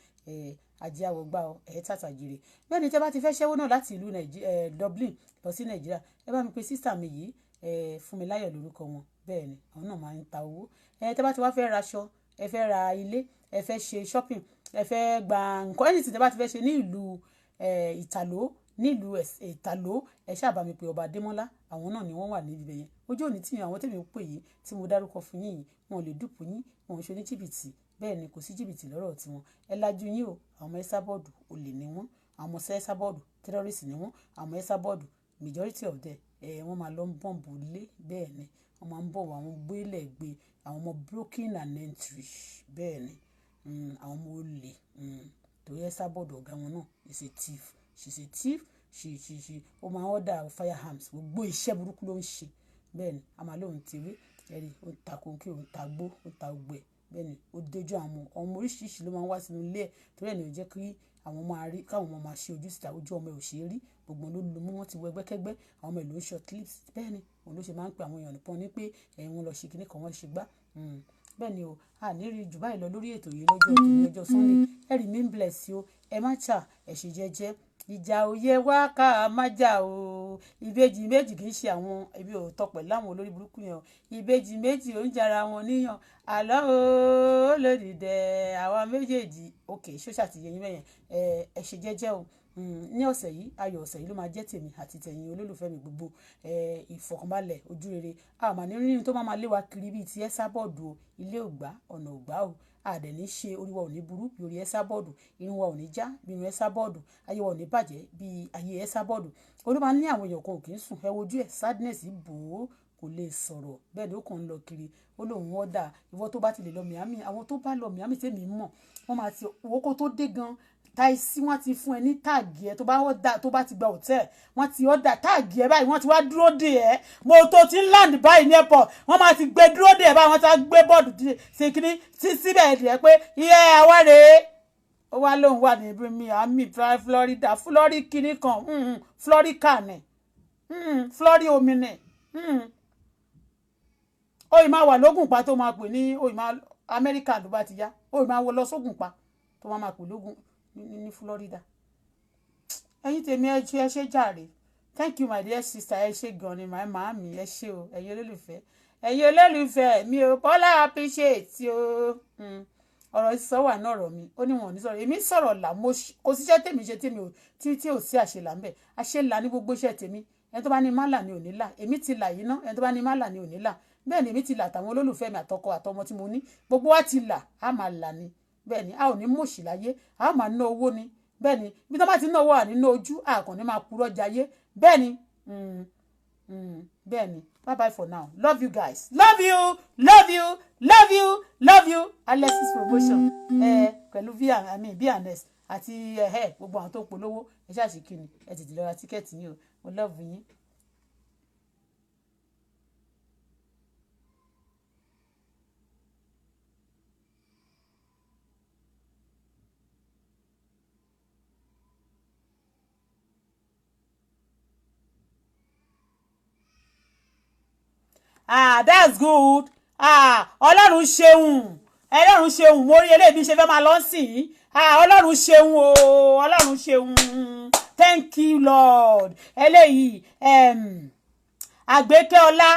ajé àwọ̀gbà tàtàjèrè bẹ́ẹ̀ ni tẹ́ bá ti fẹ́ ṣẹ́wó náà láti ìlú Dublin lọ sí Nàìjíríà ẹ bá mi pe sísà mi yìí Fúnmiláyọ̀ lórúkọ wọn bẹ́ẹ̀ ni àwọn náà máa ń ta owó tẹ́ bá ti wá fẹ́ raṣọ ẹ fẹ́ ra ilé ẹ fẹ́ ṣe shopping ẹ fẹ́ gba nǹkan ẹni tí tẹ́ bá ti fẹ́ ṣe ní ìlú Ìtàló nílùú Ìtàló ẹ ṣáàbà mi pé Ọba Adémọ́lá àwọn náà ni wọ́n wà níbi yẹn ojú òní tí àwọn tèmi pè yìí tí mo dárúkọ fún yín yìí wọn ò lè dùpù yín wọn ò ṣe ní jìbìtì bẹ́ẹ̀ ni kò sí jìbìtì lọ́rọ̀ tiwọn ẹ lajú yín o àwọn ọmọ Esabod olè ni wọ́n àwọn ọmọ Esabod terrorist ni wọ́n àwọn ọmọ Esabod majority of them wọ́n máa lọ ń bọ̀m̀bù lé bẹ́ẹ̀ ni wọ́n máa ń bọ̀ àwọn gbélé gbé àwọn ọmọ broken and entry bẹ́ẹ̀ ni àwọn ọmọ olè torí Esabod ọ̀gá wọn náà is a thief she's a thief she ó máa order firearms gbogbo iṣẹ́ burúkú ló ń ṣe bẹ́ẹ̀ ni a máa lóun ti rí ẹ̀rí ó ń ta kóńkì ó ń ta gbó ó ń ta gbẹ bẹ́ẹ̀ ni ó dojú àwọn ọmọ oríṣiríṣi ló máa ń wá sínú ilé ẹ̀ torí ẹ̀ ní ó jẹ́ kí àwọn máa rí káwọn ọmọ máa ṣe ojú síta ojú ọmọ ẹ̀ ò ṣe é rí gbogbo ló lu mú wọn ti wọ ẹgbẹ́kẹ́gbẹ́ àwọn ọmọ ẹ̀ ló ń short clips bẹ́ẹ̀ ni òun ló ṣe máa ń pe àwọn èèyàn nìkan ní pé wọn lọ ṣe kíní kan wọ́n ṣe gbá bẹ́ẹ̀ ni o a ní rí jù báyìí lọ lórí ètò yìí lọ́jọ́ tó ní ọjọ́ Sunday ẹ remain blessed o ẹ má jà ẹ ṣe jẹ́jẹ́ ìjà òye wá ká má jà o ìbejì méjì kì í ṣe àwọn ibi òótọ́ pẹ̀lú àwọn olórí burúkú yẹn o ìbejì méjì ó ń jara wọn níyàn àlọ́ o lòdìdẹ àwa méjèèjì òkè ṣóṣà ti yẹyin mẹ́yẹn ẹ ṣe jẹ́jẹ́ o ní ọ̀sẹ̀ yìí ayọ̀ ọ̀sẹ̀ yìí ló máa jẹ́ tèmi àti tẹ̀yin olólùfẹ́ mi gbogbo ìfọ̀kànbalẹ̀ ojú rere a máa ní rírìn tó máa lé wa kiri bíi ti ẹ́sà bọ́ọ̀dù o ilé ògbà ọ̀nà ògbà o àdẹ̀ ní ṣe orí wa ò ní burú bí orí ẹ́sà bọ́ọ̀dù irun wa ò ní já bí irun ẹ́sà bọ́ọ̀dù ayé wa ò ní bàjẹ́ bí ayé ẹ́sà bọ́ọ̀dù olú máa ní àwọn èèyàn kan ò kì í sùn ẹ wojú ẹ̀ sadness bò ó kò lè sọ̀rọ̀ bẹ́ẹ̀ ni ó kàn ń lọ kiri ó lóun ọ̀dà ìwọ tó bá ti lè lọ Miami àwọn tó bá lọ Miami tèmi mọ̀ wọ́n máa ti owó kó tó dé gan táìsí wọ́n ti fún ẹ ní táàgì ẹ tó bá ti gba hòtẹ́ẹ̀lì wọ́n ti ọ̀dà táàgì ẹ báyìí wọ́n ti wá dúró dè ẹ́ mo tó ti ń land báyìí ní airport wọ́n máa ti gbé dúró dè ẹ́ báyìí wọ́n ti wá gbé bọ́ọ̀dù ṣe kíní síbẹ̀ ẹ̀ dẹ̀ pé iye àwa rèé ó wá lóun wà ní Miami Florida Florida kíní kan Florida ní Florida omi ní ó ì máa wà lógùn pa tó máa pè ní ó ì máa Amẹ́ríkà ló bá ti yá ó ì máa wọ lọ sógùn pa tó máa pè lógùn ní Florida ẹ̀yin tèmi ẹ ṣé jàre thank you my dear sister ẹ ṣé gan ni my màámi ẹ ṣé o ẹ̀yin olólùfẹ́ mi ò Bọ́lá appreciate o ọ̀rọ̀ sísọ wà náà ọ̀rọ̀ mi ó ní wọn ò ní sọ̀rọ̀ èmi sọ̀rọ̀ là mo kò síṣẹ́ tèmi ṣe tèmi ò tí ò sí àṣelà ńbẹ̀ àṣelà ní gbogbo iṣẹ́ tèmi ẹni tó bá ní má là ní òní là èmi ti là yìí ná ẹni tó bá ní má là ní òní là bẹ́ẹ̀ ni èmi ti là àtàwọn olólùfẹ́ mi àtọkọ àtọmọ tí mo ní gbogbo wa ti là á máa là ni bẹ́ẹ̀ ni a ò ní mọ̀ọ́sì láyé a máa ná owó ni bẹ́ẹ̀ ni bí tó bá ti ná owó à nínú ojú àkànní máa purọ́ jayé bẹ́ẹ̀ ni bẹ́ẹ̀ ni bye bye for now love you guys love you Alexis promotion pẹ̀lú bns àti gbogbo àwọn tó polówó ẹ ṣáà ṣì kí ni ẹ tètè lọ ra tíkẹ́ẹ̀tì yín o mo love yín. That's good. Ọlọ́run ṣeun mo rí eléyìí ṣe fẹ́ máa lọ sí Ọlọ́run ṣeun o Ọlọ́run ṣeun thank you Lord eléyìí Àgbékẹ́ Ọlá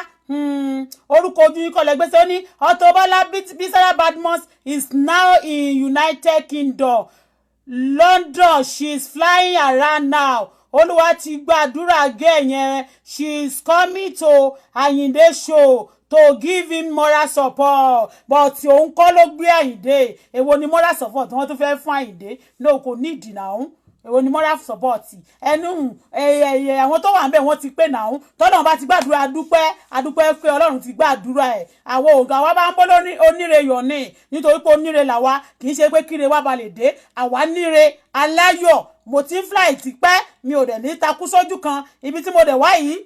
orúkọ ojú yín kọ́ lẹ́gbẹ́sẹ̀ ó ní Auto Bola Bisola Badmus is now in United Kingdom London she is flying around now Olúwa ti gbàdúrà gẹ̀yẹn she is coming to Ayinde show to give him moral support but òun kọ́ ló gbé Ayinde èwo ni moral support wọ́n tún fẹ́ fún Ayinde no kò ní ìdìnnà òun èwo ni moral support ẹnu àwọn tó wà ń bẹ̀ wọ́n ti pé nàún tọ́lọ́run bá ti gbàdúrà adúpẹ́ pé Ọlọ́run ti gbàdúrà ẹ̀ àwọn ògá wa bá ń bọ́ oníre yọ̀ ní nítorí pé oníre làwa kì í ṣe pé kíre wa balẹ̀ dé àwa níre aláyọ̀ mo ti ń fly tipẹ́ mi ò dẹ̀ ní takú sójú kan ibi tí mo dẹ̀ wá yìí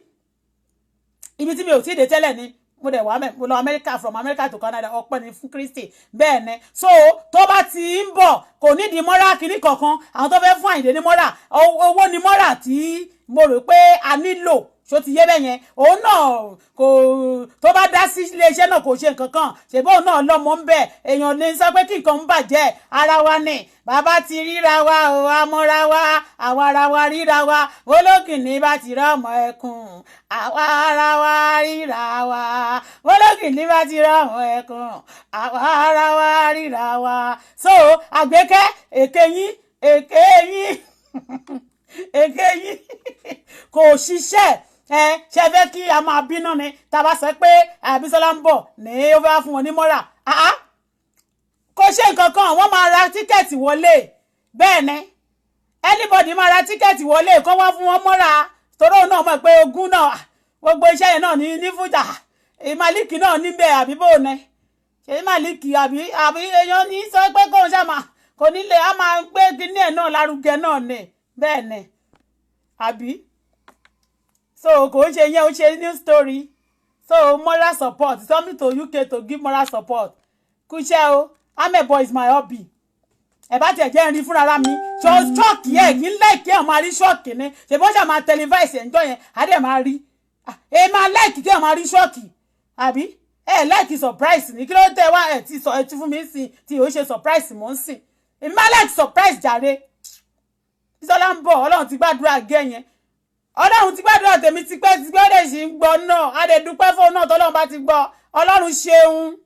ibi tí mi ò tí ì dé tẹ́lẹ̀ ni mo dẹ̀ wá mo lọ America from America to Canada ọpẹ́ ni fún Kristi bẹ́ẹ̀ ni so tó bá ti ń bọ̀ kò nídìí mọ́ra kìíní kankan àwọn tó fẹ́ fún Àyìndé ní mọ́ra owó ní mọ́ra tí mo rò pé a nílò ṣó ti yé bẹ́ẹ̀ yẹn òun náà kò tó bá dá sí iléeṣẹ́ náà kò ṣe nǹkan kan ṣèbí òun náà lọ́mọ ń bẹ̀ èèyàn ní sọ pé kí nǹkan ń bàjẹ́ ara wa ni bàbá ti ríra wa ò amọ́ra wa àwa ara wa ríra wa olókìní bá ti rọ́mọ ẹkùn àwa ara wa ríra wa olókìní bá ti rọ́mọ ẹkùn àwa ara wa ríra wa so Àgbékẹ́ èké yín kò ṣiṣẹ́ ṣe fẹ́ kí a máa bínú ni tá a bá sọ pé Bísọ́lá ń bọ̀ ní ó fẹ́ fún wọn ní mọ́ra kò ṣe nǹkan kan wọ́n máa ra tíkẹ́ẹ̀tì wọlé bẹ́ẹ̀ ni anybody máa ra tíkẹ́ẹ̀tì wọlé kó wá fún wọn mọ́ra torí òun náà mọ̀ pé ogún náà gbogbo iṣẹ́ yẹn náà ní fújà Málíkì náà níbẹ̀ àbí bò ní ṣe Málíkì àbí èèyàn ní sọ pé kóun ṣàmà kò nílé a máa gbé kíní ẹ̀ náà lárugẹ náà ni bẹ́ẹ̀ ni àbí so kò ń ṣe yẹn ó ṣe new story so moral support something to UK to give moral support kúṣẹ́ o amebo is my hobby ẹ bá tiẹ̀ jẹ́ rí fúnra mi so ṣọ́ọ̀kì ẹ̀ kí n láìkí ẹ̀ máa rí ṣọ́ọ̀kì ni ṣe bó ṣe máa televise ẹ̀ńjọ́ yẹn á dẹ̀ máa rí ẹ máa láìkí kí ẹ̀ máa rí ṣọ́ọ̀kì àbí like surprise ni kí ló tẹ́ wá ẹ ti fún mi sí tí ó ṣe surprise mo nsin èmi má like surprise jàre Bísọ́lá ń bọ̀ Ọlọ́run ti gbàdúrà gẹ̀yẹn Ọlọ́run ti gbàdúrà tèmi ti pẹ́ ti gbọ́dọ̀ sì ń gbọ́ náà a dẹ̀ dúpẹ́ fún náà tọ́lọ́run bá ti gbọ́ Ọlọ́run ṣeun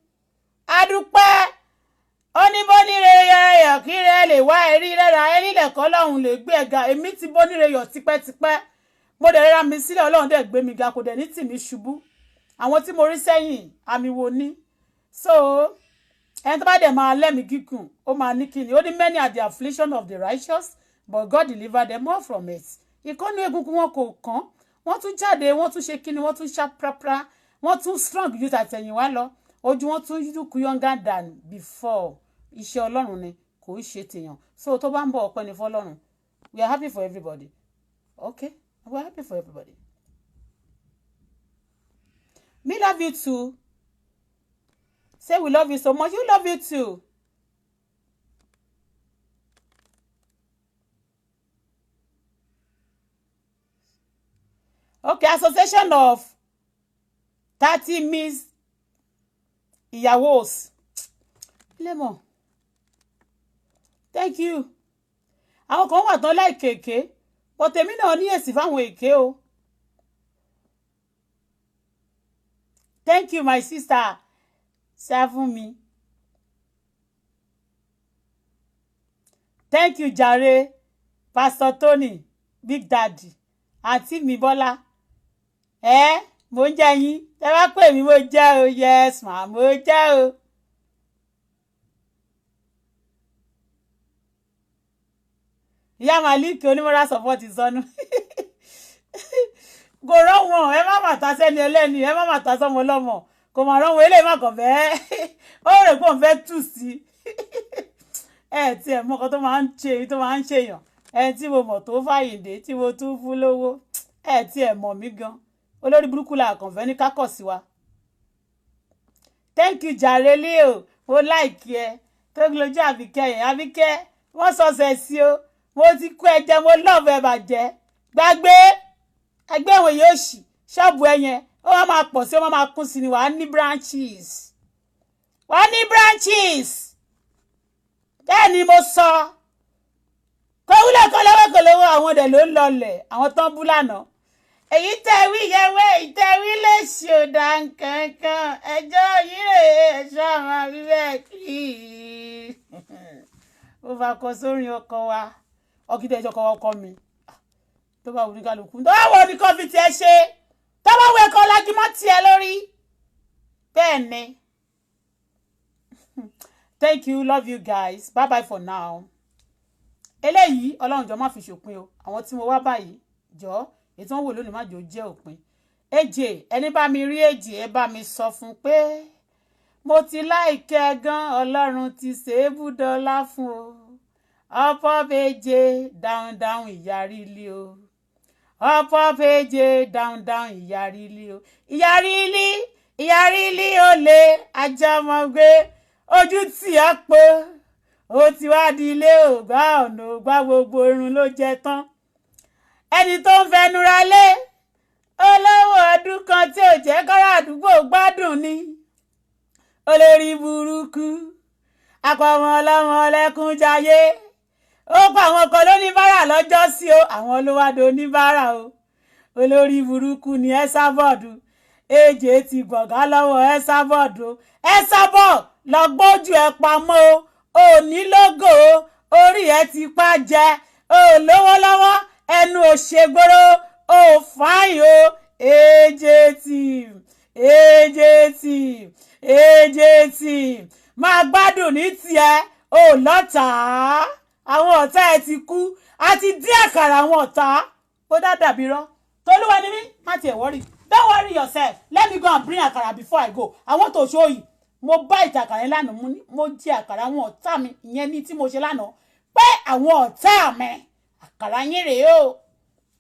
a dúpẹ́ ó ní bóníreyọ̀ kí rẹ lè wá ẹ̀rí rẹ́ra ẹ̀rí lẹ̀kọ́ Ọlọ́run lè gbé ẹ̀ga èmi ti bóníreyọ̀ tipẹ́tipẹ́ mo dẹ̀ rẹ́ra mi sílẹ̀ Ọlọ́run dẹ̀ gbé mi ga kò dẹ̀ ní tì mí ṣubú àwọn tí mo rí sẹ́yìn àmì wo ní so ẹni tó bá dẹ̀ máa lẹ́mìí gígùn ó máa ní kíni ó ní many are the affliction of the righteous but God deliver them all from it ìkọ́nú egungun wọn kò kán wọ́n tún jáde wọ́n tún ṣe kíni wọ́n tún ṣá prapra wọ́n tún strong ju tàtẹ̀yìnwá lọ ojú wọn tún look younger than before iṣẹ́ Ọlọ́run ni kò í ṣe tèèyàn so tó bá ń bọ̀ ọpẹ́ ni fọ́lọ́run we are happy for everybody okay we are happy for everybody. Me love you too. Say we love you so much. You love you too. Okay, association of 30 Miss Ìyàwós. Lemon. Thank you. Àwọn kan wà tán like èké, but èmi náà ní èsì fáwọn èké o. Thank you, my sister. Savumi. Thank you, Jare. Pastor Tony. Big Daddy. Auntie mi Bọ́lá. Mo ń jẹ yín. Tẹ́ bá pè mí mo jẹ́ o. Yes, ma. Mo jẹ́ o. Ìyá Malik onímọ̀ra support ìsọnù. Kò rán wọn ẹ má mà ta sẹ́ni ẹlẹ́ni ẹ má mà ta sọ́mọ ọlọ́mọ kò mà rán wọn eléyìí má kàn fẹ́ ó rè pé òun fẹ́ tù sí tí ẹ mọ ọkọ tó máa ń ṣèyàn tí mo mọ̀ tó Fáyìndé tí mo tún fún lówó tí ẹ mọ̀ mí gan olórí burúkú la kàn fẹ́ ní kákọ̀ sí wa. Thank you jàre Leo mo like ẹ tó lójú Àbíkẹ́ yẹn Àbíkẹ́ wọ́n sọ̀sẹ̀ sí o mo ti kú ẹ̀jẹ̀ mo love ẹ bàjẹ́ gbàgbé ẹgbẹ́ ìwé yóò ṣì ṣọ́ọ̀bù ẹ̀yẹn ó wá máa pọ̀ sí ó máa kún sí ni wàá ní branches bẹ́ẹ̀ ni mo sọ kó wúlò kó lọ́wọ́ àwọn ọ̀dẹ̀ ló ń lọlẹ̀ àwọn tán bú lánàá èyí tẹ̀wí yẹwé ìtẹ̀wí lè ṣòdà kankan ẹjọ́ yìí rè é ẹ̀ṣọ́ àwọn àbíbẹ̀ kì í ó fà kọ sórí ọkọ wa ọkìtẹ̀ ìjọkọ ọkọ mi tó bá wù ní kálukú tó bá wù ní kọfí tiẹ̀ ṣe tó bá wù ẹ̀kọ́ lájúmọ́ tiẹ̀ lórí bẹ́ẹ̀ ni. Thank you, love you guys, bye bye for now. Eléyìí Ọlọ́run jọ̀ọ́ má fi ṣòpin o àwọn tí mo wá báyìí jọ̀ọ́ èyí tí wọ́n wò lónìí má jò jẹ́ òpin. Èjè ẹni bá mi rí èjì ẹ bá mi sọ fún pé mo ti láìkẹ́ gan Ọlọ́run ti ṣèébù dọ́là fún o ọ̀pọ̀ méje down down ìyàrí ilé o ọ̀pọ̀ méje down down ìyàrí ilé o ìyàrí ilé ó lè ajámọ́gbé ojú tí a pé ó ti wá di ilé ògbà ọ̀nà ògbà gbogbo irun ló jẹ tán ẹni tó ń fẹnura lé olówó ọdún kan tí ò jẹ́ kọ́ra àdúgbò gbádùn ni olórí burúkú àpamọ́ ọlọ́mọ ọlẹ́kùn jayé ó pa àwọn kan lóníbàárà lọ́jọ́ sí o àwọn ló wá do oníbàárà o olórí burúkú ni Esabod èjè ti gbọ̀gá lọ́wọ́ Esabod o Esabod lọ gbójú ẹ pamọ́ o ò ní lógo o orí ẹ ti pa jẹ o lówó lọ́wọ́ ẹnu òṣègbòrò o fáìn o AJT máa gbádùn ní tiẹ̀ o lọ́tàá àwọn ọ̀tá ẹ ti kú àti dín àkàrà àwọn ọ̀tá ó dàbí rọ́ tolúwa ni mí má tiẹ̀ worry don't worry yourself let me go and bring àkàrà before I go I want to show you mo bá ìtàkàrà yẹn lánàá mo jẹ àkàrà àwọn ọ̀tá mi ìyẹn ní tí mo ṣe lánàá pé àwọn ọ̀tá mi àkàrà yín rèé o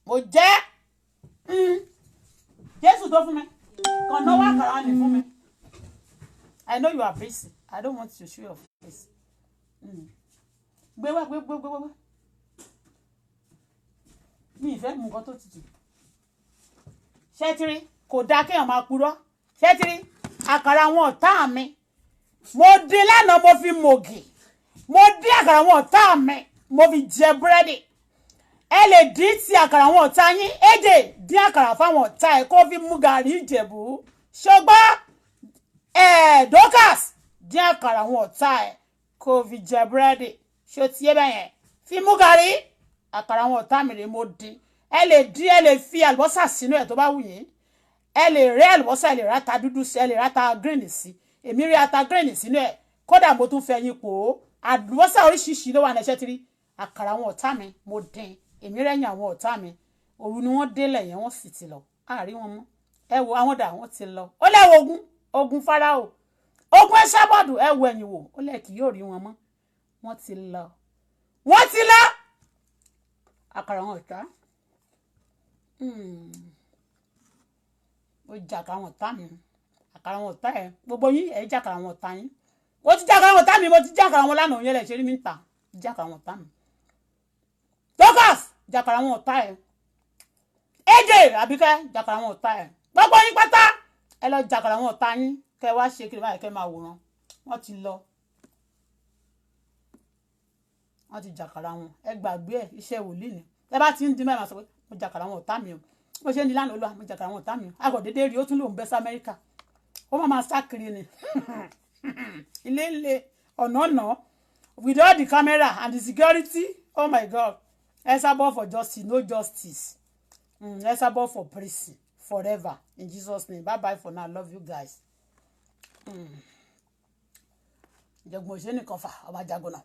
mo jẹ́ Jésù tó fún mi kàn náwó àkàrà ni fún mi I know you are busy I don't want to show your face gbé wá mi ìfẹ́ mú nǹkan tó tutù ṣẹ́tírí kò dáa kéèyàn máa purọ́ ṣẹ́tírí àkàrà àwọn ọ̀tá mi mo dín lánàá mo fi mògì mo dín àkàrà àwọn ọ̀tá mi mo fi jẹ búrẹ́dì ẹ lè dín ti àkàrà àwọn ọ̀tá yín èdè dín àkàrà fáwọn ọ̀tá ẹ kó fi mú gàrí ìjẹ̀bú ṣùgbọ́n Dorcas dín àkàrà àwọn ọ̀tá ẹ kó fi jẹ búrẹ́dì ṣó ti yé bẹ́yẹn fi mú gàrí àkàrà àwọn ọ̀tá mi rè mo dín ẹ lè dín ẹ lè fi àlùbọ́sà sínú ẹ̀ tó bá wù yín ẹ lè rẹ́ àlùbọ́sà ẹ lè rata dúdú sí ẹ lè rata green sí èmi rí ata green sínú ẹ̀ kódà mo tún fẹ́ yín pò ó àlùbọ́sà oríṣiríṣi ló wà ní ẹṣẹ́ tiri àkàrà àwọn ọ̀tá mi mo dín èmi rẹ́yìn àwọn ọ̀tá mi òru ni wọ́n délẹ̀ yẹn wọ́n sì ti lọ àárín wọn mọ́ ẹ wo àwọn dà wọ́n ti lọ ó lẹ́wọ̀ ogun Fáráò ogun Ẹsábọ́ọ̀dù ẹ wo ẹ̀yìn wò ó lẹ́ kì yóò rí wọn mọ́ wọ́n ti lọ àkàrà àwọn ọ̀tá ó jàkà àwọn ọ̀tá mi àkàrà àwọn ọ̀tá ẹ gbogbo yín ẹ jàkàrà àwọn ọ̀tá yín mo ti jàkàrà àwọn ọ̀tá mi mo ti jàkàrà àwọn lánàá yẹn lẹ̀ ṣe rí mi ń ta jàkàrà àwọn ọ̀tá mi Dorcas jàkàrà àwọn ọ̀tá ẹ AJ Àbíkẹ́ jàkàrà àwọn ọ̀tá ẹ gbogbo yín pátá ẹ lọ jàkàrà àwọn ọ̀tá yín kẹ wá ṣe kiri báyìí kẹ máa wòran wọ́n ti lọ wọ́n ti jàkàrà wọn ẹ gbàgbé ẹ iṣẹ́ wòlíì ni ẹ bá ti ń dín mẹ́rin sọ pé mo jàkàrà àwọn ọ̀tá mi o mo ṣe ń di lánàá olúwa mo jàkàrà àwọn ọ̀tá mi o àgọ̀ dédé rí ó tún lòun bẹ́ sí Amẹ́ríkà ó máa sá kiri ni ilé ọ̀nà with all the camera and the security oh my God Esabod for justice no justice Esabod for prison forever in Jesus name bye bye for now love you guys. Jẹ́gbọ́n ṣe nìkan fà ọba jagun náà.